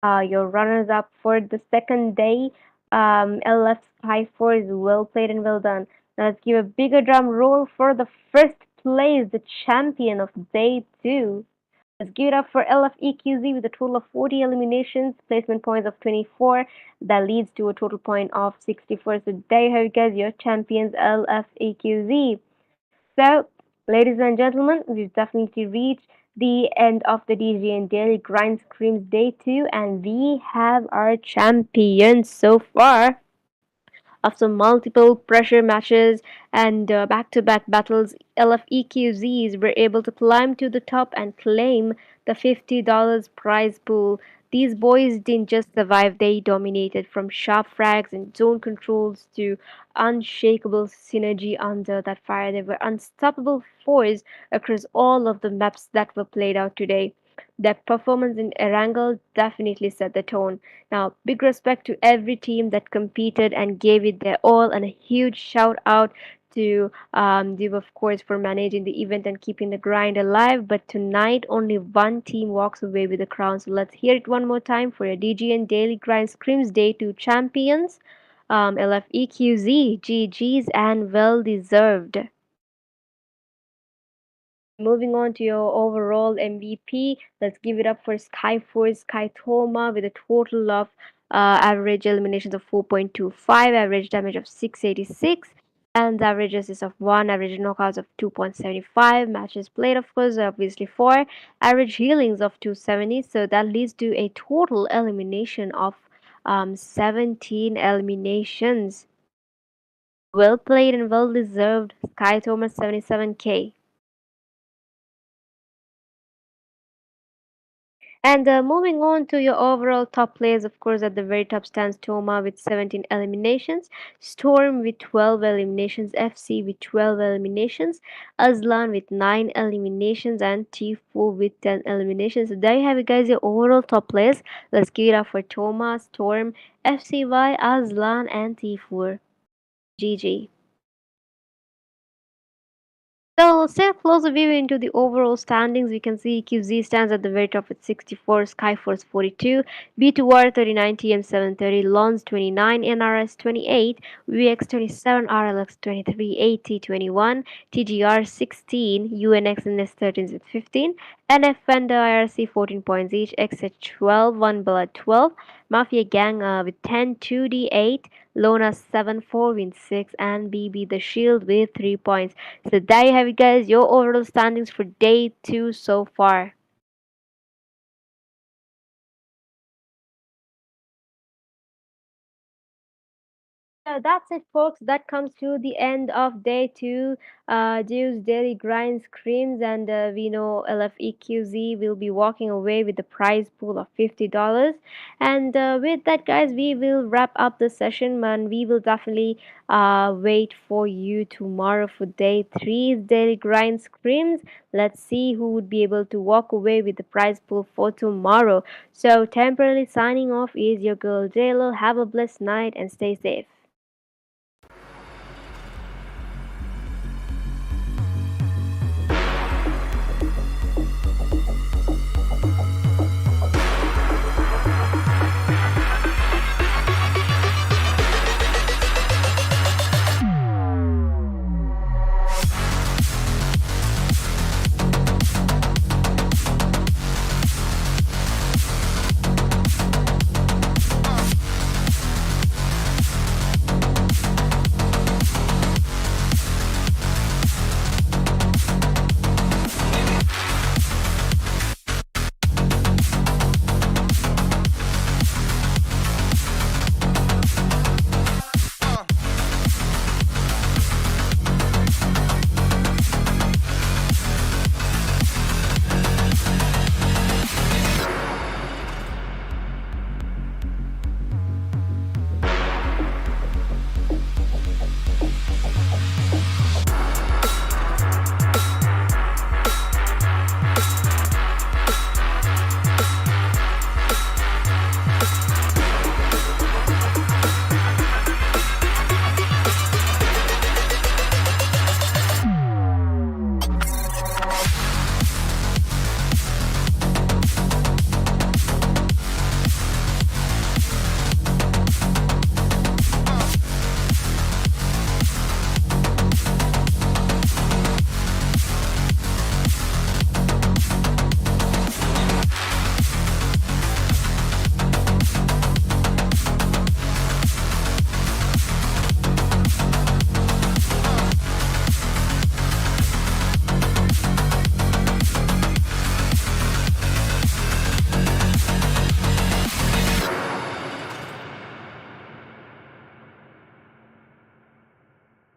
Your runners-up for the second day. LF Skyforce, well played and well done. Now let's give a bigger drum roll for the first place, the champion of day two. Let's give it up for LFEQZ with a total of 40 eliminations, placement points of 24. That leads to a total point of 64. So there you have it, guys, your champions, LFEQZ. So, ladies and gentlemen, we've definitely reached the end of the DGN Daily Grind Scrims Day 2, and we have our champions so far. After multiple pressure matches and back-to-back battles, LFEQZs were able to climb to the top and claim the $50 prize pool. These boys didn't just survive, they dominated, from sharp frags and zone controls to unshakable synergy under that fire. They were unstoppable force across all of the maps that were played out today. Their performance in Erangel definitely set the tone. Now, big respect to every team that competed and gave it their all, and a huge shout out to Div, of course, for managing the event and keeping the grind alive. But tonight, only one team walks away with the crown. So let's hear it one more time for your DGN Daily Grind Scrims Day 2 champions, LFEQZ, GGs, and well deserved. Moving on to your overall MVP, let's give it up for Skyforce Skythoma with a total of average eliminations of 4.25, average damage of 686, and the average assists of 1, average knockouts of 2.75, matches played of course obviously 4, average healings of 270, so that leads to a total elimination of 17 eliminations. Well played and well deserved, Sky Thomas 77k. And moving on to your overall top players, of course, at the very top stands Toma with 17 eliminations, Storm with 12 eliminations, FC with 12 eliminations, Azlan with 9 eliminations, and Tifu with 10 eliminations. So there you have it, guys, your overall top players. Let's give it up for Toma, Storm, FCY, Azlan, and Tifu. GG. So let's take a closer view into the overall standings. We can see QZ stands at the very top with 64, Skyforce 42, B2R 39, TM 730, Lons 29, NRS 28, VX 27, RLX 23, AT 21, TGR 16, UNX and S13 with 15, NF and IRC 14 points each, XH 12, One Blood 12, Mafia Gang with 10, 2D 8, Lona 7, 4 wins 6, and BB the Shield with 3 points. So there you have it, guys, your overall standings for day 2 so far. So that's it, folks. That comes to the end of day 2. Dew's Daily Grind Screams, and we know LFEQZ will be walking away with the prize pool of $50. And with that, guys, we will wrap up the session, and we will definitely wait for you tomorrow for day 3's Daily Grind Screams. Let's see who would be able to walk away with the prize pool for tomorrow. So, temporarily signing off is your girl JLo. Have a blessed night and stay safe.